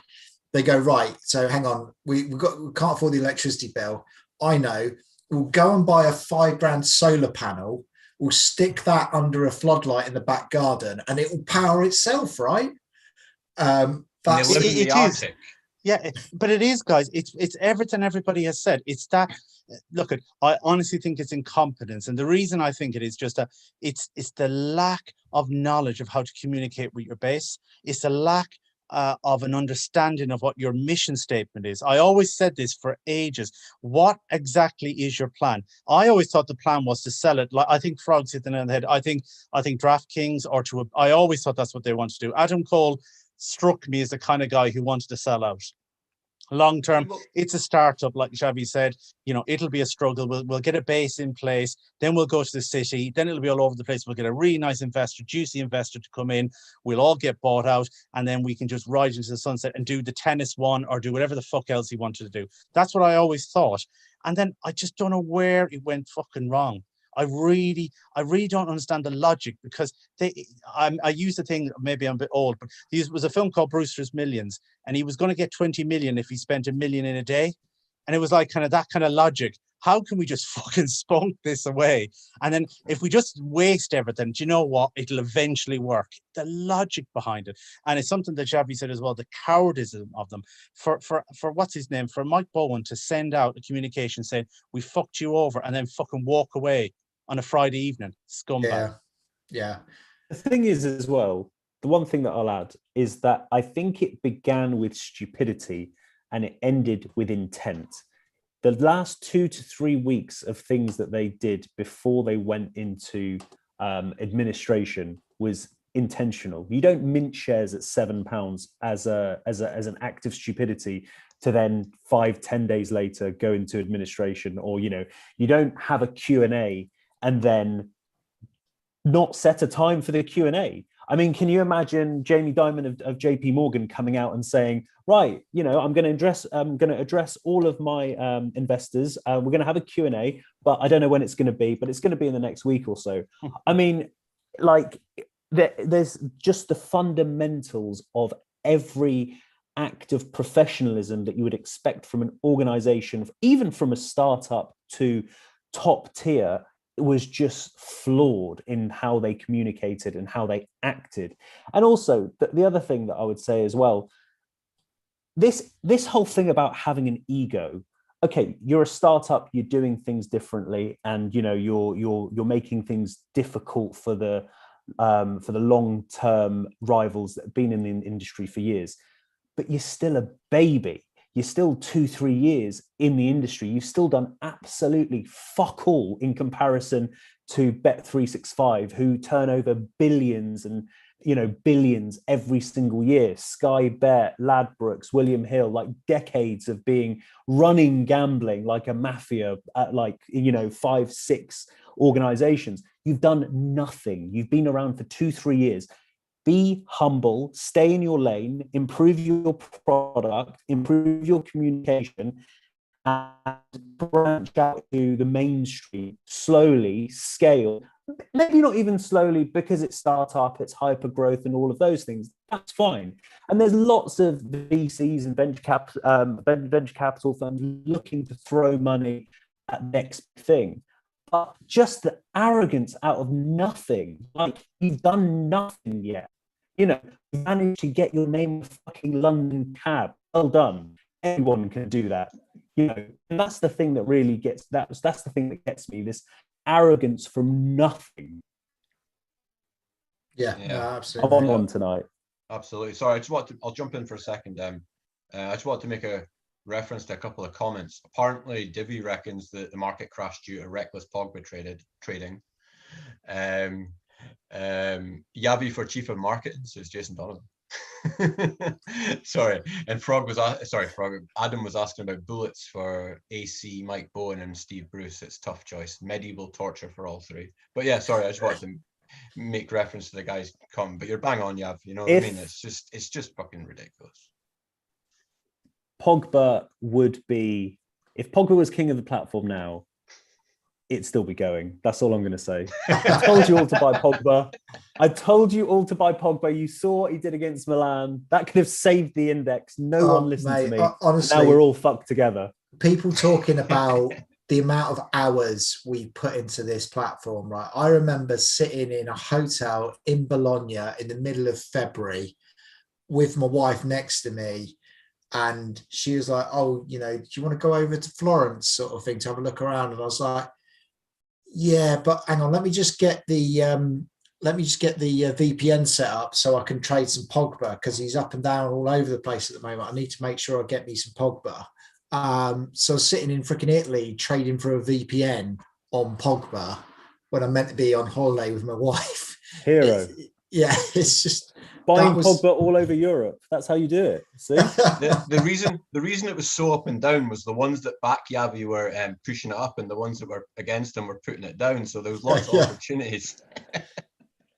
They go, right, so hang on, we can't afford the electricity bill. I know. We'll go and buy a $5,000 solar panel. We'll stick that under a floodlight in the back garden, and it will power itself, right? That's it is. Yeah, but it is, guys. It's everything everybody has said. It's that. Look, I honestly think it's incompetence, and the reason I think it is just that it's the lack of knowledge of how to communicate with your base. It's the lack of an understanding of what your mission statement is. I always said this for ages. What exactly is your plan? I always thought the plan was to sell it. Like I think Frog's hit the nail on the head. I think DraftKings I always thought that's what they wanted to do. Adam Cole struck me as the kind of guy who wanted to sell out. Long term, it's a startup, like Xavi said. You know, it'll be a struggle. We'll get a base in place, then we'll go to the city, then it'll be all over the place. We'll get a really nice investor, juicy investor to come in. We'll all get bought out, and then we can just ride into the sunset and do the tennis one or do whatever the fuck else he wanted to do. That's what I always thought. And then I just don't know where it went fucking wrong. I really don't understand the logic because I use the thing, maybe I'm a bit old, but there was a film called Brewster's Millions, and he was going to get 20 million if he spent $1 million in a day. And it was like kind of that kind of logic. How can we just fucking spunk this away? And then if we just waste everything, do you know what? It'll eventually work. The logic behind it. And it's something that Xavi said as well, the cowardice of them. For what's his name? For Mike Bowen to send out a communication saying, we fucked you over, and then fucking walk away on a Friday evening. Scumbag. Yeah. The thing is as well, the one thing that I'll add is that I think it began with stupidity and it ended with intent. The last 2 to 3 weeks of things that they did before they went into administration was intentional. You don't mint shares at £7 as an act of stupidity to then 5-10 days later go into administration, or you don't have a Q&A and then not set a time for the Q&A. I mean, can you imagine Jamie Dimon of JP Morgan coming out and saying, right, I'm going to address all of my investors. We're going to have a Q&A, but I don't know when it's going to be, but it's going to be in the next week or so. I mean, like, there's just the fundamentals of every act of professionalism that you would expect from an organization, even from a startup to top tier. It was just flawed in how they communicated and how they acted. And also the other thing that I would say as well, this whole thing about having an ego. Okay, you're a startup, you're doing things differently, and you're making things difficult for the long-term rivals that have been in the industry for years. But you're still a baby. you're still 2-3 years in the industry. You've still done absolutely fuck all in comparison to Bet365, who turn over billions and billions every single year. Sky Bet, Ladbrokes, William Hill, like decades of running gambling like a mafia at 5-6 organizations. You've done nothing. You've been around for 2-3 years. Be humble, stay in your lane, improve your product, improve your communication, and branch out to the mainstream, slowly scale. Maybe not even slowly, because it's startup, it's hyper growth and all of those things. That's fine. And there's lots of VCs and venture capital funds looking to throw money at the next thing. But just the arrogance out of nothing, like you've done nothing yet. You managed to get your name in a fucking London cab. Well done. Anyone can do that. And that's the thing that really gets that's the thing that gets me, this arrogance from nothing. Yeah, no, absolutely. I'm on one tonight. Absolutely. Sorry, I'll jump in for a second. I just want to make a reference to a couple of comments. Apparently, Divi reckons that the market crashed due to reckless Pogba trading. Yavi for chief of marketing, says Jason Donovan. Sorry, and Adam was asking about bullets for AC, Mike Bowen, and Steve Bruce. It's tough choice. Medieval torture for all three. But yeah, sorry, I just wanted to make reference to the guys come. But you're bang on, Yav. You know what I mean? It's just fucking ridiculous. Pogba would be, if Pogba was king of the platform now, it'd still be going. That's all I'm going to say. I told you all to buy Pogba. You saw what he did against Milan. That could have saved the index. No one listened to me. Honestly, now we're all fucked together. People talking about the amount of hours we put into this platform, right? I remember sitting in a hotel in Bologna in the middle of February with my wife next to me. And she was like, oh, do you want to go over to Florence sort of thing to have a look around? And I was like, yeah, but hang on, let me just get the VPN set up so I can trade some Pogba, because he's up and down all over the place at the moment. I need to make sure I get me some Pogba. So I was sitting in freaking Italy trading for a VPN on Pogba when I'm meant to be on holiday with my wife. Hero. It's just buying Pogba all over Europe. That's how you do it. See, the reason it was so up and down was the ones that back Yavi were pushing it up, and the ones that were against him were putting it down. So there was lots of opportunities.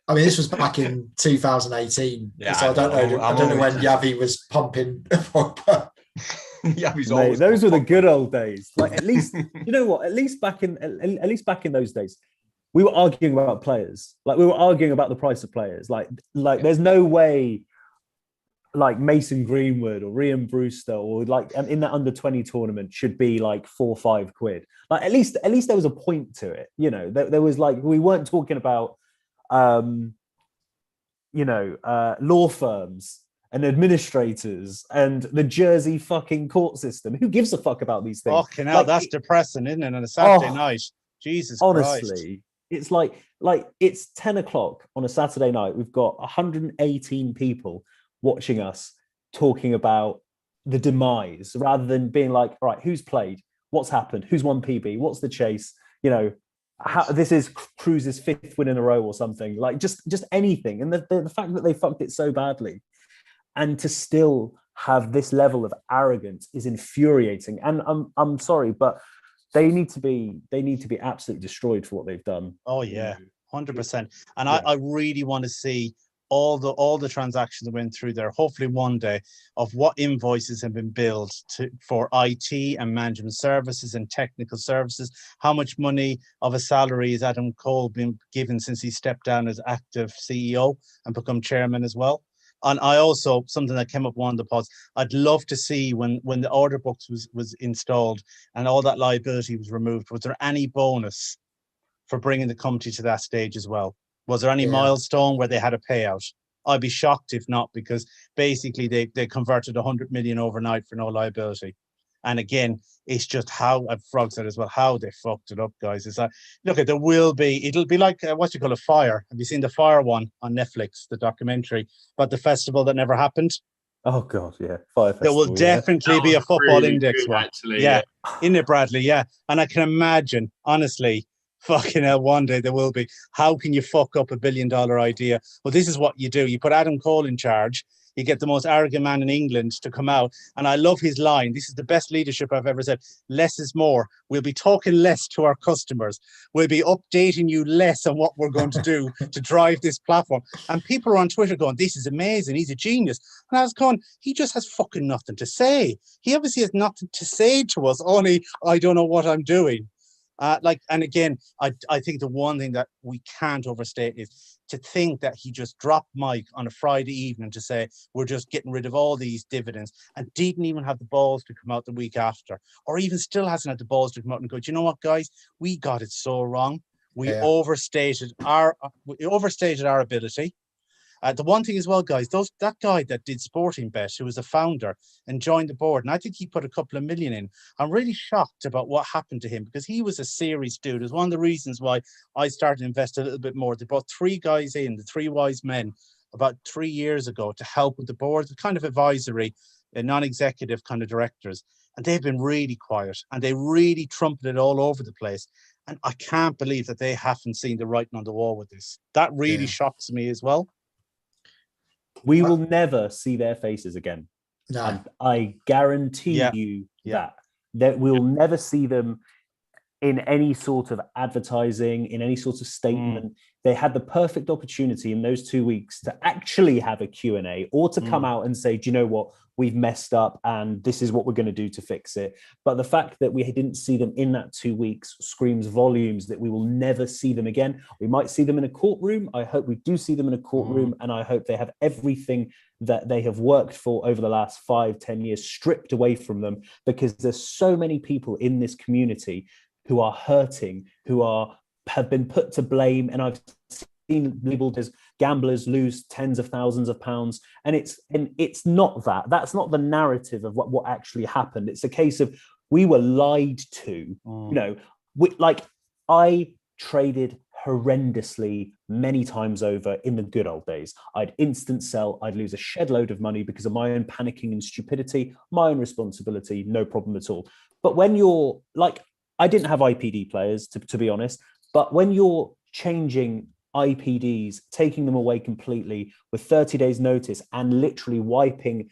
I mean, this was back in 2018. Yeah, so I don't know when Yavi was pumping Pogba. Yavi's always. Those were the good old days. Like, at least you know what? At least back in those days, we were arguing about players. Like, we were arguing about the price of players. Like there's no way like Mason Greenwood or Ryan Brewster or like in that under 20 tournament should be like 4 or 5 quid. Like at least there was a point to it. There was like, we weren't talking about law firms and administrators and the Jersey fucking court system. Who gives a fuck about these things? Fucking hell, that's depressing, isn't it? On a Saturday night. Jesus honestly, Christ. It's like it's 10 o'clock on a Saturday night. We've got 118 people watching us talking about the demise, rather than being like, all right, who's played? What's happened? Who's won PB? What's the chase? How, this is Cruz's 5th win in a row or something. Like just anything. And the fact that they fucked it so badly, and to still have this level of arrogance is infuriating. And I'm sorry, but they need to be absolutely destroyed for what they've done. Oh yeah, 100%. And yeah. I really want to see all the transactions that went through there, hopefully one day, of what invoices have been billed for IT and management services and technical services. How much money of a salary has Adam Cole been given since he stepped down as active CEO and become chairman as well? And I also, something that came up one of the pods, I'd love to see when the order books was installed and all that liability was removed, was there any bonus for bringing the company to that stage as well? Was there any milestone where they had a payout? I'd be shocked if not, because basically they converted 100 million overnight for no liability. And again, it's just how, Frog said as well, how they fucked it up, guys. It's like, look, it'll be like, Fire. Have you seen the Fire one on Netflix, the documentary about the festival that never happened? Oh God, yeah, Fire There will Festival. Yeah. definitely That be was a football really index good, one. actually. Yeah, isn't it, Bradley? Yeah, and I can imagine, honestly, fucking hell, one day there will be. How can you fuck up $1 billion idea? Well, this is what you do. You put Adam Cole in charge. You get the most arrogant man in England to come out. And I love his line. This is the best leadership I've ever said. Less is more. We'll be talking less to our customers. We'll be updating you less on what we're going to do to drive this platform. And people are on Twitter going, this is amazing. He's a genius. And I was going, he just has fucking nothing to say. He obviously has nothing to say to us, only I don't know what I'm doing. And again, I think the one thing that we can't overstate is to think that he just dropped Mike on a Friday evening to say, we're just getting rid of all these dividends, and didn't even have the balls to come out the week after, or even still hasn't had the balls to come out and go, do you know what, guys? We got it so wrong. We overstated our ability. The one thing as well, guys, that guy that did Sporting Bet, who was a founder and joined the board, and I think he put a couple of million in. I'm really shocked about what happened to him, because he was a serious dude. It was one of the reasons why I started to invest a little bit more. They brought 3 guys in, the 3 wise men, about 3 years ago to help with the board, the kind of advisory, non-executive kind of directors. And they've been really quiet, and they really trumpeted all over the place. And I can't believe that they haven't seen the writing on the wall with this. That really shocks me as well. We will never see their faces again. No. And I guarantee you that we'll never see them in any sort of advertising, in any sort of statement. They had the perfect opportunity in those 2 weeks to actually have a Q&A, or to come out and say, do you know what, we've messed up and this is what we're going to do to fix it. But the fact that we didn't see them in that 2 weeks screams volumes that we will never see them again. We might see them in a courtroom. I hope we do see them in a courtroom, and I hope they have everything that they have worked for over the last 5-10 years stripped away from them, because there's so many people in this community who are hurting, who have been put to blame, and I've seen labeled as gamblers lose tens of thousands of pounds, and it's not that. That's not the narrative of what actually happened. It's a case of we were lied to. You know, I traded horrendously many times over in the good old days. I'd instant sell, I'd lose a shed load of money because of my own panicking and stupidity, my own responsibility, no problem at all. But when you're like, I didn't have IPD players, to be honest, but when you're changing IPDs, taking them away completely with 30 days notice, and literally wiping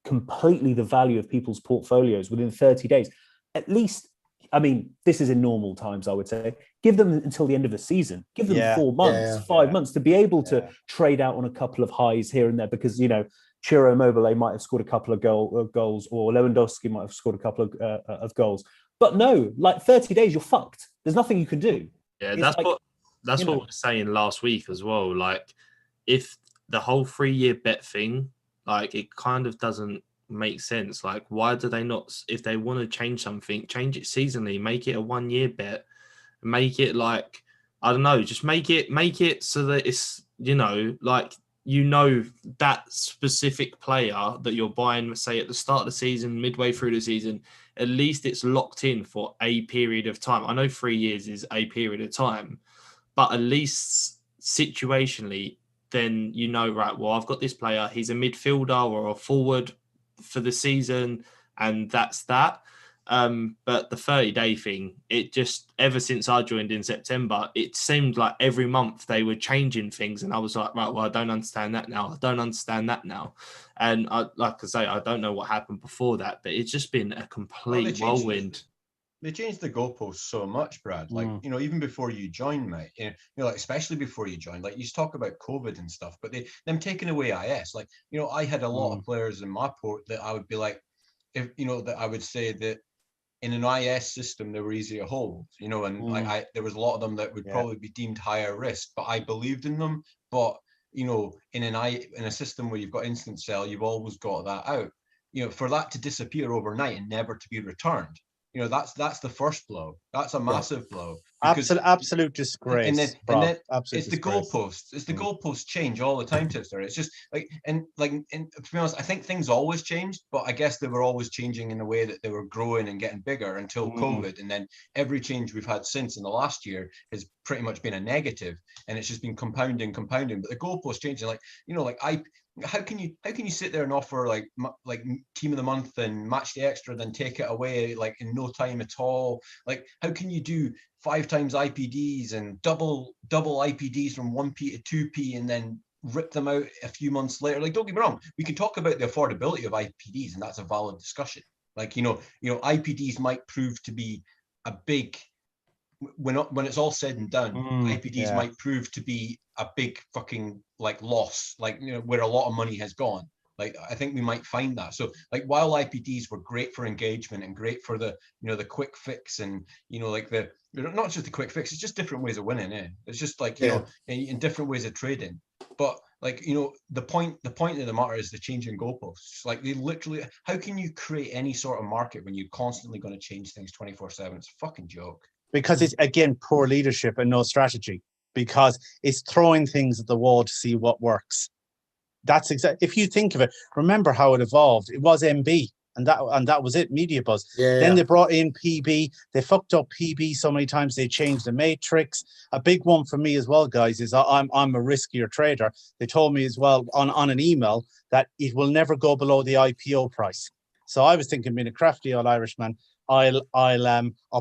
completely the value of people's portfolios within 30 days, at least, I mean, this is in normal times, I would say, give them until the end of the season, give them 4 months, 5 months to be able to trade out on a couple of highs here and there, because, you know, Ciro Immobile might have scored a couple of goals, or Lewandowski might have scored a couple of goals. But no, like 30 days, you're fucked. There's nothing you can do. Yeah, that's what we were saying last week as well. Like, if the whole 3-year bet thing, like, it kind of doesn't make sense. Like, why do they not, if they want to change something, change it seasonally, make it a 1-year bet, make it like, I don't know, just make it so that it's, you know, like, you know, that specific player that you're buying, say at the start of the season, midway through the season, at least it's locked in for a period of time. I know 3 years is a period of time, but at least situationally, then you know, right, well, I've got this player, he's a midfielder or a forward for the season, and that's that. But the 30-day thing, it just, ever since I joined in September, it seemed like every month they were changing things, and I was like, right, well, I don't understand that now. I don't understand that now. And like I say, I don't know what happened before that, but it's just been a complete whirlwind. They changed the goalposts so much, Brad. Like, you know, even before you joined, mate, you know, like, especially before you joined, like, you talk about COVID and stuff, but them taking away IS, like, you know, I had a lot of players in my port that I would be like, if, you know, that I would say that in an IS system, they were easier hold, you know, and like there was a lot of them that would probably be deemed higher risk, but I believed in them. But, you know, in a system where you've got instant sell, you've always got that out, you know, for that to disappear overnight and never to be returned. You know, that's the first blow. That's a massive blow. Absolute disgrace. And then it's the goalposts. It's the goalposts change all the time, Tipster. It's just like, and to be honest, I think things always changed, but I guess they were always changing in a way that they were growing and getting bigger until COVID. And then every change we've had since in the last year has pretty much been a negative, and it's just been compounding. But the goalposts changing, like, you know, like how can you sit there and offer like team of the month and match the extra, then take it away like in no time at all? Like, how can you do 5 times IPDs and double IPDs from 1p to 2p and then rip them out a few months later? Like, don't get me wrong, we can talk about the affordability of IPDs, and that's a valid discussion. Like, IPDs might prove to be a big, when it's all said and done, IPDs might prove to be a big fucking like loss, like where a lot of money has gone. Like, I think we might find that. So like, while IPDs were great for engagement and great for the the quick fix, and like the not just the quick fix, it's just different ways of winning. It's just like in different ways of trading. But like the point of the matter is the changing goalposts. Like, they literally, how can you create any sort of market when you're constantly going to change things 24/7? It's a fucking joke. Because it's, again, poor leadership and no strategy, because it's throwing things at the wall to see what works. That's exactly, if you think of it, remember how it evolved. It was MB, and that was it, media buzz. Then they brought in PB. They fucked up PB so many times, they changed the matrix. A big one for me as well, guys, is I'm a riskier trader. They told me as well on an email that it will never go below the IPO price. So I was thinking, being a crafty old Irishman, I'll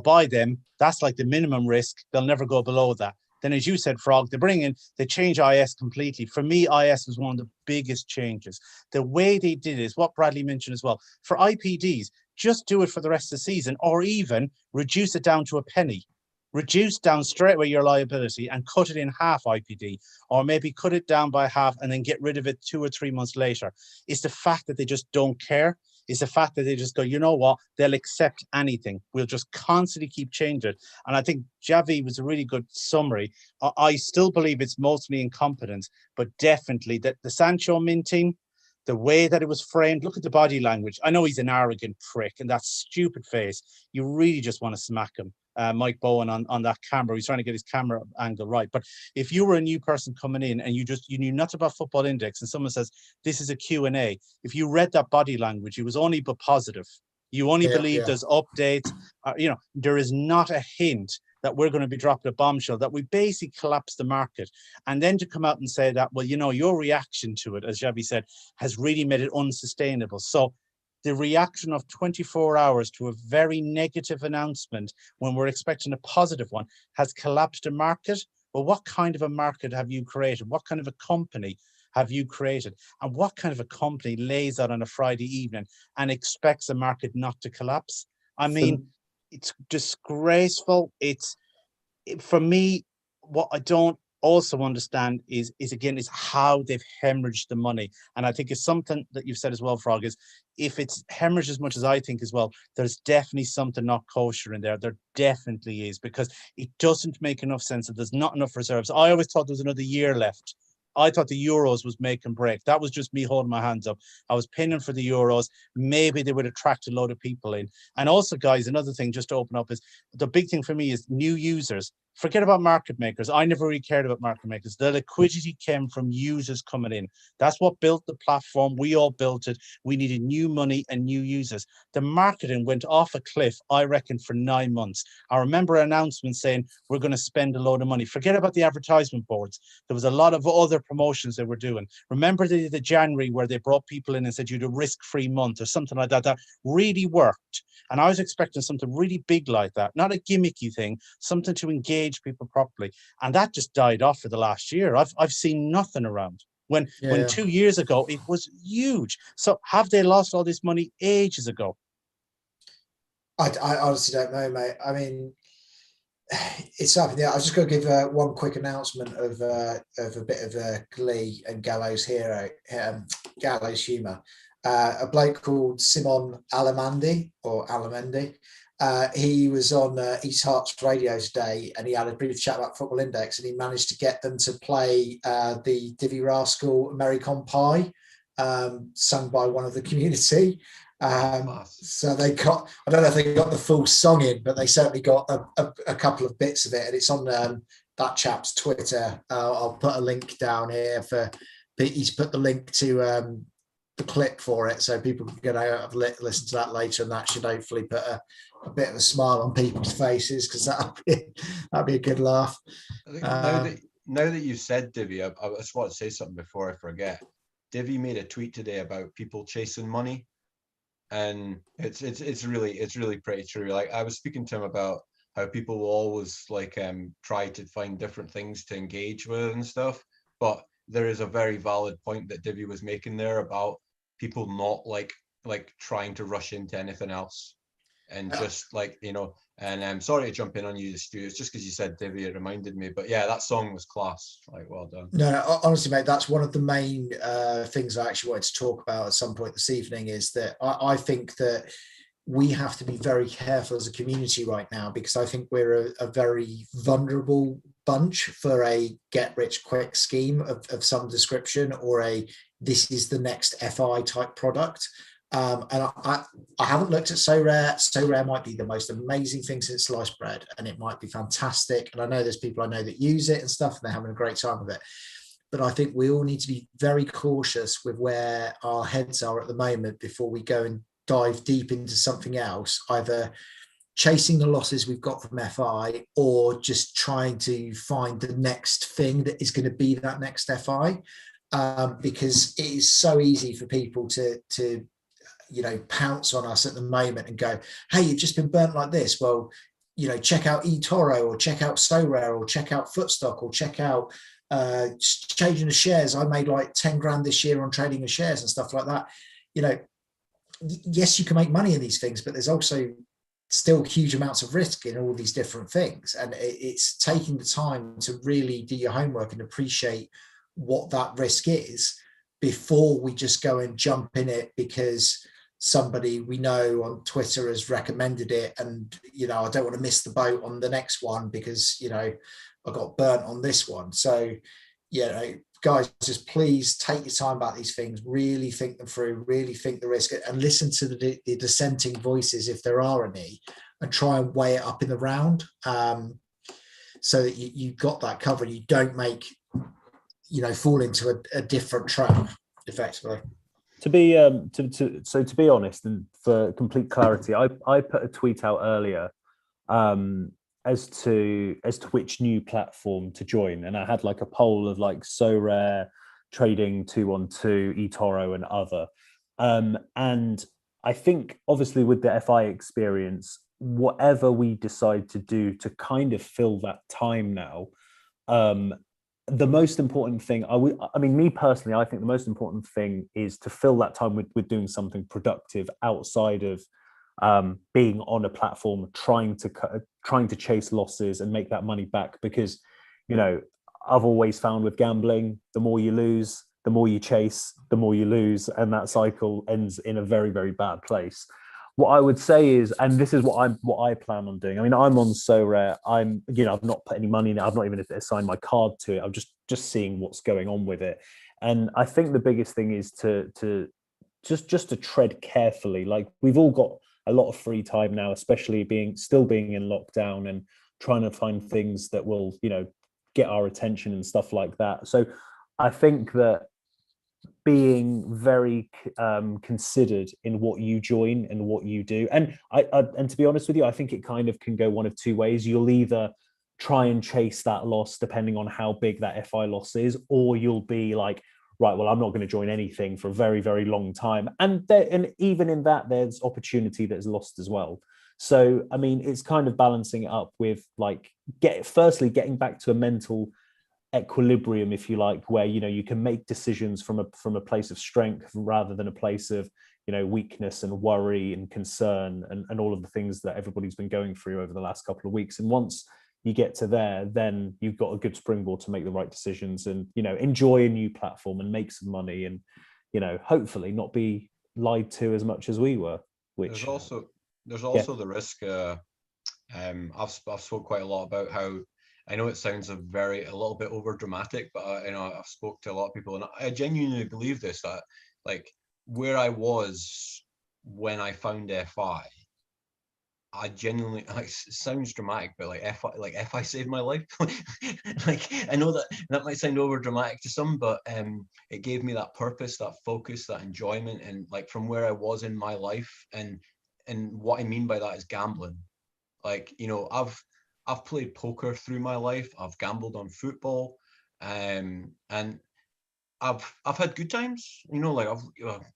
buy them. That's like the minimum risk. They'll never go below that. Then, as you said, Frog, they change IS completely. For me, IS was one of the biggest changes. The way they did it is what Bradley mentioned as well. For IPDs, just do it for the rest of the season, or even reduce it down to a penny. Reduce down straight away your liability and cut it in half IPD, or maybe cut it down by half and then get rid of it 2 or 3 months later. It's the fact that they just don't care. It's the fact that they just go, you know what, they'll accept anything. We'll just constantly keep changing it. And I think Javi was a really good summary. I still believe it's mostly incompetence, but definitely that the Sancho minting, the way that it was framed, look at the body language. I know he's an arrogant prick, and that stupid face, you really just want to smack him. Mike Bowen on that camera, he's trying to get his camera angle right. But if you were a new person coming in and you knew nothing about Football Index, and someone says, this is a Q&A, if you read that body language, it was only but positive. You only believe there's updates. There is not a hint that we're going to be dropping a bombshell, that we basically collapse the market. And then to come out and say that, well, your reaction to it, as Javi said, has really made it unsustainable. So the reaction of 24 hours to a very negative announcement when we're expecting a positive one has collapsed the market. Well, what kind of a market have you created? What kind of a company have you created? And what kind of a company lays out on a Friday evening and expects the market not to collapse? I mean, it's disgraceful. For me, what I don't also understand is how they've hemorrhaged the money. And I think it's something that you've said as well, Frog, is if it's hemorrhaged as much as I think as well, there's definitely something not kosher in there. There definitely is, because it doesn't make enough sense that there's not enough reserves. I always thought there was another year left. I thought the Euros was make and break. That was just me holding my hands up. I was pinning for the Euros. Maybe they would attract a load of people in. And also, guys, another thing just to open up is the big thing for me is new users. Forget about market makers. I never really cared about market makers. The liquidity came from users coming in. That's what built the platform. We all built it. We needed new money and new users. The marketing went off a cliff, I reckon, for 9 months. I remember announcements saying we're going to spend a load of money. Forget about the advertisement boards. There was a lot of other promotions they were doing. Remember the January where they brought people in and said you had a risk-free month or something like that. That really worked. And I was expecting something really big like that, not a gimmicky thing, something to engage people properly. And that just died off for the last year. I've seen nothing around. When 2 years ago, it was huge. So have they lost all this money ages ago? I honestly don't know, mate. I mean, it's something. Yeah, I was just going to give one quick announcement of a bit of glee and gallows humour. A bloke called Simon Alamendi, he was on East Hearts Radio today, and he had a brief chat about Football Index, and he managed to get them to play the Divi Rascal American Pie, sung by one of the community. So they got, I don't know if they got the full song in, but they certainly got a couple of bits of it, and it's on that chap's Twitter. I'll put a link down here he's put the link to the clip for it, so people can go out and listen to that later, and that should hopefully put a bit of a smile on people's faces, because that'd be a good laugh. Now that you said Divi, I just want to say something before I forget. Divi made a tweet today about people chasing money, and it's really pretty true. Like, I was speaking to him about how people will always like try to find different things to engage with and stuff, but there is a very valid point that Divi was making there about people not like trying to rush into anything else, and just like, you know. And I'm sorry to jump in on you, Stu. It's just because you said Divi, it reminded me. But yeah, that song was class. Like, well done. No, honestly, mate, that's one of the main things I actually wanted to talk about at some point this evening, is that I think that we have to be very careful as a community right now, because I think we're a very vulnerable bunch for a get rich quick scheme of some description, or a this is the next FI type product. And I haven't looked at So Rare. So Rare might be the most amazing thing since sliced bread, and it might be fantastic. And I know there's people I know that use it and stuff, and they're having a great time with it. But I think we all need to be very cautious with where our heads are at the moment before we go and dive deep into something else, either chasing the losses we've got from FI, or just trying to find the next thing that is going to be that next FI. Because it is so easy for people to you know, pounce on us at the moment and go, hey, you've just been burnt like this. Well, you know, check out eToro, or check out So Rare, or check out Footstock, or check out changing the shares. I made like 10 grand this year on trading the shares and stuff like that. You know, yes, you can make money in these things, but there's also still huge amounts of risk in all these different things. And it's taking the time to really do your homework and appreciate what that risk is before we just go and jump in it because somebody we know on Twitter has recommended it, and you know, I don't want to miss the boat on the next one because, you know, I got burnt on this one. So, you know, guys, just please take your time about these things, really think them through, really think the risk, and listen to the dissenting voices if there are any, and try and weigh it up in the round, so that you've got that covered. You don't make, you know, fall into a different trap effectively. To be to be honest, and for complete clarity, I put a tweet out earlier as to which new platform to join, and I had like a poll of like So Rare, Trading 212, eToro, and other. And I think obviously with the FI experience, whatever we decide to do to kind of fill that time now, the most important thing, I mean, me personally, I think the most important thing is to fill that time with doing something productive outside of being on a platform, trying to chase losses and make that money back. Because, you know, I've always found with gambling, the more you lose, the more you chase, the more you lose, and that cycle ends in a very, very bad place. What I would say is, and this is what I plan on doing. I mean, I'm on So Rare. I've not put any money in it. I've not even assigned my card to it. I'm just seeing what's going on with it. And I think the biggest thing is to just to tread carefully. Like, we've all got a lot of free time now, especially still being in lockdown and trying to find things that will, you know, get our attention and stuff like that. So I think that being very considered in what you join and what you do, and and to be honest with you, I think it kind of can go one of two ways. You'll either try and chase that loss depending on how big that FI loss is, or you'll be like, right, well, I'm not going to join anything for a very, very long time. And even in that, there's opportunity that's lost as well. So, I mean, it's kind of balancing it up with like firstly getting back to a mental equilibrium, if you like, where, you know, you can make decisions from a place of strength rather than a place of, you know, weakness and worry and concern and all of the things that everybody's been going through over the last couple of weeks. And once you get to there, then you've got a good springboard to make the right decisions and, you know, enjoy a new platform and make some money and, you know, hopefully not be lied to as much as we were. Which there's also the risk. I've spoke quite a lot about how, I know it sounds a little bit over dramatic, but you know, I've spoke to a lot of people, and I genuinely believe this, that like where I was when I found FI, I genuinely, like, it sounds dramatic, but like FI saved my life. Like, I know that might sound over dramatic to some, but it gave me that purpose, that focus, that enjoyment, and like from where I was in my life, and what I mean by that is gambling. Like, you know, I've played poker through my life. I've gambled on football, and I've had good times, you know, like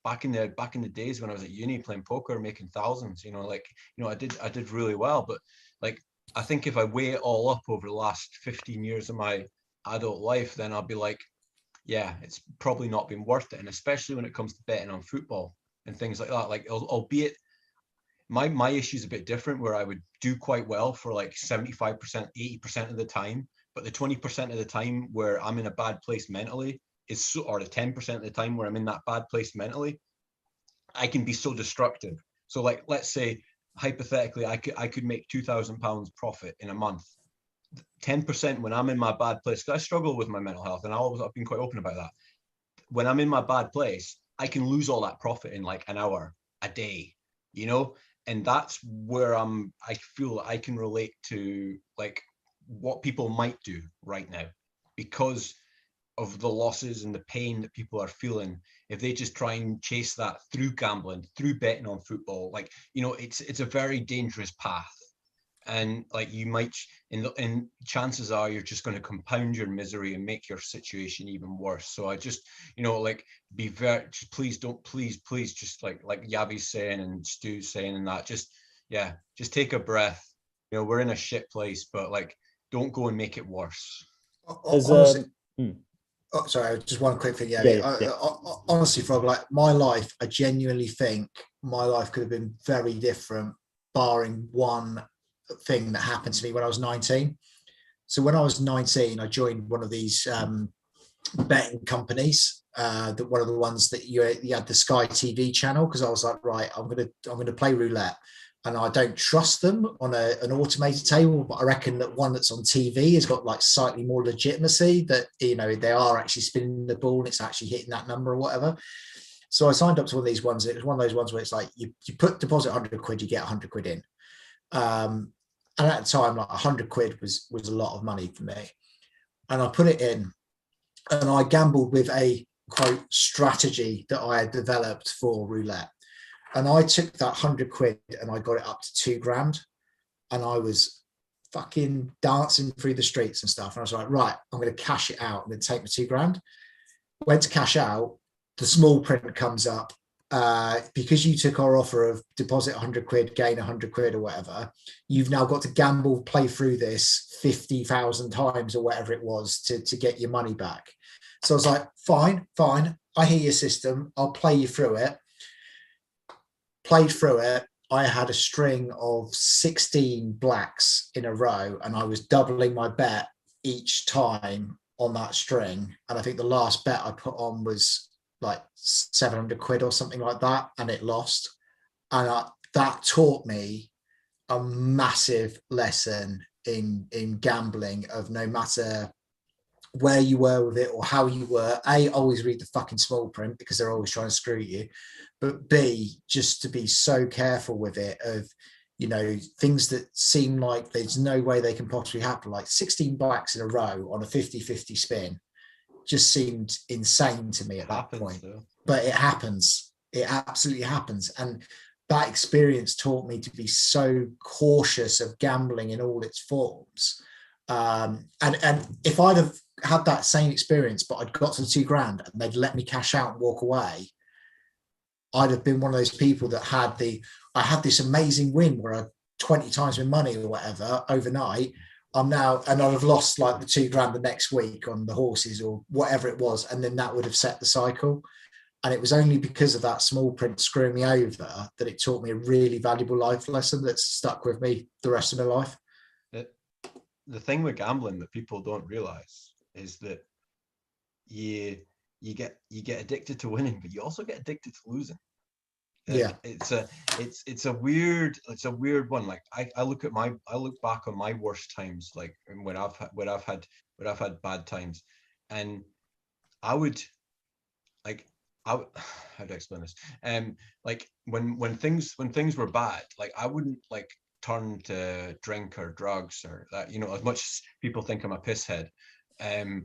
back in the days when I was at uni playing poker, making thousands, you know, like, you know, I did really well. But like, I think if I weigh it all up over the last 15 years of my adult life, then I'll be like, yeah, it's probably not been worth it. And especially when it comes to betting on football and things like that, like, albeit my issue is a bit different, where I would do quite well for like 75%, 80% of the time, but the 20% of the time where I'm in a bad place mentally or the 10% of the time where I'm in that bad place mentally, I can be so destructive. So like, let's say hypothetically, I could make £2,000 profit in a month. 10% when I'm in my bad place, because I struggle with my mental health, and I've been quite open about that. When I'm in my bad place, I can lose all that profit in like an hour, a day, you know? And that's where I feel I can relate to like what people might do right now, because of the losses and the pain that people are feeling. If they just try and chase that through gambling, through betting on football, like, you know, it's a very dangerous path. And like, you might, and chances are you're just going to compound your misery and make your situation even worse. So I just, you know, like, be very, please just like Yavi's saying and Stu's saying, and that, just, yeah, just take a breath. You know, we're in a shit place, but like, don't go and make it worse. Honestly, oh, sorry, just one quick thing. Honestly, Frog, like my life, I genuinely think my life could have been very different, barring one thing that happened to me when I was 19. So when I was 19, I joined one of these betting companies. That one of the ones that you had the Sky TV channel, because I was like, right, I'm gonna play roulette. And I don't trust them on an automated table, but I reckon that one that's on TV has got like slightly more legitimacy, that, you know, they are actually spinning the ball and it's actually hitting that number or whatever. So I signed up to one of these ones. It was one of those ones where it's like you put deposit 100 quid, you get 100 quid in. And at the time, like 100 quid was a lot of money for me. And I put it in, and I gambled with a quote strategy that I had developed for roulette. And I took that 100 quid and I got it up to £2,000. And I was fucking dancing through the streets and stuff. And I was like, right, I'm going to cash it out. I'm going to take my £2,000. Went to cash out. The small print comes up. Because you took our offer of deposit 100 quid, gain 100 quid or whatever, you've now got to gamble, play through this 50,000 times or whatever it was to get your money back. So I was like, fine. I hear your system. I'll play you through it. Played through it. I had a string of 16 blacks in a row, and I was doubling my bet each time on that string. And I think the last bet I put on was like 700 quid or something like that, and it lost. And that taught me a massive lesson in gambling, of no matter where you were with it or how you were, A, always read the fucking small print, because they're always trying to screw you, but B, just to be so careful with it, of, you know, things that seem like there's no way they can possibly happen, like 16 blacks in a row on a 50-50 spin, just seemed insane to me at that point. Though. But it happens. It absolutely happens. And that experience taught me to be so cautious of gambling in all its forms. And if I'd have had that same experience, but I'd got to the £2,000 and they'd let me cash out and walk away, I'd have been one of those people that I had this amazing win where I 20 times my money or whatever overnight. And I'd have lost like the £2,000 the next week on the horses or whatever it was. And then that would have set the cycle. And it was only because of that small print screwing me over that it taught me a really valuable life lesson that's stuck with me the rest of my life. The thing with gambling that people don't realize is that you get addicted to winning, but you also get addicted to losing. Yeah, it's a weird one. Like I look back on my worst times, like when I've had bad times, and I would how to explain this? Like when things were bad, like I wouldn't like turn to drink or drugs or that, you know, as much as people think I'm a pisshead. I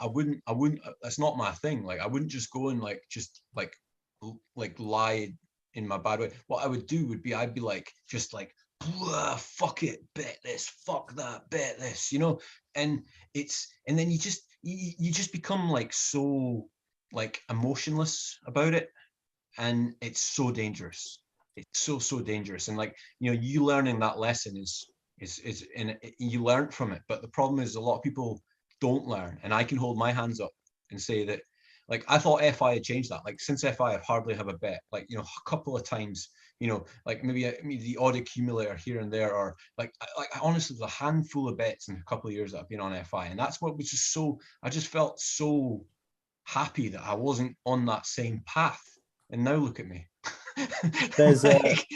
wouldn't, that's not my thing. Like I wouldn't just go and just lie in my bad way. What I would do would be, I'd be like, just like blah, fuck it, bet this, fuck that, bet this, you know, and then you just become like so like emotionless about it, and it's so dangerous. It's so dangerous, and like, you know, you learning that lesson is and you learn from it, but the problem is a lot of people don't learn, and I can hold my hands up and say that, like, I thought FI had changed that. Like, since FI, I've hardly have a bet. Like, you know, a couple of times, you know, like maybe the odd accumulator here and there, or like honestly, there's a handful of bets in a couple of years that I've been on FI, and that's what was just so. I just felt so happy that I wasn't on that same path, and now look at me. There's like,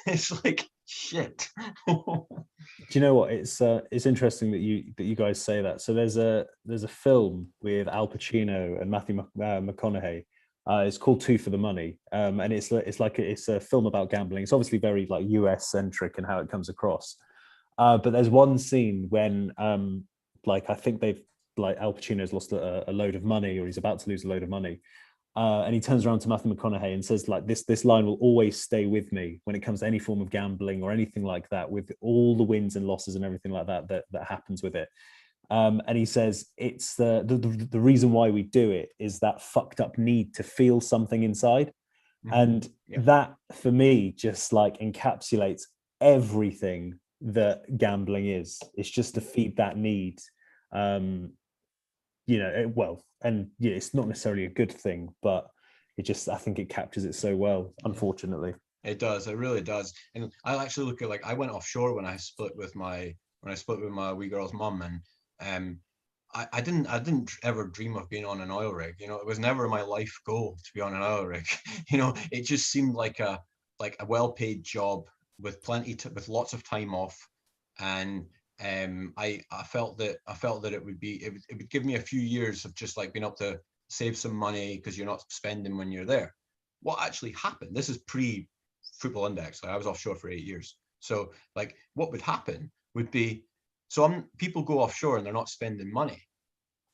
it's like shit. Do you know what? It's interesting that you guys say that. So there's a film with Al Pacino and Matthew McConaughey. It's called Two for the Money, and it's a film about gambling. It's obviously very like US centric in how it comes across. But there's one scene when like I think they've like Al Pacino's lost a load of money, or he's about to lose a load of money. And he turns around to Matthew McConaughey and says, like, this line will always stay with me when it comes to any form of gambling or anything like that, with all the wins and losses and everything like that happens with it. And he says it's the reason why we do it is that fucked up need to feel something inside. Mm-hmm. And that for me just like encapsulates everything that gambling is. It's just to feed that need. You know, and yeah, it's not necessarily a good thing, but I think it captures it so well, unfortunately. It does, it really does. And I actually look at, like, I went offshore when I split with my wee girl's mum, and I didn't ever dream of being on an oil rig. You know, it was never my life goal to be on an oil rig. You know, it just seemed like a well-paid job with with lots of time off, and I felt that it would give me a few years of just like being able to save some money, because you're not spending when you're there. What actually happened, this is pre Football Index, like I was offshore for 8 years, so like what would happen would be, people go offshore and they're not spending money.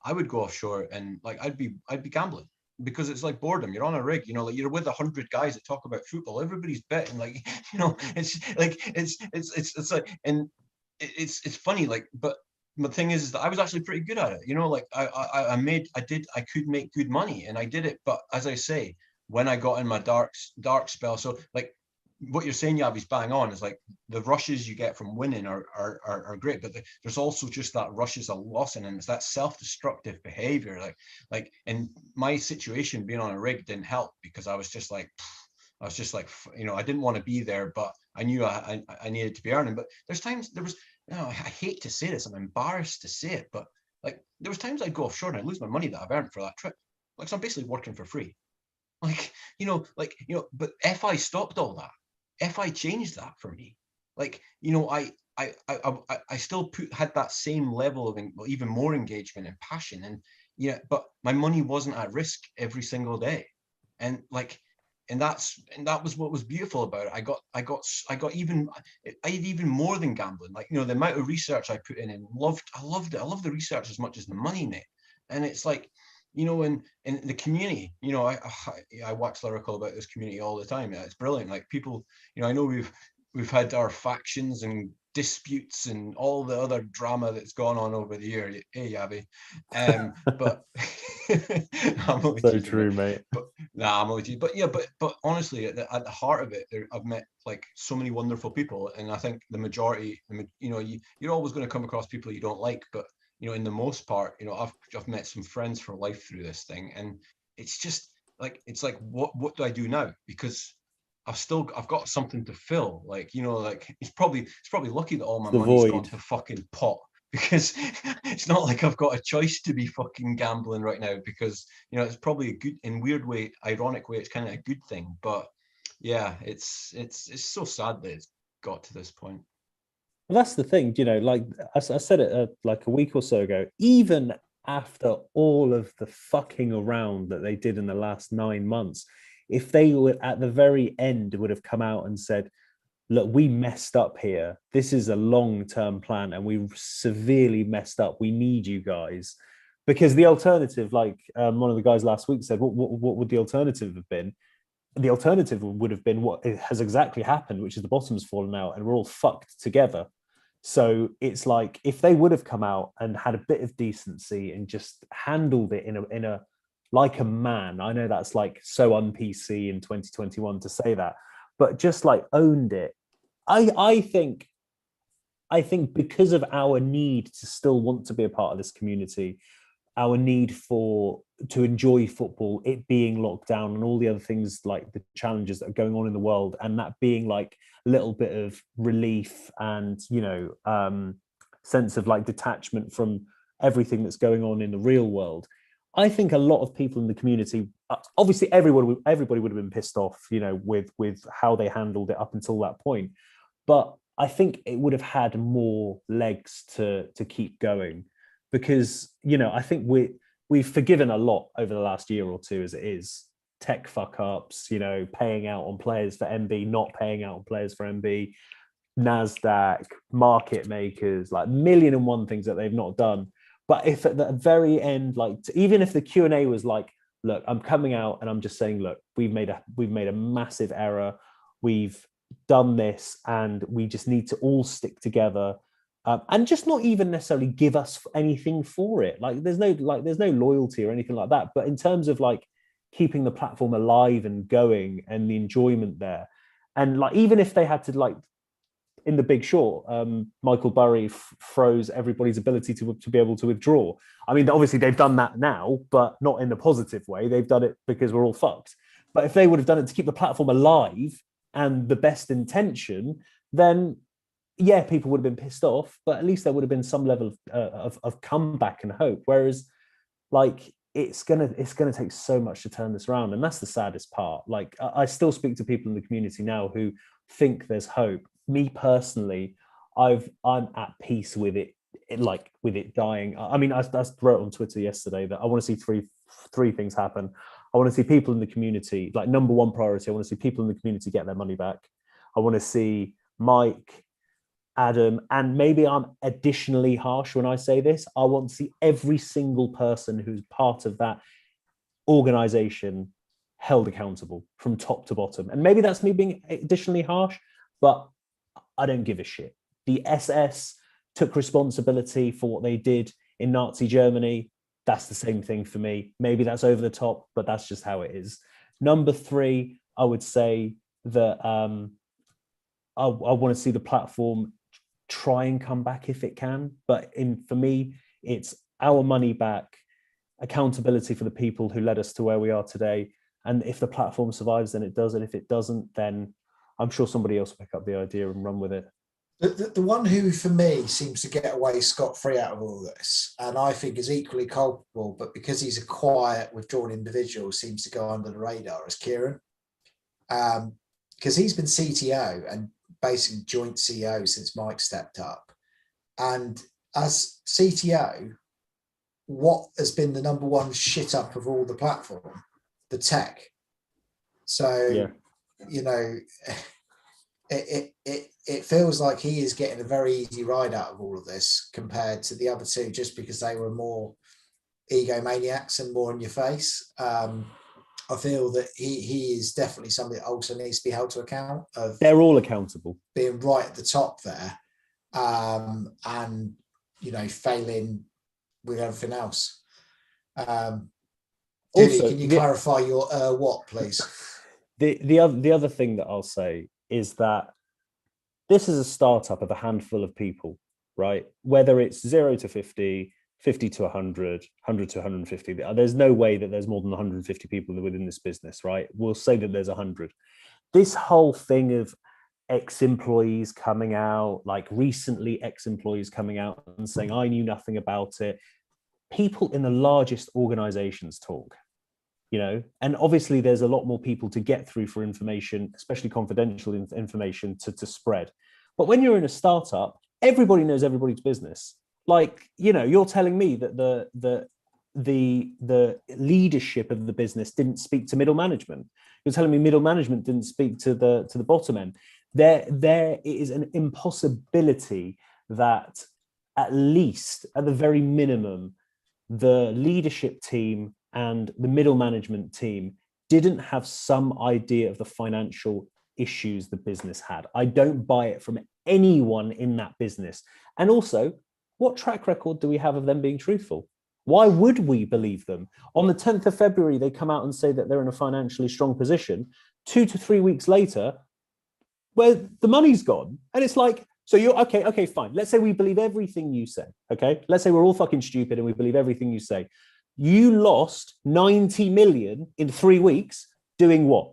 I would go offshore and like I'd be gambling, because it's like boredom. You're on a rig, you know, like you're with 100 guys that talk about football, everybody's betting, like, you know, it's like it's like, and it's funny, like, but the thing is that I was actually pretty good at it, you know, like I could make good money, and I did it. But as I say, when I got in my dark spell, so like what you're saying, Yavi's bang on, is like the rushes you get from winning are great, but there's also just that rushes of loss, and it's that self-destructive behavior. Like in my situation, being on a rig didn't help, because I was just like, you know, I didn't want to be there, but I knew I needed to be earning. But there was, you know, I hate to say this, I'm embarrassed to say it, but like there was times I'd go offshore and I'd lose my money that I've earned for that trip. Like, so I'm basically working for free. Like, you know, but FI stopped all that. FI changed that for me. Like, you know, I still had that same level of even more engagement and passion, and yeah, but my money wasn't at risk every single day, and like, and that was what was beautiful about it. I got even more than gambling. Like, you know, the amount of research I put in, and I loved it. I love the research as much as the money, mate. And it's like, you know, in the community, you know, I wax lyrical about this community all the time. It's brilliant. Like, people, you know, I know we've had our factions and disputes and all the other drama that's gone on over the year. Hey, Yavi. But I'm only so teasing, true, mate. But I'm only teasing. But yeah, but honestly, at the heart of it, I've met like so many wonderful people, and I think the majority, you know, you're always going to come across people you don't like, but you know, in the most part, you know, I've met some friends for life through this thing, and it's just like, it's like, what do I do now? Because I've got something to fill. Like, you know, like it's probably lucky that all my money's gone to fucking pot, because it's not like I've got a choice to be fucking gambling right now, because, you know, it's probably a good, in weird way, ironic way, it's kind of a good thing. But yeah, it's so sad that it's got to this point. Well, that's the thing, you know, like I said it like a week or so ago, even after all of the fucking around that they did in the last 9 months, if they would at the very end would have come out and said, look, we messed up here. This is a long-term plan and we severely messed up. We need you guys. Because the alternative, like one of the guys last week said, what would the alternative have been? the alternative would have been what has exactly happened, which is the bottom's fallen out and we're all fucked together. So it's like, if they would have come out and had a bit of decency and just handled it in a like a man. I know that's like so un-PC in 2021 to say that, but just like owned it. I think because of our need to still want to be a part of this community, our need to enjoy football, it being locked down and all the other things, like the challenges that are going on in the world, and that being like a little bit of relief and, you know, sense of like detachment from everything that's going on in the real world. I think a lot of people in the community, obviously everybody would have been pissed off, you know, with how they handled it up until that point. But I think it would have had more legs to keep going, because, you know, I think we've forgiven a lot over the last year or two as it is. Tech fuck ups, you know, paying out on players for MB, not paying out on players for MB, NASDAQ, market makers, like 1,000,001 things that they've not done. But if at the very end, like even if the Q&A was like, look, I'm coming out and I'm just saying, look, we've made a massive error. We've done this and we just need to all stick together, and just not even necessarily give us anything for it. Like there's no loyalty or anything like that. But in terms of like keeping the platform alive and going and the enjoyment there, and like even if they had to, like in The Big Short, Michael Burry froze everybody's ability to be able to withdraw. I mean, obviously they've done that now, but not in a positive way. They've done it because we're all fucked. But if they would have done it to keep the platform alive and the best intention, then yeah, people would have been pissed off, but at least there would have been some level of comeback and hope. Whereas, like, it's gonna take so much to turn this around, and that's the saddest part. Like, I still speak to people in the community now who think there's hope. Me personally, I'm at peace with it, like with it dying. I mean, I wrote on Twitter yesterday that I want to see three things happen. I want to see people in the community, like number one priority, I want to see people in the community get their money back. I want to see Mike, Adam, and maybe I'm additionally harsh when I say this, I want to see every single person who's part of that organization held accountable from top to bottom. And maybe that's me being additionally harsh, but I don't give a shit. The SS took responsibility for what they did in Nazi Germany. That's the same thing for me. Maybe that's over the top, but that's just how it is. Number three, I would say that I want to see the platform try and come back if it can. But for me, it's our money back, accountability for the people who led us to where we are today. And if the platform survives, then it does. And if it doesn't, then I'm sure somebody else will pick up the idea and run with it. The one who, for me, seems to get away scot-free out of all this, and I think is equally culpable, but because he's a quiet, withdrawn individual, seems to go under the radar, is Kieran. Because he's been CTO and basically joint CEO since Mike stepped up. And as CTO, what has been the number one shit up of all the platform? The tech. So, yeah. You know, it feels like he is getting a very easy ride out of all of this compared to the other two, just because they were more egomaniacs and more in your face. I feel that he is definitely somebody that also needs to be held to account. They're all accountable. Being right at the top there, and, you know, failing with everything else. Also, can you clarify your what, please? The other thing that I'll say is that this is a startup of a handful of people, right? Whether it's 0 to 50, 50 to 100, 100 to 150, there's no way that there's more than 150 people within this business, right? We'll say that there's 100. This whole thing of ex-employees coming out, like recently ex-employees coming out and saying, I knew nothing about it. People in the largest organizations talk. You know, and obviously there's a lot more people to get through for information, especially confidential information to spread. But when you're in a startup, everybody knows everybody's business. Like, you know, you're telling me that the leadership of the business didn't speak to middle management. You're telling me middle management didn't speak to the bottom end. There is an impossibility that at least, at the very minimum, the leadership team and the middle management team didn't have some idea of the financial issues the business had. I don't buy it from anyone in that business. And also, what track record do we have of them being truthful? Why would we believe them? On the 10th of February, they come out and say that they're in a financially strong position. 2 to 3 weeks later, where the money's gone. And it's like, so you're okay, fine. Let's say we believe everything you say, okay? Let's say we're all fucking stupid and we believe everything you say. You lost 90 million in 3 weeks doing what?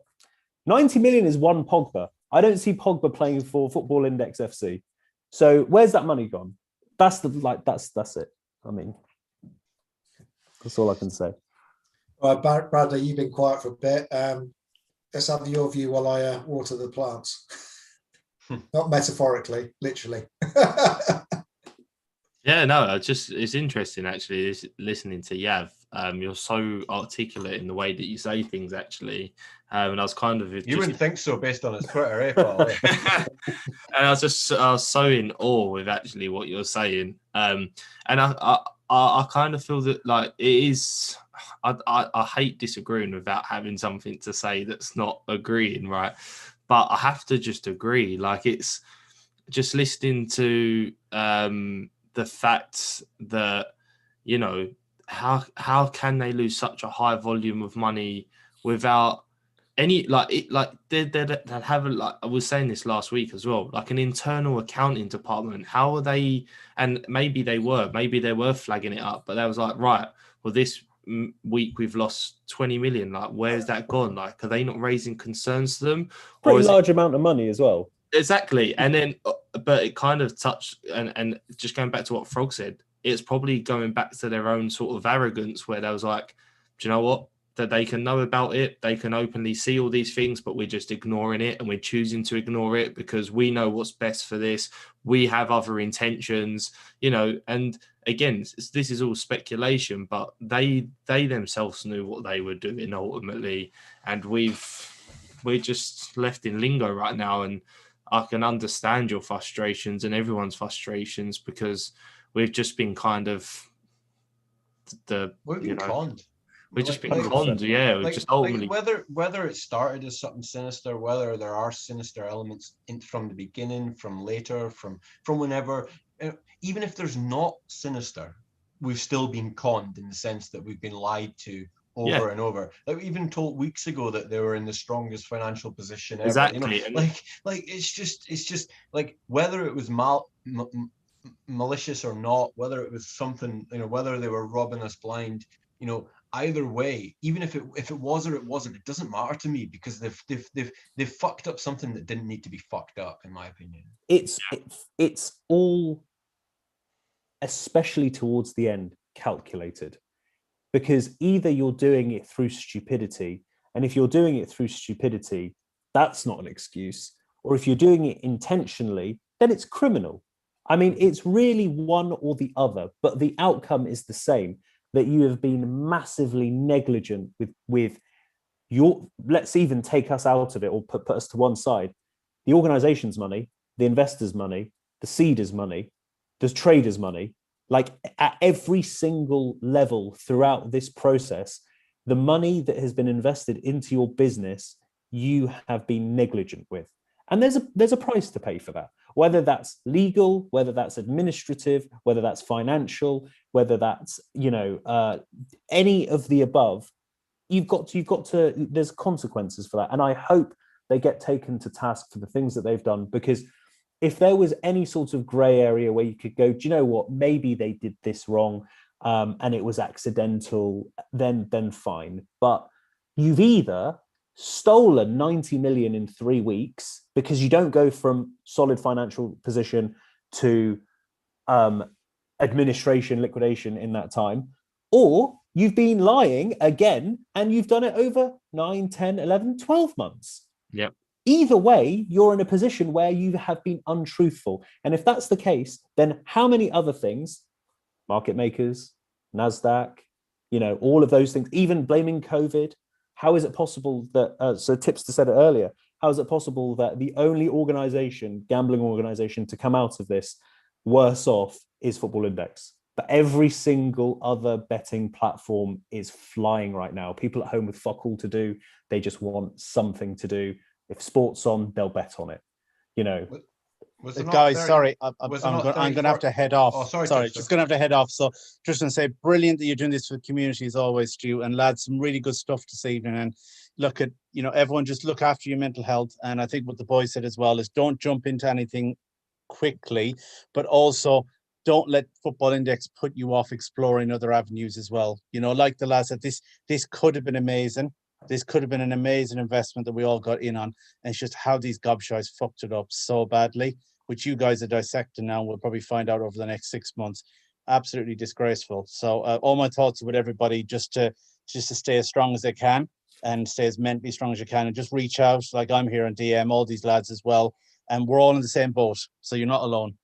90 million is one Pogba. I don't see Pogba playing for Football Index FC. So where's that money gone? That's it. I mean, that's all I can say. All right, Bradley, you've been quiet for a bit. Let's have your view while I water the plants. Not metaphorically, literally. Yeah, no, it's interesting actually listening to Yav. You're so articulate in the way that you say things actually. And I was kind of you wouldn't think so based on his Twitter, eh, Paul? And I was so in awe with actually what you're saying. And I kind of feel that like it is. I hate disagreeing without having something to say that's not agreeing, right? But I have to just agree. Like it's just listening to the fact that, you know, how can they lose such a high volume of money without any they have like I was saying this last week as well, like an internal accounting department. How are they? And maybe they were flagging it up, but they was like, right, well this week we've lost 20 million. Like, where's that gone? Like, are they not raising concerns to them? Pretty large amount of money as well. Exactly. And then, but it kind of touched, and just going back to what Frog said, it's probably going back to their own sort of arrogance where they was like, do you know what? That they can know about it. They can openly see all these things, but we're just ignoring it and we're choosing to ignore it because we know what's best for this. We have other intentions, you know, and again, this is all speculation, but they themselves knew what they were doing ultimately. And we're just left in lingo right now. And I can understand your frustrations and everyone's frustrations because we've just been kind of we've been conned. We've just been conned, yeah. We've just ultimately whether it started as something sinister, whether there are sinister elements from the beginning, from later, from whenever, even if there's not sinister, we've still been conned in the sense that we've been lied to over and over. Like we even told weeks ago that they were in the strongest financial position ever. Exactly. You know? Like it's just like whether it was malicious or not, whether it was something, you know, whether they were robbing us blind, you know, either way, even if it was or it wasn't, it doesn't matter to me because they've fucked up something that didn't need to be fucked up, in my opinion. It's all, especially towards the end, calculated, because either you're doing it through stupidity, and if you're doing it through stupidity, that's not an excuse, or if you're doing it intentionally, then it's criminal. I mean, it's really one or the other, but the outcome is the same. That you have been massively negligent with your, let's even take us out of it or put us to one side, the organization's money, the investors' money, the seeders' money, the traders' money, like at every single level throughout this process, the money that has been invested into your business, you have been negligent with. And there's a price to pay for that. Whether that's legal, whether that's administrative, whether that's financial, whether that's, you know, any of the above, you've got to, there's consequences for that. And I hope they get taken to task for the things that they've done, because if there was any sort of gray area where you could go, do you know what, maybe they did this wrong and it was accidental, then fine. But you've either stolen 90 million in 3 weeks because you don't go from solid financial position to administration, liquidation in that time, or you've been lying again and you've done it over 9, 10, 11, 12 months. Yep. Either way, you're in a position where you have been untruthful. And if that's the case, then how many other things, market makers, NASDAQ, you know, all of those things, even blaming COVID, how is it possible that, so Tipster said it earlier, how is it possible that the only organization, gambling organization, to come out of this worse off is Football Index? But every single other betting platform is flying right now. People at home with fuck all to do, they just want something to do. If sport's on, they'll bet on it. You know. Was there not Guys, 30 sorry, was there not I'm 30, going to have to head off. Oh, sorry, sorry, Chester. just going to have to head off. So just going to say, brilliant that you're doing this for the community as always, Stu, and lads, some really good stuff this evening. And look at, you know, everyone just look after your mental health. And I think what the boys said as well is don't jump into anything quickly, but also don't let Football Index put you off exploring other avenues as well. You know, like the lads said, this could have been amazing. This could have been an amazing investment that we all got in on. And it's just how these gobshites fucked it up so badly, which you guys are dissecting now. We'll probably find out over the next 6 months. Absolutely disgraceful. So all my thoughts are with everybody just to stay as strong as they can and stay as mentally strong as you can, and just reach out like I'm here on DM, all these lads as well. And we're all in the same boat. So you're not alone.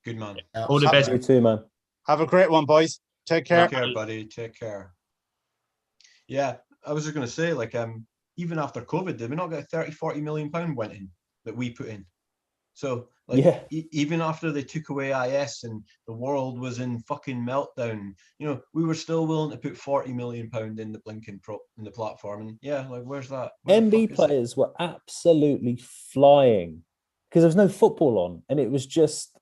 Good man. All the best. You too, man. Have a great one, boys. Take care. Take care, buddy. Take care. Yeah, I was just going to say, like, even after COVID, did we not get 30-40 million pound went in that we put in? So, like, Yeah. Even after they took away IS and the world was in fucking meltdown, you know, we were still willing to put 40 million pound in the blinking in the platform. And yeah, like, where's that? Where the MB fuck is it? players were absolutely flying because there was no football on, and it was just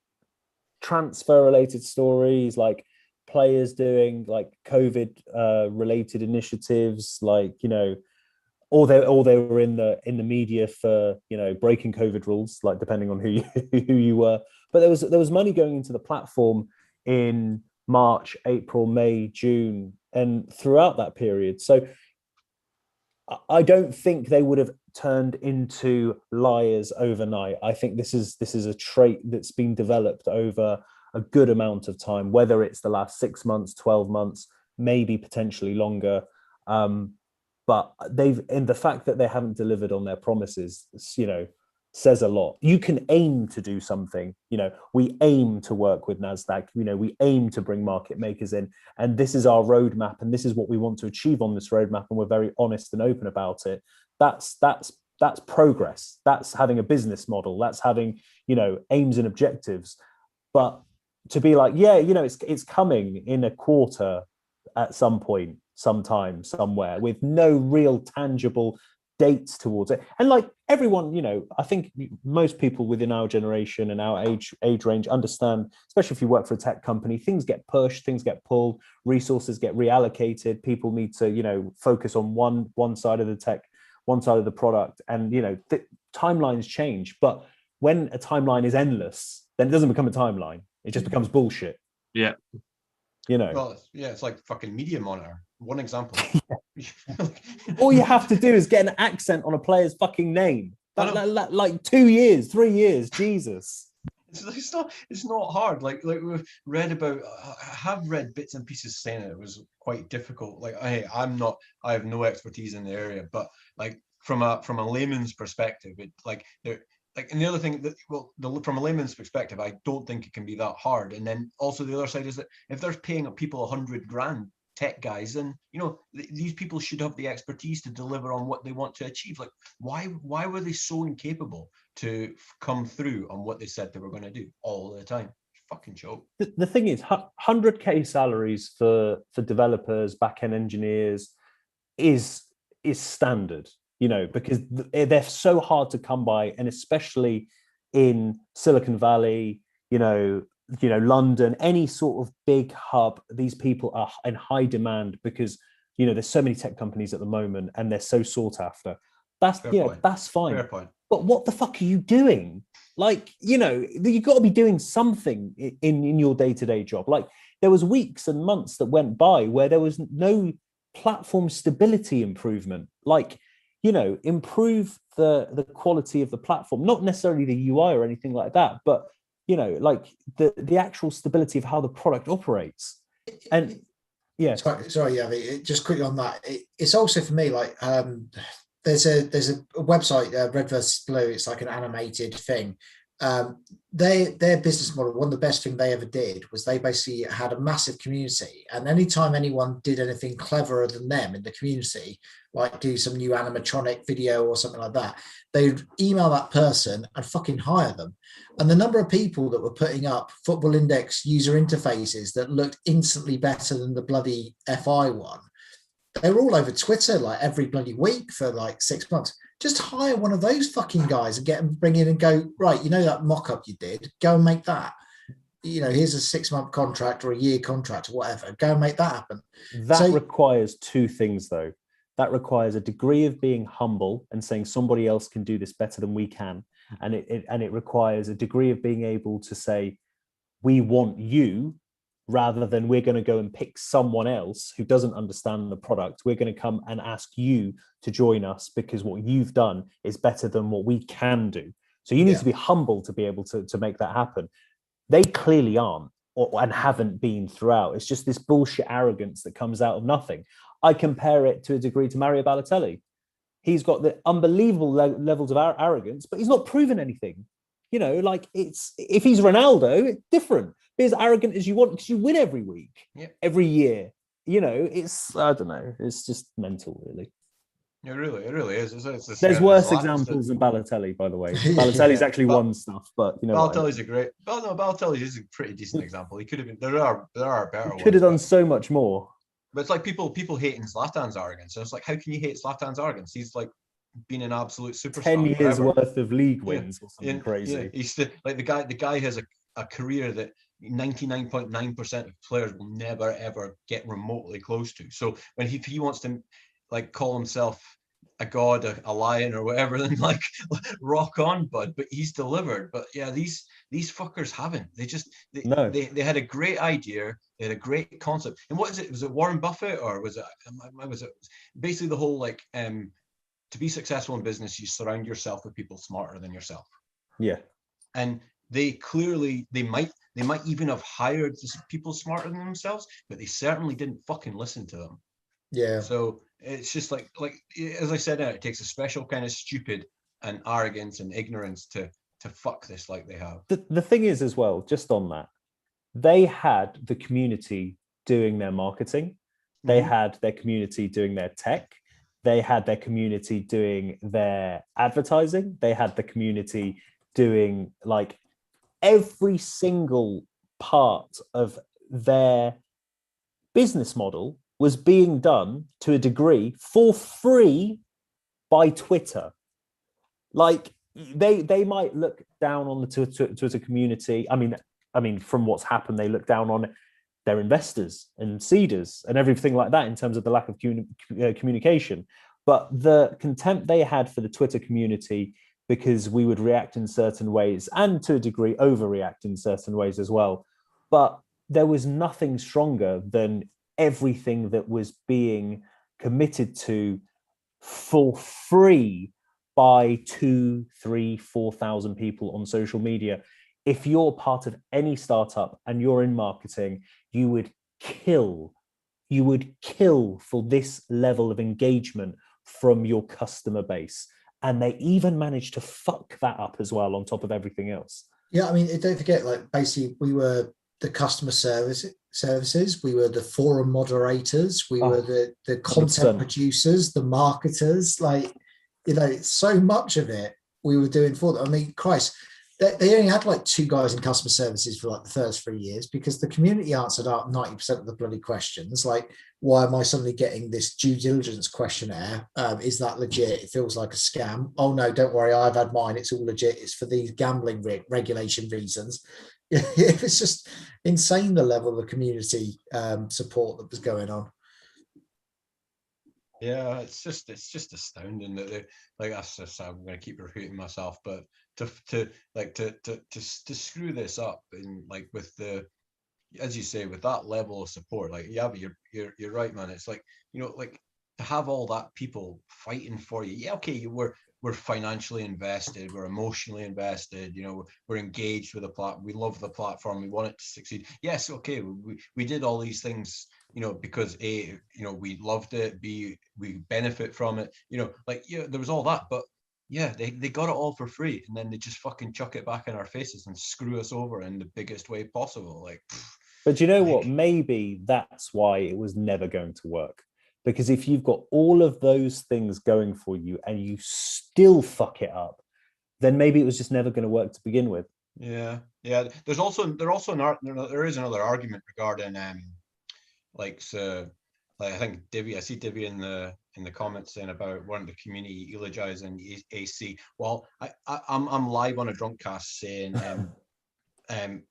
transfer related stories, like players doing like COVID related initiatives, like, you know, or they were in the media for, you know, breaking COVID rules, like depending on who you were. But there was money going into the platform in March, April, May, June, and throughout that period. So I don't think they would have turned into liars overnight. I think this is a trait that's been developed over a good amount of time, whether it's the last 6 months, 12 months, maybe potentially longer. But the fact that they haven't delivered on their promises, you know, says a lot. You can aim to do something. You know, we aim to work with NASDAQ. You know, we aim to bring market makers in, and this is our roadmap, and this is what we want to achieve on this roadmap, and we're very honest and open about it. That's progress. That's having a business model. That's having, you know, aims and objectives. But to be like, yeah, you know, it's coming in a quarter at some point, sometime, somewhere, with no real tangible dates towards it. And like everyone, you know, I think most people within our generation and our age range understand, especially if you work for a tech company, things get pushed, things get pulled, resources get reallocated, people need to, you know, focus on one side of the tech, one side of the product, and, you know, timelines change. But when a timeline is endless, then it doesn't become a timeline, it just becomes bullshit. Yeah. You know. Well, yeah, it's like fucking Media Monitor. One example. All you have to do is get an accent on a player's fucking name. Like 2 years, 3 years, Jesus. It's not hard. Like we've read about. I have read bits and pieces saying it was quite difficult. Like, hey, I have no expertise in the area, but like from a layman's perspective, it and the other thing that, well, from a layman's perspective, I don't think it can be that hard. And then also the other side is that if they're paying people $100,000, tech guys, then, you know, these people should have the expertise to deliver on what they want to achieve. Like, why were they so incapable to come through on what they said they were going to do all the time? Fucking joke. The thing is, 100K salaries for developers, back-end engineers is standard, you know, because they're so hard to come by, and especially in Silicon Valley, you know, London, any sort of big hub, these people are in high demand because, you know, there's so many tech companies at the moment and they're so sought after. That's that's fine. Fair point. But what the fuck are you doing? Like, you know, you've got to be doing something in your day-to-day job. Like, there was weeks and months that went by where there was no platform stability improvement. Like, you know, improve the quality of the platform, not necessarily the UI or anything like that, but, you know, like the actual stability of how the product operates. And yeah, sorry, yeah, just quickly on that. It's also for me like there's a website, Red versus Blue. It's like an animated thing, their business model, one of the best thing they ever did was they basically had a massive community, and anytime anyone did anything cleverer than them in the community, like do some new animatronic video or something like that, they'd email that person and fucking hire them. And the number of people that were putting up Football Index user interfaces that looked instantly better than the bloody FI one, they were all over Twitter like every bloody week for like 6 months. Just hire one of those fucking guys and get them, bring in and go, right, you know that mock-up you did, go and make that. You know, here's a 6-month contract or a year contract or whatever. Go and make that happen. That requires two things, though. That requires a degree of being humble and saying somebody else can do this better than we can. And it requires a degree of being able to say, we want you, rather than we're going to go and pick someone else who doesn't understand the product. We're going to come and ask you to join us because what you've done is better than what we can do. So you need to be humble to be able to make that happen. They clearly aren't and haven't been throughout. It's just this bullshit arrogance that comes out of nothing. I compare it to a degree to Mario Balotelli. He's got the unbelievable levels of arrogance, but he's not proven anything. You know, like if he's Ronaldo, it's different. Be as arrogant as you want because you win every week, every year. You know, I don't know. It's just mental, really. It really is. There's worse examples than Balotelli, by the way. Balotelli's actually won stuff, but you know, Balotelli's a great. Well, no, Balotelli is a pretty decent example. He could have been. There are better ones. Could have done so much more. But it's like people hating Zlatan's arrogance. So it's like, how can you hate Zlatan's arrogance? He's like been an absolute superstar. 10 years worth of league wins or something crazy. Yeah. He's like the guy has a career that 99.9% of players will never ever get remotely close to. So when he wants to like call himself a god, a lion or whatever, then like rock on, bud. But he's delivered. But yeah, these fuckers haven't. They had a great idea, they had a great concept. And what is it? Was it Warren Buffett or was it basically the whole like to be successful in business, you surround yourself with people smarter than yourself. Yeah. And they might even have hired people smarter than themselves, but they certainly didn't fucking listen to them. Yeah. So it's just like as I said, it takes a special kind of stupid and arrogance and ignorance to fuck this like they have. The thing is as well, just on that, they had the community doing their marketing. They had their community doing their tech. They had their community doing their advertising. They had the community doing like every single part of their business model was being done to a degree for free by Twitter. Like they might look down on the Twitter community. I mean, from what's happened, they look down on their investors and seeders and everything like that in terms of the lack of communication. But the contempt they had for the Twitter community because we would react in certain ways and to a degree overreact in certain ways as well. But there was nothing stronger than everything that was being committed to for free by 2,000, 3,000, 4,000 people on social media. If you're part of any startup and you're in marketing, you would kill for this level of engagement from your customer base. And they even managed to fuck that up as well on top of everything else. Yeah, I mean, don't forget, like basically we were the customer services, we were the forum moderators, we were the content 100%. Producers, the marketers, like, you know, so much of it we were doing for them. I mean, Christ, they only had like 2 guys in customer services for like the first 3 years because the community answered up 90% of the bloody questions. Like, why am I suddenly getting this due diligence questionnaire? Is that legit? It feels like a scam. Oh no, don't worry, I've had mine. It's all legit. It's for these gambling regulation reasons. It was just insane, the level of community support that was going on. Yeah, it's just astounding that they like. I'm going to keep repeating myself, but to screw this up and like with the, as you say, with that level of support, like yeah, but you're right, man. It's like, you know, like to have all that people fighting for you. Yeah, okay, we're financially invested, we're emotionally invested, you know, we're engaged with the platform, we love the platform, we want it to succeed. Yes, okay, we did all these things, you know, because A, you know, we loved it, B, we benefit from it, you know, like, yeah, there was all that, but yeah, they got it all for free, and then they just fucking chuck it back in our faces and screw us over in the biggest way possible. Like, but you know what? Maybe that's why it was never going to work. Because if you've got all of those things going for you and you still fuck it up, then maybe it was just never going to work to begin with. Yeah. There is another argument regarding like, so like I think I see Divvy in the comments saying about one of the community eulogizing AC. Well, I'm live on a drunk cast saying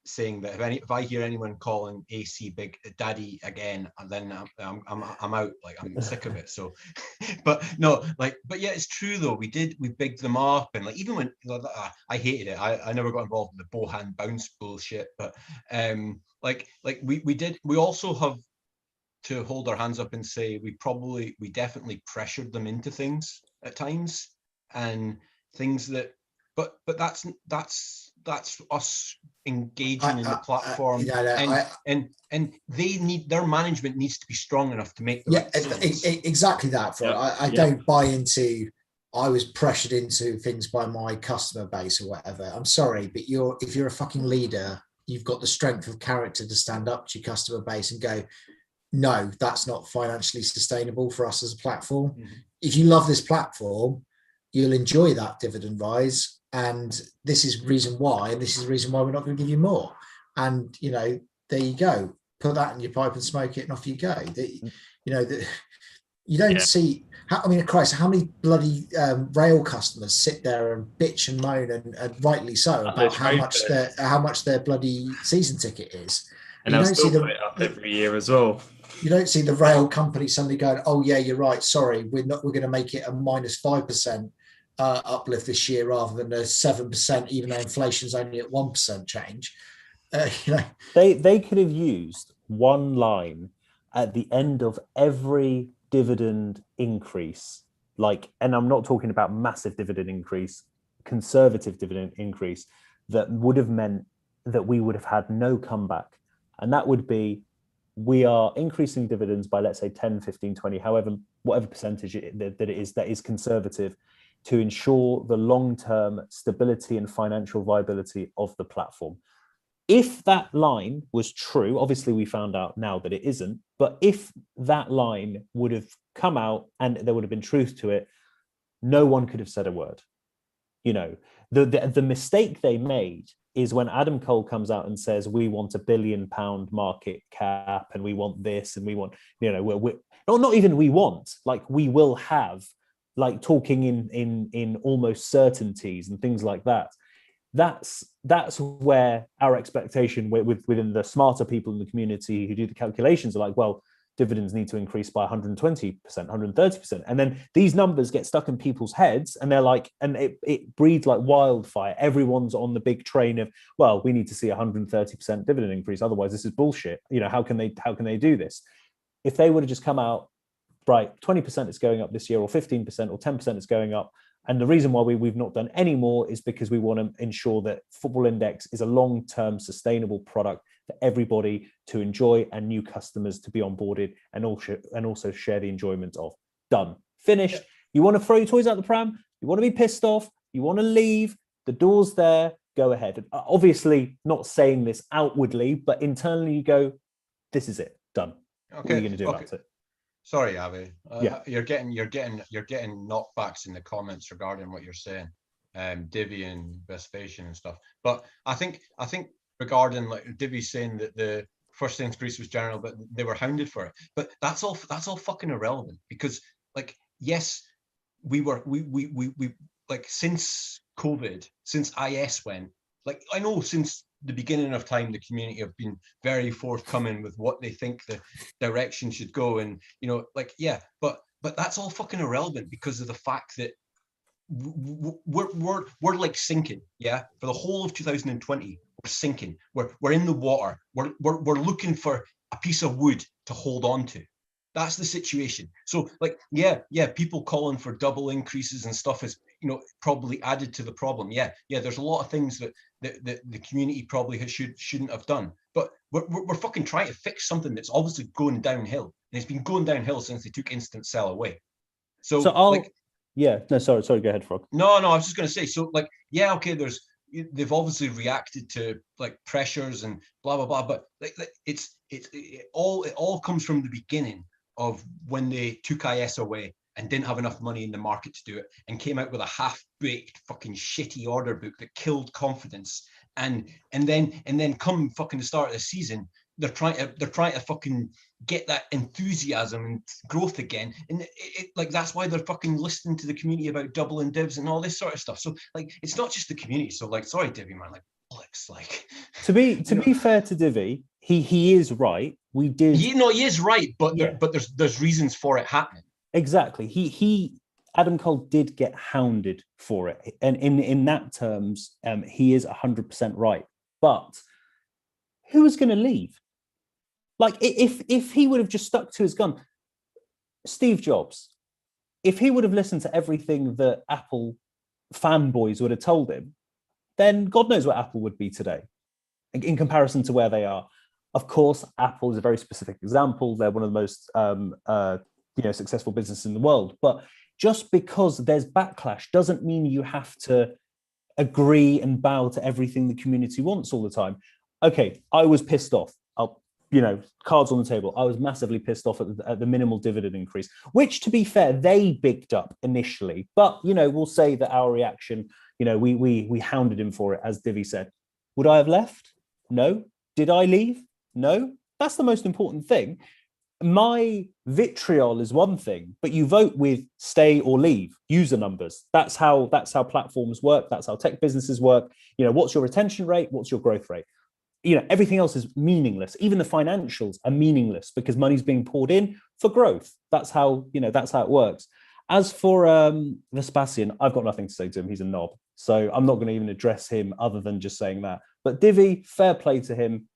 saying that if I hear anyone calling AC Big Daddy again, then I'm out. Like, I'm sick of it. So, but no, like, but yeah, it's true though. We bigged them up, and like, even when I hated it, I never got involved in the Bohan bounce bullshit. But like we also have to hold our hands up and say we definitely pressured them into things at times, and things that, but that's us engaging in the platform, and their management needs to be strong enough to make the right decisions. Exactly that. I don't buy into I was pressured into things by my customer base or whatever. I'm sorry, but if you're a fucking leader, you've got the strength of character to stand up to your customer base and go, no, that's not financially sustainable for us as a platform. Mm-hmm. If you love this platform, you'll enjoy that dividend rise. And this is reason why, and this is the reason why we're not going to give you more. And, there you go. Put that in your pipe and smoke it, and off you go. You don't see, Christ, how many bloody rail customers sit there and bitch and moan, and rightly so, about how much their bloody season ticket is. And they'll still put it up every year as well. You don't see the rail company suddenly going, oh yeah, you're right, sorry, we're going to make it a -5% uplift this year rather than a 7%, even though inflation's only at 1% change. They could have used one line at the end of every dividend increase, and I'm not talking about massive dividend increase, conservative dividend increase, that would have meant that we would have had no comeback. And that would be, we are increasing dividends by, let's say, 10, 15, 20, whatever percentage that is conservative, to ensure the long-term stability and financial viability of the platform. If that line was true, obviously we found out now that it isn't, but if that line would have come out and there would have been truth to it, no one could have said a word. The mistake they made is when Adam Cole comes out and says, we want £1 billion market cap, and we want this, and we want, we're not even we want, like, we will have, like, talking in almost certainties and things like that. That's where our expectation within the smarter people in the community who do the calculations are like, well, dividends need to increase by 120%, 130%. And then these numbers get stuck in people's heads, and they're like, and it breeds like wildfire. Everyone's on the big train of, well, we need to see 130% dividend increase. Otherwise, this is bullshit. How can they do this? If they would have just come out, right, 20% is going up this year, or 15%, or 10% is going up. And the reason why we've not done any more is because we want to ensure that Football Index is a long-term sustainable product for everybody to enjoy, and new customers to be onboarded and also share the enjoyment of. Done. Finished. Yeah. You want to throw your toys out the pram? You want to be pissed off? You want to leave? The door's there. Go ahead. And obviously not saying this outwardly, but internally you go, this is it. Done. Okay. What are you going to do about it? Sorry, Avi. You're getting knockbacks in the comments regarding what you're saying, Divvy and Vespasian and stuff. But I think regarding, like, Divvy saying that the first increase was general, but they were hounded for it. But that's all fucking irrelevant, because, like, yes, we like, since COVID, since IS went, like, I know since the beginning of time, the community have been very forthcoming with what they think the direction should go, and but that's all fucking irrelevant, because of the fact that we're like sinking, for the whole of 2020. We're sinking. We're in the water. We're looking for a piece of wood to hold on to. That's the situation. So, like, people calling for double increases and stuff is, probably added to the problem. There's a lot of things that the community probably shouldn't have done. But we're fucking trying to fix something that's obviously going downhill, and it's been going downhill since they took instant sell away. So Yeah, no, sorry, go ahead, Frog. No, I was just going to say, so like, yeah, okay, they've obviously reacted to like pressures and blah blah blah, but like it all comes from the beginning of when they took IS away and didn't have enough money in the market to do it, and came out with a half-baked fucking shitty order book that killed confidence, and then come fucking the start of the season, they're trying to fucking get that enthusiasm and growth again, and like that's why they're fucking listening to the community about doubling divs and all this sort of stuff. So like, it's not just the community. So like, sorry, Divvy man, like bollocks. Like, to be fair to Divvy, he is right. We did. He is right, but there's reasons for it happening. Exactly. He Adam Cole did get hounded for it, and in that terms, he is 100% right. But who was going to leave? Like, if he would have just stuck to his gun, Steve Jobs, if he would have listened to everything that Apple fanboys would have told him, then God knows where Apple would be today in comparison to where they are. Of course, Apple is a very specific example. They're one of the most successful businesses in the world. But just because there's backlash doesn't mean you have to agree and bow to everything the community wants all the time. Okay, I was pissed off. Cards on the table. I was massively pissed off at the minimal dividend increase, which, to be fair, they bigged up initially. But, we'll say that our reaction, we hounded him for it, as Divvy said. Would I have left? No. Did I leave? No. That's the most important thing. My vitriol is one thing, but you vote with stay or leave user numbers. That's how platforms work. That's how tech businesses work. What's your retention rate? What's your growth rate? Everything else is meaningless. Even the financials are meaningless because money's being poured in for growth. That's how it works. As for Vespasian, I've got nothing to say to him. He's a knob. So I'm not going to even address him other than just saying that. But Divvy, fair play to him.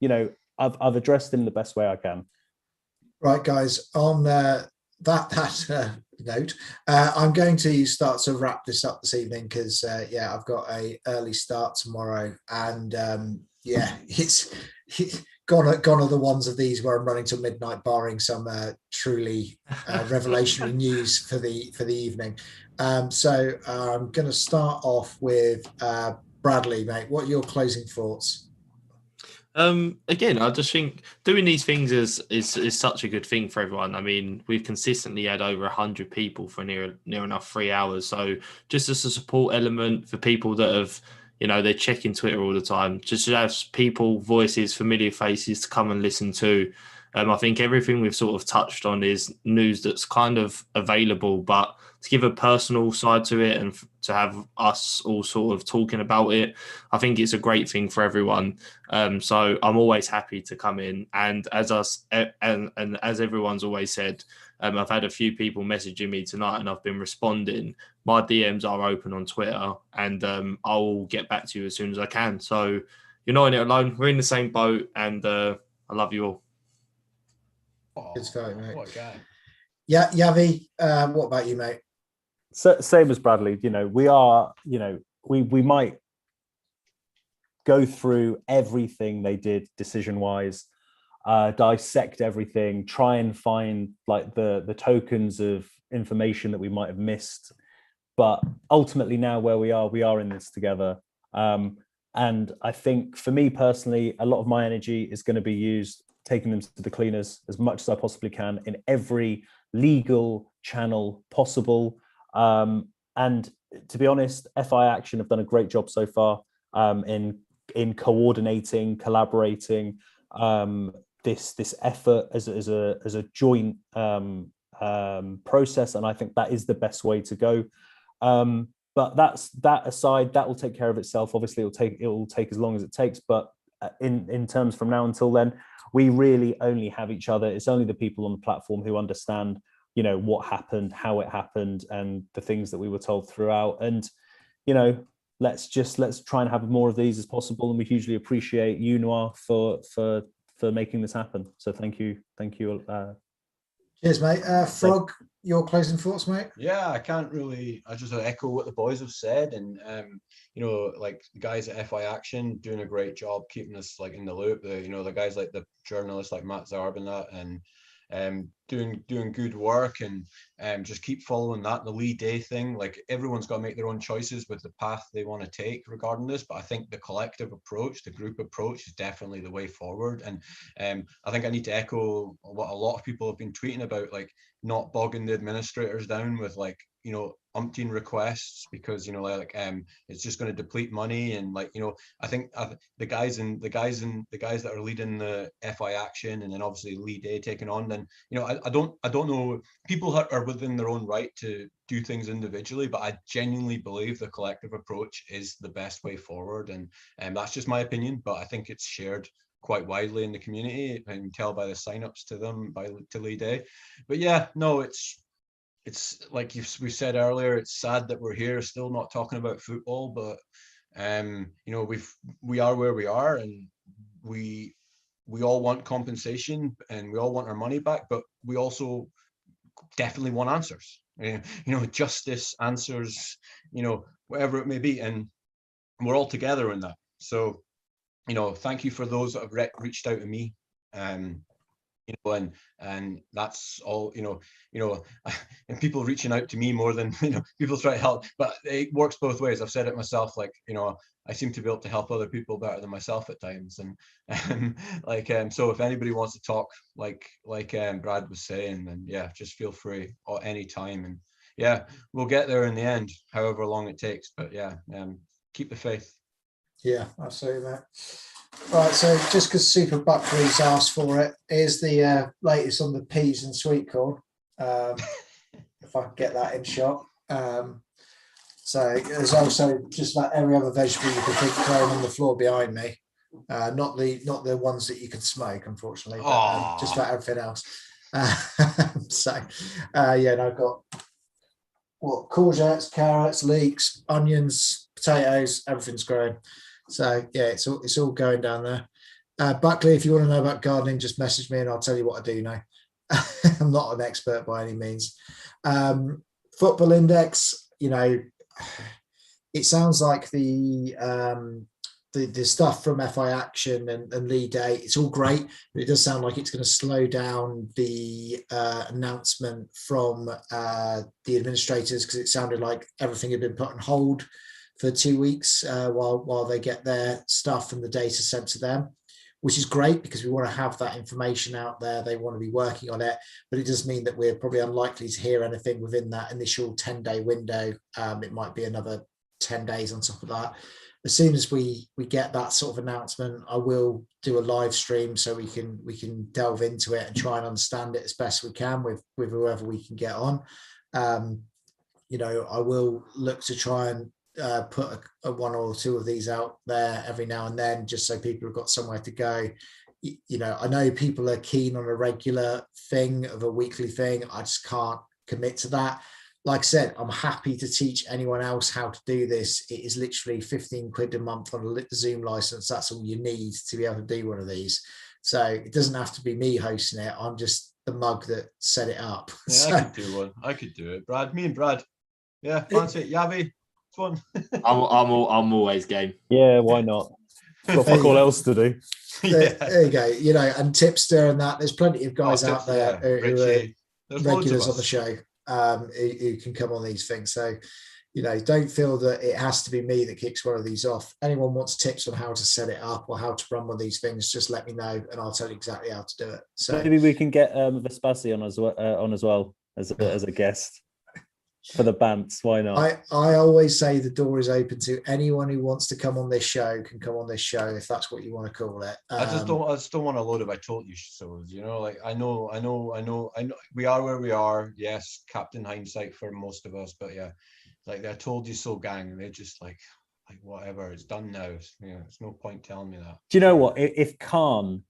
I've addressed him the best way I can. Right, guys, on that note, I'm going to start to wrap this up this evening because, I've got a early start tomorrow. And, it's gone are the ones of these where I'm running till midnight, barring some truly revolutionary news for the evening. So I'm going to start off with Bradley, mate. What are your closing thoughts? Again, I just think doing these things is such a good thing for everyone. I mean, we've consistently had over 100 people for near enough 3 hours. So just as a support element for people that have, they're checking Twitter all the time, just to have people, voices, familiar faces to come and listen to. I think everything we've sort of touched on is news that's kind of available, but to give a personal side to it and to have us all sort of talking about it, I think it's a great thing for everyone. So I'm always happy to come in. And as everyone's always said, I've had a few people messaging me tonight and I've been responding. My DMs are open on Twitter and I'll get back to you as soon as I can. So you're not in it alone. We're in the same boat and I love you all. Good story, mate. What a guy. Yeah, Yavi, what about you, mate? So, same as Bradley, we are, we might go through everything they did decision-wise, dissect everything, try and find like the tokens of information that we might have missed. But ultimately now where we are in this together. And I think for me personally, a lot of my energy is going to be used taking them to the cleaners as much as I possibly can in every legal channel possible. And to be honest, FI Action have done a great job so far in coordinating, collaborating this effort as a joint process, and I think that is the best way to go. But that aside, that will take care of itself. Obviously, it will take as long as it takes, but in terms from now until then, we really only have each other. It's only the people on the platform who understand, what happened, how it happened, and the things that we were told throughout. And, let's try and have more of these as possible. And we hugely appreciate you, Noir, for making this happen. So thank you. Cheers, mate. Frog, your closing thoughts, mate? Yeah, I just echo what the boys have said, and like the guys at FI Action doing a great job keeping us like in the loop. The guys like the journalists like Matt Zarb and that, and doing good work, and just keep following that. The Lee Day thing, like everyone's got to make their own choices with the path they want to take regarding this, but I think the collective approach, the group approach, is definitely the way forward. And I think I need to echo what a lot of people have been tweeting about, like not bogging the administrators down with like, you know, umpteen requests, because, you know, like it's just going to deplete money. And like, you know, I think the guys that are leading the FI action, and then obviously Lee Day taking on, then, you know, I don't know, people are within their own right to do things individually, but I genuinely believe the collective approach is the best way forward. And that's just my opinion, but I think it's shared quite widely in the community. I can tell by the signups to Lee Day. But yeah, no, it's like we said earlier, it's sad that we're here still not talking about football, but you know, we are where we are, and we all want compensation and we all want our money back, but we also definitely want answers, you know, justice, answers, you know, whatever it may be, and we're all together in that. So, you know, thank you for those that have reached out to me, you know, and that's all, you know, and people reaching out to me more than, you know, people try to help, but it works both ways. I've said it myself, like, you know, I seem to be able to help other people better than myself at times. And like, so if anybody wants to talk, like Brad was saying, then yeah, just feel free at any time. And yeah, we'll get there in the end, however long it takes. But yeah, keep the faith. Yeah, absolutely, mate. Right, so just because Super Buckley's asked for it, here's the latest on the peas and sweet corn. If I can get that in shot. So there's also just about every other vegetable you could think thrown on the floor behind me. Not the ones that you can smoke, unfortunately, but just about everything else. So yeah, and I've got courgettes, carrots, leeks, onions, potatoes, everything's growing. So yeah, it's all going down there. Buckley, if you want to know about gardening, just message me and I'll tell you what I do know. I'm not an expert by any means. Football Index, you know, it sounds like the stuff from FI Action and Lee Day, it's all great, but it does sound like it's going to slow down the announcement from the administrators, because it sounded like everything had been put on hold for 2 weeks while they get their stuff and the data sent to them, which is great because we want to have that information out there. They want to be working on it, but it does mean that we're probably unlikely to hear anything within that initial 10-day window. It might be another 10 days on top of that. As soon as we get that sort of announcement, I will do a live stream so we can delve into it and try and understand it as best we can with whoever we can get on. You know, I will look to try and put a one or two of these out there every now and then, just so people have got somewhere to go. You know, I know people are keen on a regular thing, of a weekly thing. I just can't commit to that. Like I said, I'm happy to teach anyone else how to do this. It is literally 15 quid a month on a Zoom license. That's all you need to be able to do one of these. So it doesn't have to be me hosting it. I'm just the mug that set it up. Yeah, so, I could do one. I could do it. Brad, me and Brad. Yeah, fancy it. Yavi. Fun. I'm always game. Yeah, why not? Got fuck all else to do. There you go. You know, and Tipster and that. There's plenty of guys out there who are regulars on the show who can come on these things. So, you know, don't feel that it has to be me that kicks one of these off. Anyone wants tips on how to set it up or how to run one of these things, just let me know and I'll tell you exactly how to do it. So maybe we can get Vespasi on as well as a guest. For the bants, why not? I always say the door is open to anyone who wants to come on this show can come on this show, if that's what you want to call it. I just don't want a load of I told you so, you know, like I know we are where we are. Yes, Captain Hindsight for most of us, but yeah, like I told you so gang, and they're just like whatever, it's done now. Yeah, there's no point telling me that. Do you know what? If Khan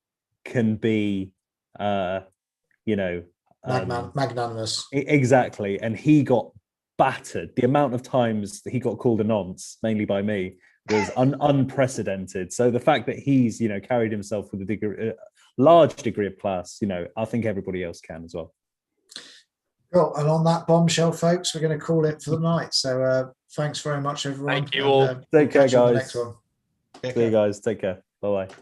can be you know, magnanimous. Exactly, and he got battered. The amount of times that he got called a nonce, mainly by me, was unprecedented. So the fact that he's, you know, carried himself with a large degree of class, you know, I think everybody else can as well. Cool. And on that bombshell, folks, we're going to call it for the night. So thanks very much, everyone. Thank you all. Take care, guys. Next one. See you guys. Take care. Bye-bye.